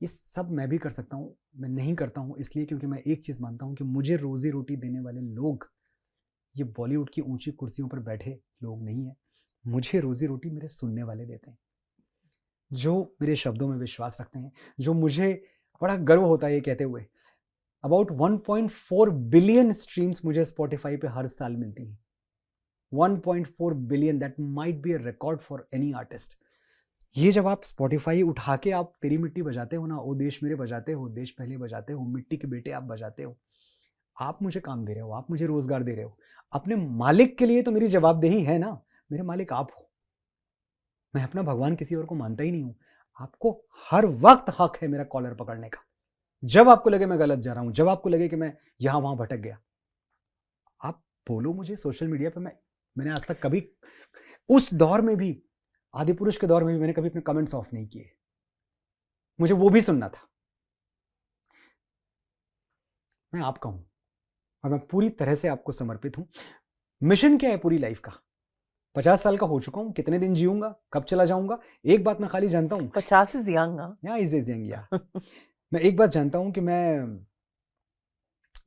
ये सब मैं भी कर सकता हूँ। मैं नहीं करता हूँ इसलिए क्योंकि मैं एक चीज़ मानता हूँ कि मुझे रोजी रोटी देने वाले लोग ये बॉलीवुड की ऊंची कुर्सियों पर बैठे लोग नहीं हैं। मुझे रोजी रोटी मेरे सुनने वाले देते हैं, जो मेरे शब्दों में विश्वास रखते हैं, जो मुझे बड़ा गर्व होता है ये कहते हुए। अबाउट 1.4 बिलियन स्ट्रीम्स मुझे स्पॉटिफाई पे हर साल मिलती हैं। 1.4 billion, that might be a record for any artist. ये जब आप स्पॉटिफाई उठा के आप तेरी मिट्टी बजाते हो ना, ओ देश मेरे बजाते हो, देश पहले बजाते हो, मिट्टी के बेटे आप बजाते हो, आप मुझे काम दे रहे हो, आप मुझे रोजगार दे रहे हो। अपने मालिक के लिए तो मेरी जवाबदेही है ना, मेरे मालिक आप हो। मैं अपना भगवान किसी और को मानता ही नहीं हूं। आपको हर वक्त हक है मेरा कॉलर पकड़ने का, जब आपको लगे मैं गलत जा रहा हूं, जब आपको लगे कि मैं यहां वहां भटक गया, आप बोलो मुझे सोशल मीडिया पे। मैंने आज तक कभी, उस दौर में भी, आदि पुरुष के दौर में भी, मैंने कभी अपने कमेंट्स ऑफ नहीं किए। मुझे वो भी सुनना था। मैं आपका हूं और मैं पूरी तरह से आपको समर्पित हूं। मिशन क्या है पूरी लाइफ का? 50 साल का हो चुका हूं, कितने दिन जीऊंगा, कब चला जाऊंगा, एक बात मैं खाली जानता हूं। 50 इज यंग, या इज यंग, या मैं एक बात जानता हूं कि मैं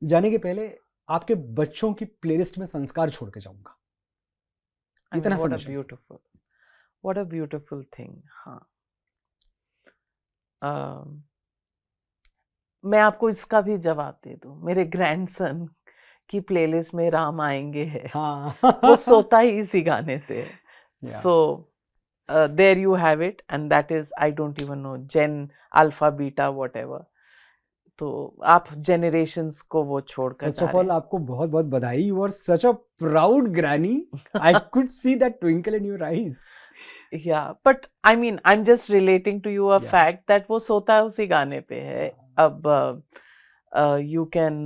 जाने के पहले आपके बच्चों की प्लेलिस्ट में संस्कार छोड़ के जाऊंगा। इतना व्हाट अ समझ। Beautiful, what a beautiful thing. हाँ, मैं आपको इसका भी जवाब दे दूं, मेरे ग्रैंडसन की प्लेलिस्ट में राम आएंगे है। हाँ वो सोता ही इसी गाने से है। Yeah. So there you have it, and that is, I don't even know, Gen, alpha, beta, whatever. तो आप जेनरेशंस को वो छोड़कर फर्स्ट जा ऑफ रहे ऑल आपको बहुत बहुत बधाई, you are such a proud granny, I could see that twinkle in your eyes. Yeah, but I mean, I'm just relating to you a Yeah. fact that वो सोता उसी गाने पे है। अब you can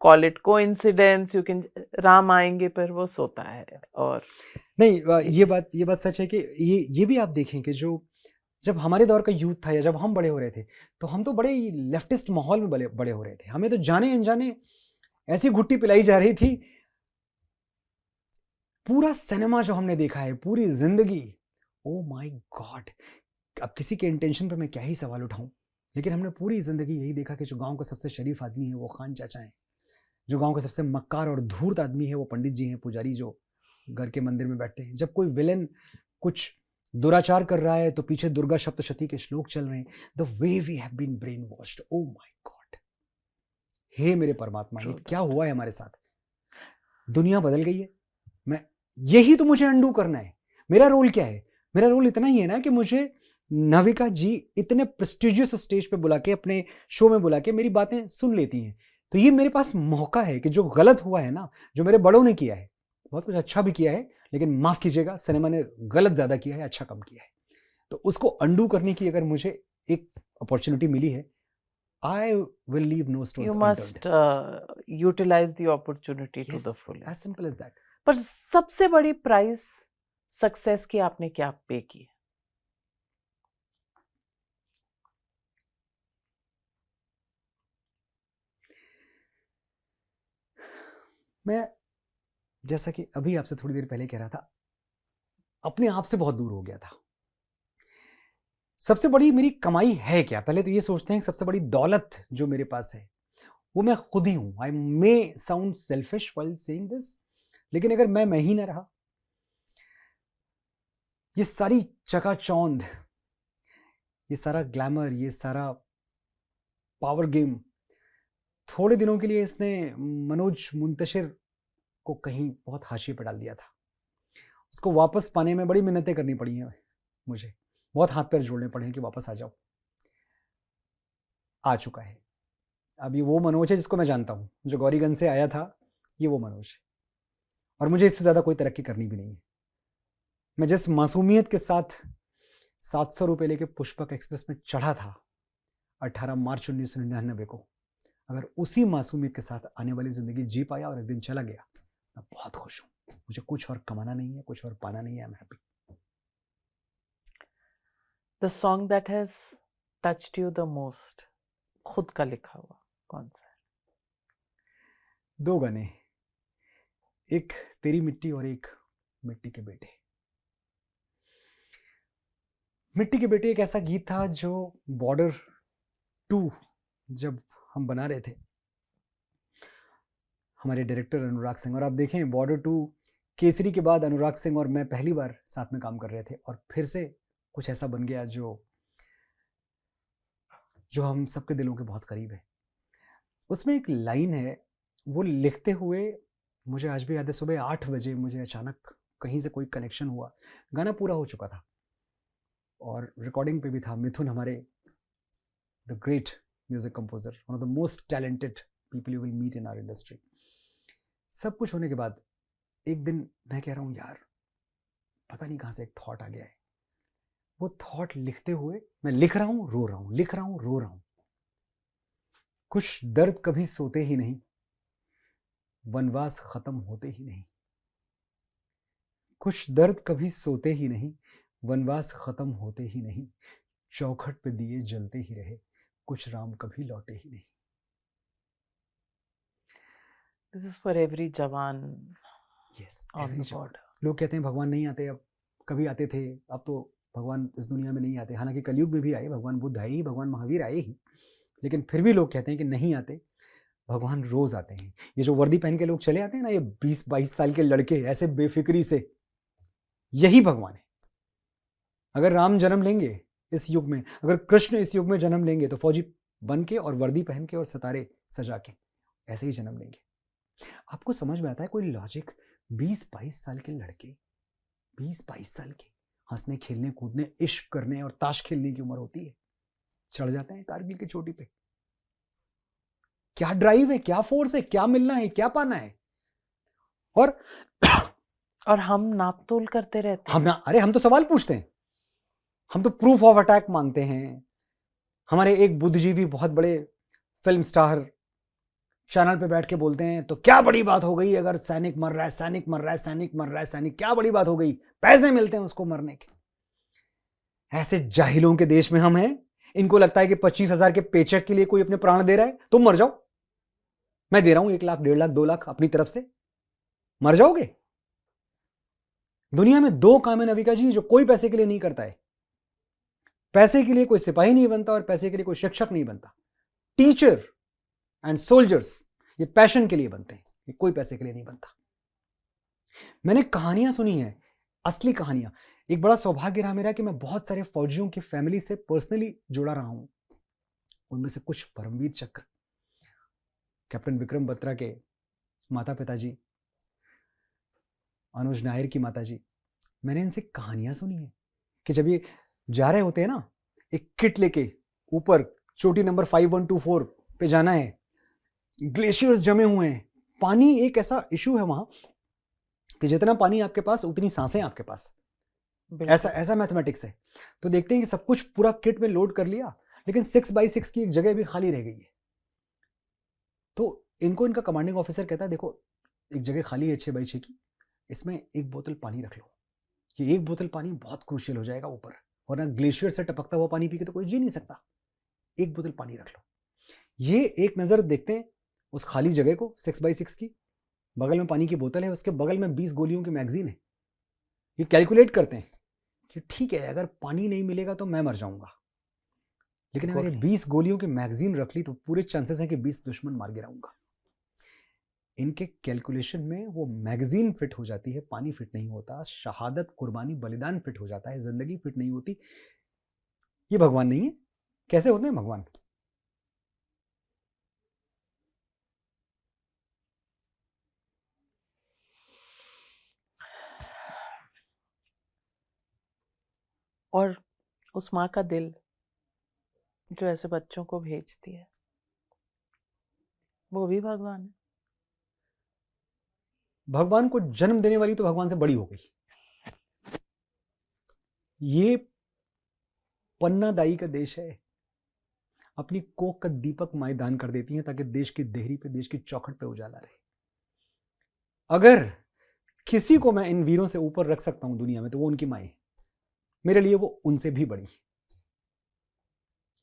call it coincidence, you can, Ram आएंगे पर वो सोता है। और नहीं, ये बात सच है कि ये भी आप देखें कि जो जब हमारे दौर का यूथ था या जब हम बड़े हो रहे थे, तो हम तो बड़े लेफ्टिस्ट माहौल में बड़े हो रहे थे। हमें तो जाने अनजाने ऐसी घुट्टी पिलाई जा रही थी। पूरा सिनेमा जो हमने देखा है, पूरी जिंदगी, ओ माय गॉड, अब किसी के इंटेंशन पे मैं क्या ही सवाल उठाऊं, लेकिन हमने पूरी जिंदगी यही देखा कि जो गांव का सबसे शरीफ आदमी है वो खान चाचा है, जो गांव का सबसे मक्कार और धूर्त आदमी है वो पंडित जी हैं, पुजारी जो घर के मंदिर में बैठते हैं। जब कोई विलेन कुछ दुराचार कर रहा है तो पीछे दुर्गा सप्तशती के श्लोक चल रहे हैं। The way we have been brain washed, oh my God, हे मेरे परमात्मा, ये क्या हुआ है हमारे साथ? दुनिया बदल गई है। मैं यही तो मुझे अंडू करना है। मेरा रोल क्या है? मेरा रोल इतना ही है ना कि मुझे नविका जी इतने प्रेस्टिजियस स्टेज पे बुला के, अपने शो में बुला के मेरी बातें सुन लेती हैं। तो ये मेरे पास मौका है कि जो गलत हुआ है ना, जो मेरे बड़ों ने किया है, बहुत कुछ अच्छा भी किया है, लेकिन माफ कीजिएगा, सिनेमा ने गलत ज्यादा किया है, अच्छा कम किया है। तो उसको अंडू करने की अगर मुझे एक अपॉर्चुनिटी मिली है, I will leave no stones you unturned. must utilize the opportunity to the Yes, fullest. as simple as that. पर सबसे बड़ी प्राइस सक्सेस की आपने क्या पे की? मैं जैसा कि अभी आपसे थोड़ी देर पहले कह रहा था, अपने आप से बहुत दूर हो गया था। सबसे बड़ी मेरी कमाई है क्या? पहले तो ये सोचते हैं कि सबसे बड़ी दौलत जो मेरे पास है वो मैं खुद ही हूं. I may sound selfish while saying this, लेकिन अगर मैं ही ना रहा, ये सारी चकाचौंध, ये सारा ग्लैमर, ये सारा पावर गेम, थोड़े दिनों के लिए इसने मनोज मुंतशिर को कहीं बहुत हाशिए पर डाल दिया था. उसको वापस पाने में बड़ी मिन्नतें करनी पड़ी हैं मुझे, बहुत हाथ पैर जोड़ने पड़े हैं कि वापस आ जाओ. आ चुका है. अब ये वो मनोज है जिसको मैं जानता हूं, जो गौरीगंज से आया था. ये वो मनोज है, और मुझे इससे ज्यादा कोई तरक्की करनी भी नहीं है. मैं जिस मासूमियत के साथ 700 रुपये लेके पुष्पक एक्सप्रेस में चढ़ा था 18 मार्च 1999 को, अगर उसी मासूमियत के साथ आने वाली जिंदगी जी पाया और एक दिन चला गया, मैं बहुत खुश हूं. मुझे कुछ और कमाना नहीं है, कुछ और पाना नहीं है. I am happy. The song that has touched you the most, खुद का लिखा हुआ, कौन सा है? 2 गाने, एक तेरी मिट्टी और एक मिट्टी के बेटे. मिट्टी के बेटे एक ऐसा गीत था जो बॉर्डर 2 जब हम बना रहे थे, हमारे डायरेक्टर अनुराग सिंह, और आप देखें बॉर्डर 2 केसरी के बाद अनुराग सिंह और मैं पहली बार साथ में काम कर रहे थे, और फिर से कुछ ऐसा बन गया जो हम सबके दिलों के बहुत करीब है. उसमें एक लाइन है, वो लिखते हुए मुझे आज भी याद है, सुबह 8 बजे मुझे अचानक कहीं से कोई कनेक्शन हुआ. गाना पूरा हो चुका था और रिकॉर्डिंग पे भी था. मिथुन, हमारे the great music composer, one of the most talented people you will meet in our industry. सब कुछ होने के बाद एक दिन मैं कह रहा हूँ, यार पता नहीं कहाँ से एक थॉट आ गया है. वो थॉट लिखते हुए मैं लिख रहा हूँ, रो रहा हूँ, लिख रहा हूँ, रो रहा हूँ. कुछ दर्द कभी सोते ही नहीं, वनवास खत्म होते ही नहीं. कुछ दर्द कभी सोते ही नहीं, वनवास खत्म होते ही नहीं. चौखट पे दिए जलते ही रहे, कुछ राम कभी लौटे ही नहीं. दिस इज फॉर एवरी जवान यस, ऑन द बॉर्डर. लोग कहते हैं भगवान नहीं आते, अब कभी आते थे, अब तो भगवान इस दुनिया में नहीं आते. हालांकि कलयुग में भी आए, भगवान बुद्ध आए ही, भगवान महावीर आए ही, लेकिन फिर भी लोग कहते हैं कि नहीं आते. भगवान रोज आते हैं. ये जो वर्दी पहन के लोग चले आते हैं ना, ये 20-22 साल के लड़के ऐसे बेफिक्री से, यही भगवान है. अगर राम जन्म लेंगे इस युग में, अगर कृष्ण इस युग में जन्म लेंगे, तो फौजी बन के और वर्दी पहन के और सितारे सजा के ऐसे ही जन्म लेंगे. आपको समझ में आता है कोई लॉजिक? 20-22 साल के लड़के, 20-22 साल के, हंसने खेलने कूदने इश्क करने और ताश खेलने की उम्र होती है, चढ़ जाते हैं कारगिल की चोटी पे. क्या ड्राइव है, क्या फोर्स है, क्या मिलना है, क्या पाना है. और हम नापतोल करते रहते हैं. अरे हम तो सवाल पूछते हैं, हम तो प्रूफ ऑफ अटैक मांगते हैं. हमारे एक बुद्धिजीवी बहुत बड़े फिल्म स्टार चैनल पे बैठ के बोलते हैं, तो क्या बड़ी बात हो गई अगर सैनिक मर रहा है, सैनिक मर रहा है, सैनिक मर रहा है, सैनिक, क्या बड़ी बात हो गई, पैसे मिलते हैं उसको मरने के. ऐसे जाहिलों के देश में हम हैं. इनको लगता है कि 25,000 के पेचेक के लिए कोई अपने प्राण दे रहा है. तुम मर जाओ, मैं दे रहा हूं 1 लाख, 1.5 लाख, 2 लाख अपनी तरफ से, मर जाओगे. दुनिया में 2 काम है नविका जी जो कोई पैसे के लिए नहीं करता है. पैसे के लिए कोई सिपाही नहीं बनता और पैसे के लिए कोई शिक्षक नहीं बनता. टीचर एंड सोल्जर्स ये पैशन के लिए बनते हैं, ये कोई पैसे के लिए नहीं बनता. मैंने कहानियां सुनी हैं, असली कहानियां. एक बड़ा सौभाग्य रहा मेरा कि मैं बहुत सारे फौजियों की फैमिली से पर्सनली जुड़ा रहा हूं. उनमें से कुछ परमवीर चक्र, कैप्टन विक्रम बत्रा के माता पिताजी, अनुज नायर की माताजी, मैंने इनसे कहानियां सुनी है कि जब ये जा रहे होते हैं ना, एक किट लेके ऊपर चोटी नंबर 5124 पे जाना है, ग्लेशियर्स जमे हुए हैं, पानी एक ऐसा इशू है वहां कि जितना पानी आपके पास उतनी सांसें आपके पास, ऐसा मैथमेटिक्स है. तो देखते हैं कि सब कुछ पूरा किट में लोड कर लिया, लेकिन 6x6 की एक जगह भी खाली रह गई है. तो इनको इनका कमांडिंग ऑफिसर कहता है, देखो एक जगह खाली है 6x6 की, इसमें 1 बोतल पानी रख लो. ये 1 बोतल पानी बहुत क्रूशियल हो जाएगा ऊपर, वरना ग्लेशियर से टपकता हुआ पानी पी के तो कोई जी नहीं सकता. 1 बोतल पानी रख लो. ये एक नजर देखते हैं उस खाली जगह को, 6x6 की, बगल में पानी की बोतल है, उसके बगल में 20 गोलियों की मैगजीन है. ये कैलकुलेट करते हैं कि ठीक है, अगर पानी नहीं मिलेगा तो मैं मर जाऊंगा, लेकिन अगर ये 20 गोलियों की मैगजीन रख ली तो पूरे चांसेस हैं कि 20 दुश्मन मार गिराऊंगा। इनके कैलकुलेशन में वो मैगजीन फिट हो जाती है, पानी फिट नहीं होता, शहादत, कुर्बानी, बलिदान फिट हो जाता है, जिंदगी फिट नहीं होती। ये भगवान नहीं है। कैसे होते हैं भगवान? और उस माँ का दिल जो ऐसे बच्चों को भेजती है, वो भी भगवान है। भगवान को जन्म देने वाली तो भगवान से बड़ी हो गई। ये पन्ना दाई का देश है। अपनी कोख का दीपक माएं दान कर देती हैं ताकि देश की देहरी पे, देश की चौखट पे उजाला रहे। अगर किसी को मैं इन वीरों से ऊपर रख सकता हूं दुनिया में तो वो उनकी माएं। मेरे लिए वो उनसे भी बड़ी।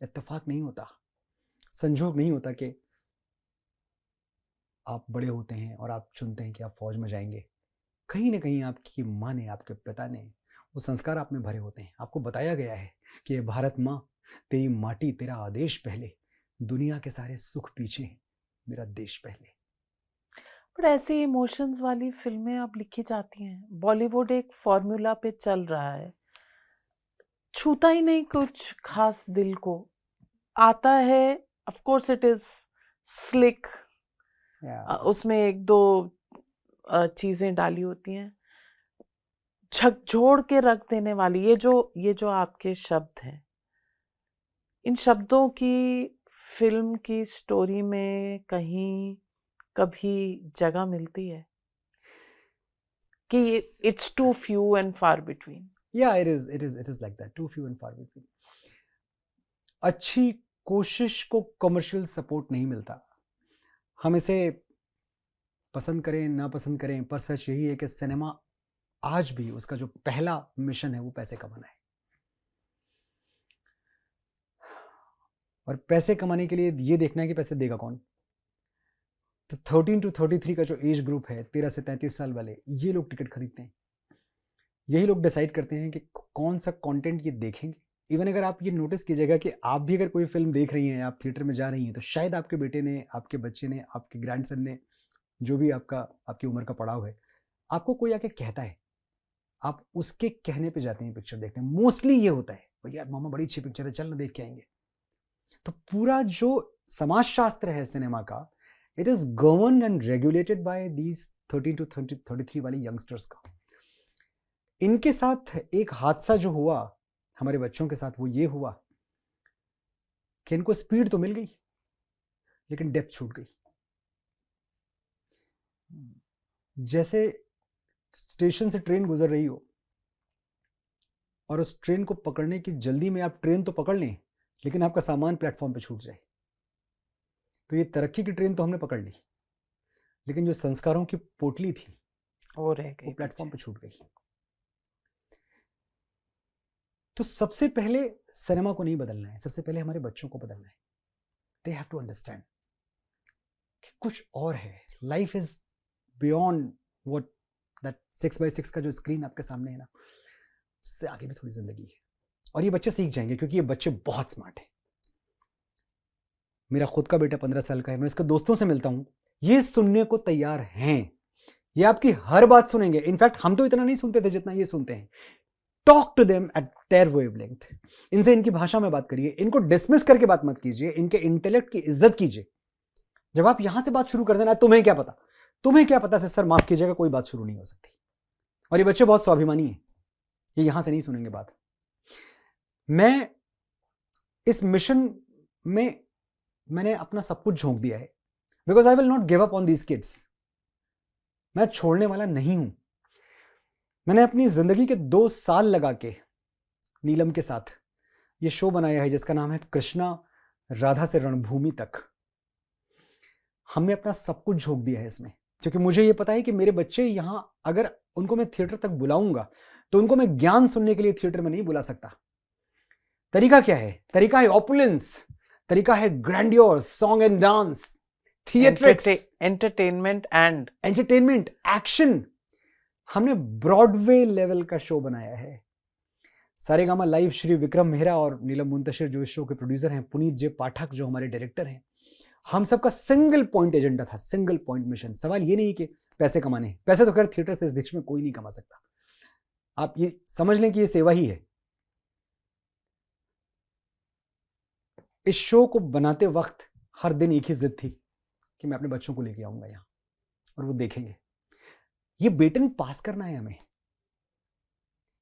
इत्तेफाक नहीं होता, संजोग नहीं होता कि आप बड़े होते हैं और आप चुनते हैं कि आप फौज में जाएंगे। कहीं ना कहीं आपकी माँ ने, आपके पिता ने वो संस्कार आप में भरे होते हैं। आपको बताया गया है कि ये भारत माँ, तेरी माटी, तेरा आदेश पहले, दुनिया के सारे सुख पीछे हैं, मेरा देश पहले। पर ऐसी इमोशंस वाली फिल्में अब लिखी जाती हैं। बॉलीवुड एक फॉर्मूला पे चल रहा है, छूता ही नहीं कुछ खास दिल को। आता है, of course it is slick, उसमें एक दो चीजें डाली होती हैं, झकझोर के रख देने वाली। ये जो आपके शब्द हैं, इन शब्दों की फिल्म की स्टोरी में कहीं कभी जगह मिलती है कि it's too few and far between? Yeah, it is like that, too few and far between. अच्छी कोशिश को कमर्शियल सपोर्ट नहीं मिलता। हम इसे पसंद करें ना पसंद करें, पर सच यही है कि सिनेमा आज भी उसका जो पहला मिशन है वो पैसे कमाना है। और पैसे कमाने के लिए ये देखना है कि पैसे देगा कौन। तो 13 to 33 का जो एज ग्रुप है, 13 से 33 साल वाले, ये लोग टिकट खरीदते हैं। यही लोग डिसाइड करते हैं कि कौन सा कंटेंट ये देखेंगे। इवन अगर आप ये नोटिस कीजिएगा कि आप भी अगर कोई फिल्म देख रही हैं, आप थिएटर में जा रही हैं, तो शायद आपके बेटे ने, आपके बच्चे ने, आपके ग्रैंडसन ने, जो भी आपकी उम्र का पड़ाव है, आपको कोई आके कहता है, आप उसके कहने पे जाते हैं पिक्चर देखने। मोस्टली ये होता है, भैया मामा बड़ी अच्छी पिक्चर है, चल ना देख के आएंगे। तो पूरा जो समाजशास्त्र है सिनेमा का, it is govern and regulated by these 13 to 33 वाली यंगस्टर्स का। इनके साथ एक हादसा जो हुआ हमारे बच्चों के साथ, वो ये हुआ कि इनको स्पीड तो मिल गई लेकिन डेप्थ छूट गई। जैसे स्टेशन से ट्रेन गुजर रही हो और उस ट्रेन को पकड़ने की जल्दी में आप ट्रेन तो पकड़ लें लेकिन आपका सामान प्लेटफॉर्म पे छूट जाए। तो ये तरक्की की ट्रेन तो हमने पकड़ ली, लेकिन जो संस्कारों की पोटली थी वो रह गई, वो प्लेटफॉर्म पे छूट गई। तो सबसे पहले सिनेमा को नहीं बदलना है, सबसे पहले हमारे बच्चों को बदलना है। दे हैव टू अंडरस्टैंड कि कुछ और है। Life is beyond what that 6x6 का जो स्क्रीन आपके सामने है ना, उससे आगे भी थोड़ी जिंदगी है। और ये बच्चे सीख जाएंगे क्योंकि ये बच्चे बहुत स्मार्ट हैं। मेरा खुद का बेटा 15 साल का है, मैं उसके दोस्तों से मिलता हूं, ये सुनने को तैयार हैं, ये आपकी हर बात सुनेंगे। इनफैक्ट हम तो इतना नहीं सुनते थे जितना ये सुनते हैं। Talk to them at their wavelength. इनसे इनकी भाषा में बात करिए, इनको डिसमिस करके बात मत कीजिए, इनके इंटेलेक्ट की इज्जत कीजिए। जब आप यहां से बात शुरू कर देना, तुम्हें क्या पता, तुम्हें क्या पता से सर माफ कीजिएगा, कोई बात शुरू नहीं हो सकती। और ये बच्चे बहुत स्वाभिमानी हैं, ये यहां से नहीं सुनेंगे बात। मैं इस मिशन में मैंने अपना सब कुछ झोंक दिया है, because I will not give up on these kids. मैं छोड़ने वाला नहीं हूं। मैंने अपनी जिंदगी के 2 साल लगा के नीलम के साथ ये शो बनाया है जिसका नाम है कृष्णा राधा से रणभूमि तक। हमने अपना सब कुछ झोंक दिया है इसमें, क्योंकि मुझे ये पता है कि मेरे बच्चे यहां, अगर उनको मैं थिएटर तक बुलाऊंगा तो उनको मैं ज्ञान सुनने के लिए थिएटर में नहीं बुला सकता। तरीका क्या है? तरीका है ऑपुलेंस, तरीका है grandeur, song and dance, theatrics, entertainment action. हमने ब्रॉडवे लेवल का शो बनाया है। सारेगामा लाइव श्री विक्रम मेहरा और नीलम मुंतशिर जो इस शो के प्रोड्यूसर हैं, पुनीत जे पाठक जो हमारे डायरेक्टर हैं, हम सबका सिंगल पॉइंट एजेंडा था, सिंगल पॉइंट मिशन। सवाल ये नहीं कि पैसे कमाने हैं, पैसे तो खैर थिएटर से इस देश में कोई नहीं कमा सकता, आप ये समझ लें कि ये सेवा ही है। इस शो को बनाते वक्त हर दिन एक ही जिद थी कि मैं अपने बच्चों को लेके आऊंगा यहां और वो देखेंगे। ये बेटन पास करना है हमें।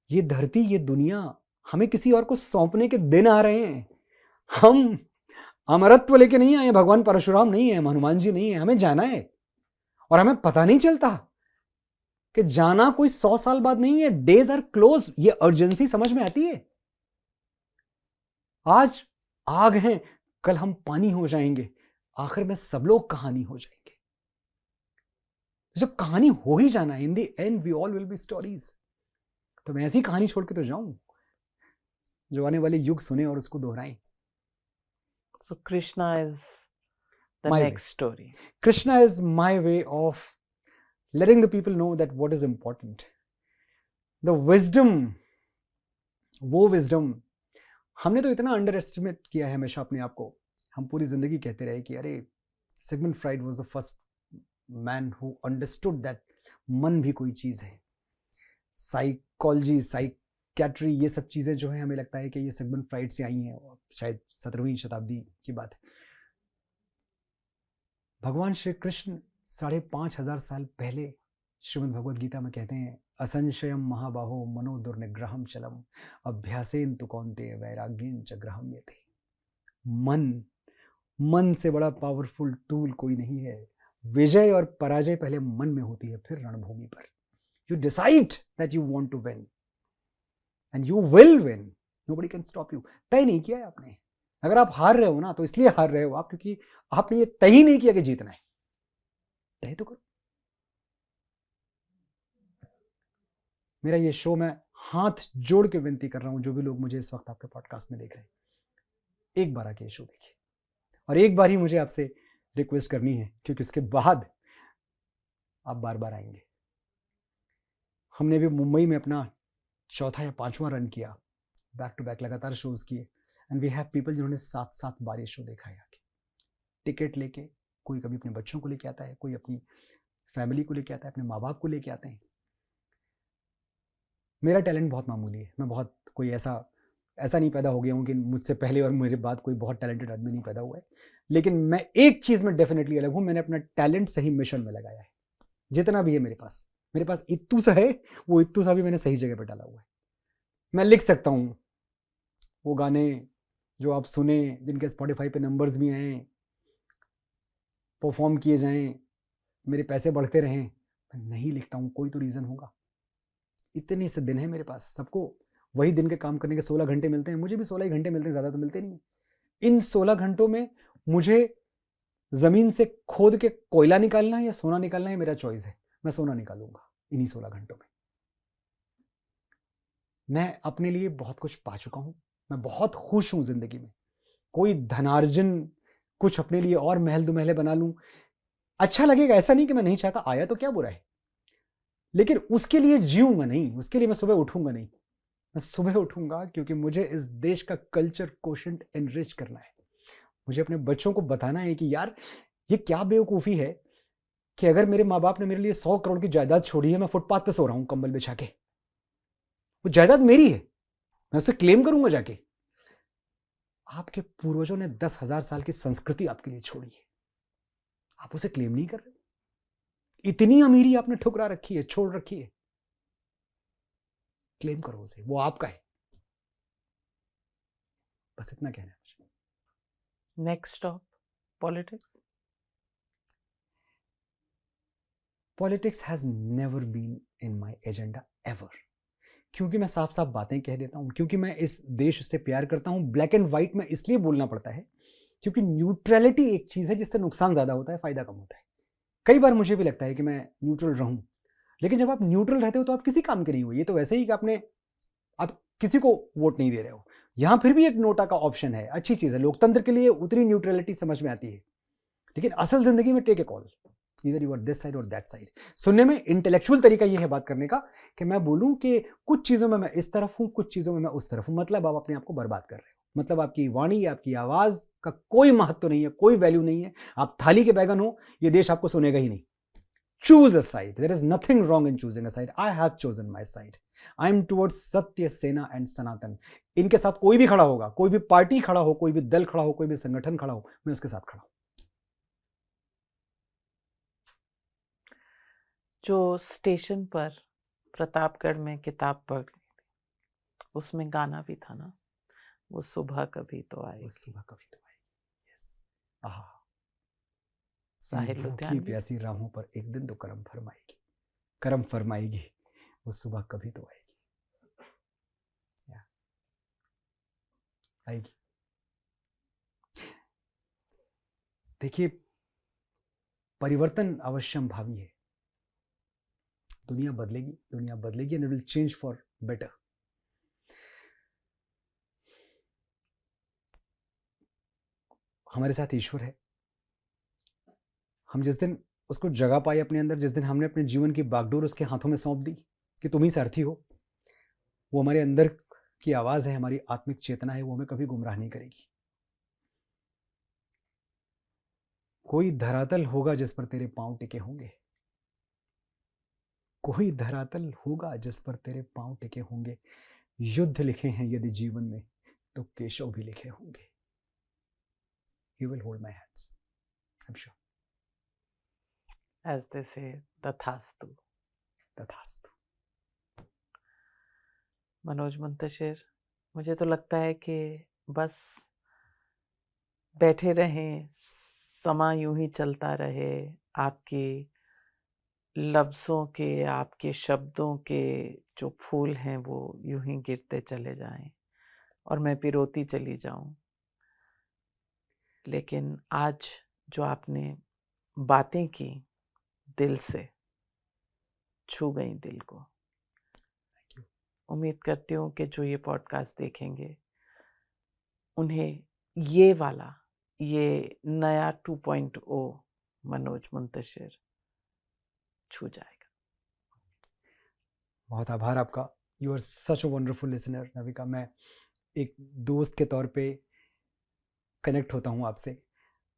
ये धरती, ये दुनिया हमें किसी और को सौंपने के दिन आ रहे हैं। हम अमरत्व लेके नहीं आए, भगवान परशुराम नहीं है, हनुमान जी नहीं है, हमें जाना है। और हमें पता नहीं चलता कि जाना कोई 100 साल बाद नहीं है। Days are close. ये अर्जेंसी समझ में आती है। आज आग हैं, कल हम पानी हो जाएंगे, आखिर में सब लोग कहानी हो जाएंगे। जब कहानी हो ही जाना है, in the end we all will be stories, तो मैं ऐसी कहानी छोड़ के तो जाऊं जो आने वाले युग सुने और उसको दोहराएं। So Krishna is the My next story. Krishna is my way of letting the people know that what is important. The wisdom, वो wisdom, हमने तो इतना अंडर एस्टिमेट किया है हमेशा अपने आप को। हम पूरी जिंदगी कहते रहे कि अरे Sigmund Freud was the first man who understood that मन भी कोई चीज़ है। साइकोलॉजी, साइकेट्री, ये सब चीज़ें जो है हमें लगता है कि ये सिगमंड फ्राइड से आई हैं, शायद 17वीं शताब्दी की बात है। भगवान श्री कृष्ण 5,500 साल पहले श्रीमद् भगवद गीता में कहते हैं, असंशयम महाबाहो मनो दुर्निग्रहम चलम अभ्यासेन तु कौन्तेय वैराग्येन च ग्रहम यते। मन से बड़ा पावरफुल टूल कोई नहीं है। विजय और पराजय पहले मन में होती है, फिर रणभूमि पर। You decide that you want to win and you will win. Nobody can stop you. तय नहीं किया है आपने। अगर आप हार रहे हो ना, तो इसलिए हार रहे हो आप क्योंकि आपने ये तय ही नहीं किया कि जीतना है। तय तो करो। मेरा ये शो, मैं हाथ जोड़ के विनती कर रहा हूं जो भी लोग मुझे इस वक्त आपके पॉडकास्ट में देख रहे हैं, एक बार आके ये शो देखिए। और एक बार ही मुझे आपसे रिक्वेस्ट करनी है, क्योंकि उसके बाद आप बार बार आएंगे। हमने भी मुंबई में अपना 4था या 5वां रन किया, बैक टू बैक लगातार शोज किए, एंड वी हैव पीपल जिन्होंने 7-7 बार ये शो देखा है आके, टिकट लेके। कोई कभी अपने बच्चों को लेके आता है, कोई अपनी फैमिली को लेके आता है, अपने माँ बाप को लेके आते हैं। मेरा टैलेंट बहुत मामूली है। मैं बहुत कोई ऐसा नहीं पैदा हो गया हूँ कि मुझसे पहले और मेरे बाद कोई बहुत टैलेंटेड आदमी नहीं पैदा हुआ है। लेकिन मैं एक चीज़ में डेफिनेटली अलग हूँ, मैंने अपना टैलेंट सही मिशन में लगाया है। जितना भी है मेरे पास इत्तू सा है, वो इत्तू सा भी मैंने सही जगह पर डाला हुआ है। मैं लिख सकता हूँ वो गाने जो आप सुने, जिनके स्पॉटिफाई पे नंबर्स भी आए, परफॉर्म किए जाएं, मेरे पैसे बढ़ते रहें। मैं नहीं लिखता हूँ, कोई तो रीज़न होगा। इतने से दिन है मेरे पास। सबको वही दिन के काम करने के 16 घंटे मिलते हैं, मुझे भी 16 ही घंटे मिलते हैं, ज़्यादा तो मिलते नहीं। इन 16 घंटों में मुझे ज़मीन से खोद के कोयला निकालना है या सोना निकालना है, मेरा चॉइस है। मैं सोना निकालूंगा इन्हीं 16 घंटों में। मैं अपने लिए बहुत कुछ पा चुका हूँ, मैं बहुत खुश हूँ जिंदगी में। कोई धनार्जन, कुछ अपने लिए और महल दुमहले बना लूँ, अच्छा लगेगा, ऐसा नहीं कि मैं नहीं चाहता, आया तो क्या बुरा है। लेकिन उसके लिए जीऊंगा नहीं, उसके लिए मैं सुबह उठूंगा नहीं। मैं सुबह उठूंगा क्योंकि मुझे इस देश का कल्चर कोशेंट एनरिच करना है। मुझे अपने बच्चों को बताना है कि यार ये क्या बेवकूफ़ी है कि अगर मेरे माँ बाप ने मेरे लिए 100 करोड़ की जायदाद छोड़ी है, मैं फुटपाथ पे सो रहा हूँ कंबल बिछा के। वो जायदाद मेरी है, मैं उसे क्लेम करूंगा जाके। आपके पूर्वजों ने 10,000 साल की संस्कृति आपके लिए छोड़ी है, आप उसे क्लेम नहीं कर रहे। इतनी अमीरी आपने ठुकरा रखी है, छोड़ रखी है, क्लेम करो उसे, वो आपका है। बस इतना कहना है मुझे। Next stop politics. Politics has never been in my agenda ever. क्योंकि मैं साफ साफ बातें कह देता हूं, क्योंकि मैं इस देश से प्यार करता हूं। ब्लैक एंड व्हाइट में इसलिए बोलना पड़ता है क्योंकि न्यूट्रलिटी एक चीज है जिससे नुकसान ज्यादा होता है, फायदा कम होता है। कई बार मुझे भी लगता है कि मैं न्यूट्रल रहूं, लेकिन जब आप न्यूट्रल रहते हो तो आप किसी काम के नहीं हो। ये तो वैसे ही कि आप किसी को वोट नहीं दे रहे हो। यहां फिर भी एक नोटा का ऑप्शन है, अच्छी चीज है। लोकतंत्र के लिए उतनी न्यूट्रलिटी समझ में आती है, लेकिन असल जिंदगी में टेक ए कॉल। इधर यू आर दिस साइड और दैट साइड। सुनने में इंटेलेक्चुअल तरीका ये है बात करने का कि मैं बोलूं कि कुछ चीज़ों में मैं इस तरफ हूं, कुछ चीज़ों में मैं उस तरफ हूं, मतलब आप अपने आप को बर्बाद कर रहे हो। मतलब आपकी वाणी, आपकी आवाज़ का कोई महत्व नहीं है, कोई वैल्यू नहीं है। आप थाली के बैगन हो, ये देश आपको सुनेगा ही नहीं। Choose a side, there is nothing wrong in choosing a side. I have chosen my side. I am towards सत्य, सेना एंड सनातन। इनके साथ कोई भी खड़ा होगा, कोई भी पार्टी खड़ा हो, कोई भी दल खड़ा हो, कोई भी संगठन खड़ा हो, मैं उसके साथ खड़ा हूं। जो स्टेशन पर प्रतापगढ़ में किताब पढ़ रही थी, उसमें गाना भी था ना, वो सुबह कभी तो आएगी। सुबह कभी तो आएगी। यस। आहा, साहिल भूखी लुधियानवी। प्यासी राहों पर एक दिन तो करम फरमाएगी, करम फरमाएगी, वो सुबह कभी तो आएगी। आएगी। देखिए, परिवर्तन अवश्यम भावी है। दुनिया बदलेगी, दुनिया बदलेगी, and it will change for better. हमारे साथ ईश्वर है। हम जिस दिन उसको जगा पाए अपने अंदर, जिस दिन हमने अपने जीवन की बागडोर उसके हाथों में सौंप दी कि तुम ही सारथी हो, वो हमारे अंदर की आवाज है, हमारी आत्मिक चेतना है, वो हमें कभी गुमराह नहीं करेगी। कोई धरातल होगा जिस पर तेरे पांव टिके होंगे, कोई धरातल होगा जिस पर तेरे पांव टिके होंगे। युद्ध लिखे हैं यदि जीवन में, तो केशव भी लिखे होंगे। He will hold my hands, I'm sure. As they say, तथास्तु। तथास्तु। मनोज मुंतशिर, मुझे तो लगता है कि बस बैठे रहें, समा यूं ही चलता रहे, आपके लफ्ज़ों के, आपके शब्दों के जो फूल हैं वो यूं ही गिरते चले जाएं और मैं पिरोती चली जाऊं। लेकिन आज जो आपने बातें की, दिल से छू गई दिल को। उम्मीद करती हूँ कि जो ये पॉडकास्ट देखेंगे उन्हें ये वाला, ये नया 2.0 मनोज मुंतशिर छू जाएगा। बहुत आभार आपका। You are such a wonderful listener Navika. मैं एक दोस्त के तौर पे कनेक्ट होता हूँ आपसे,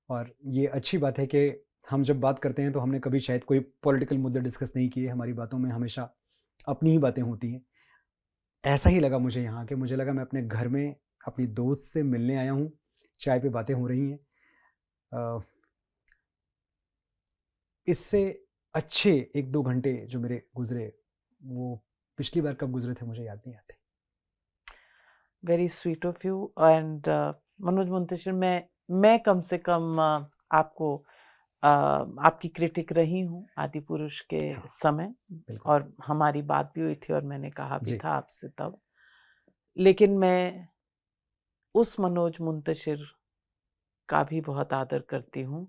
और ये अच्छी बात है कि हम जब बात करते हैं तो हमने कभी शायद कोई पॉलिटिकल मुद्दे डिस्कस नहीं किए। हमारी बातों में हमेशा अपनी ही बातें होती हैं। ऐसा ही लगा मुझे यहाँ के, मुझे लगा मैं अपने घर में अपनी दोस्त से मिलने आया हूँ, चाय पे बातें हो रही हैं। इससे अच्छे 1-2 घंटे जो मेरे गुजरे, वो पिछली बार कब गुजरे थे मुझे याद नहीं आते। Very sweet of you. And Manoj Muntashir, मैं कम से कम आपको आपकी क्रिटिक रही हूँ आदि पुरुष के समय, और हमारी बात भी हुई थी और मैंने कहा भी था आपसे तब। लेकिन मैं उस मनोज मुंतशिर का भी बहुत आदर करती हूँ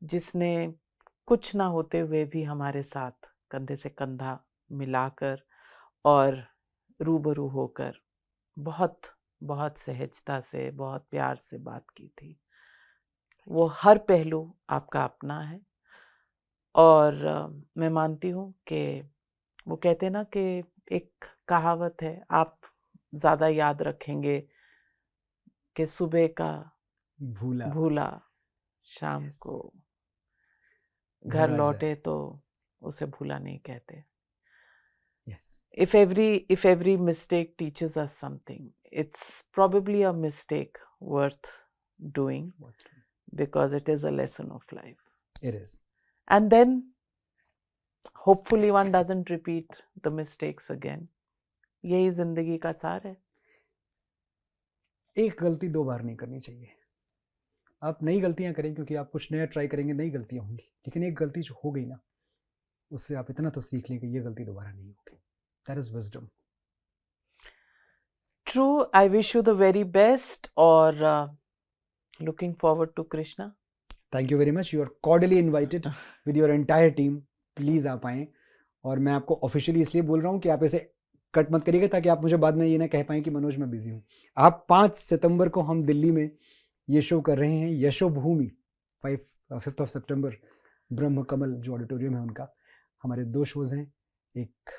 जिसने कुछ ना होते हुए भी हमारे साथ कंधे से कंधा मिलाकर और रूबरू होकर बहुत बहुत सहजता से, बहुत प्यार से बात की थी। वो हर पहलू आपका अपना है, और मैं मानती हूँ कि वो कहते हैं ना कि एक कहावत है, आप ज़्यादा याद रखेंगे कि सुबह का भूला शाम को घर लौटे तो उसे भूला नहीं कहते। If every mistake teaches us something, it's probably a mistake worth doing, because it is a lesson of life. It is. And then hopefully one doesn't repeat the mistakes again. यही जिंदगी का सार है। एक गलती 2 बार नहीं करनी चाहिए। आप नई गलतियां करें, क्योंकि आप कुछ नया ट्राई करेंगे, नई गलतियां होंगी, लेकिन एक गलती जो हो गई ना, उससे आप इतना तो सीख लें कि ये गलती दोबारा नहीं होगी। That is wisdom. True. I wish you the very best, or looking forward to Krishna. Thank you very much. You are cordially invited with your entire team. Please आप आएँ, और मैं आपको ऑफिशियली इसलिए बोल रहा हूँ कि आप ऐसे कट मत करिएगा ताकि आप मुझे बाद में ये ना कह पाएँ कि मनोज मैं बिजी हूँ। आप 5 सितंबर को हम दिल्ली में ये शो कर रहे हैं, यशो भूमि, 5th of September, ब्रह्म कमल जो ऑडिटोरियम है उनका। हमारे 2 शोज हैं, एक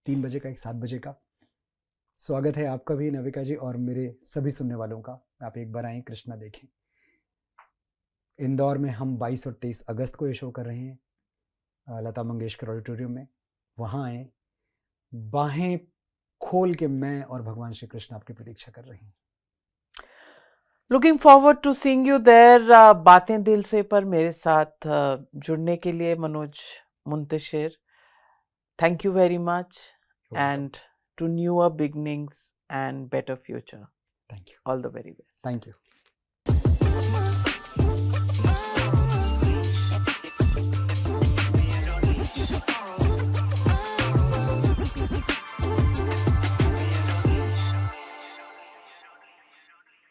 3 बजे का, एक 7 बजे का। स्वागत है आपका भी नविका जी और मेरे सभी सुनने वालों का। आप एक बार आएँ, कृष्णा देखें। इंदौर में हम 22 और 23 अगस्त को ये शो कर रहे हैं लता मंगेशकर ऑडिटोरियम में। वहाँ आएँ, बाहें खोल के मैं और भगवान श्री कृष्ण आपकी प्रतीक्षा कर रहे हैं। Looking forward to seeing you there. बातें दिल से पर मेरे साथ जुड़ने के लिए Manoj Muntashir, thank you very much, You're welcome. and to newer beginnings and better future. Thank you. All the very best. Thank you.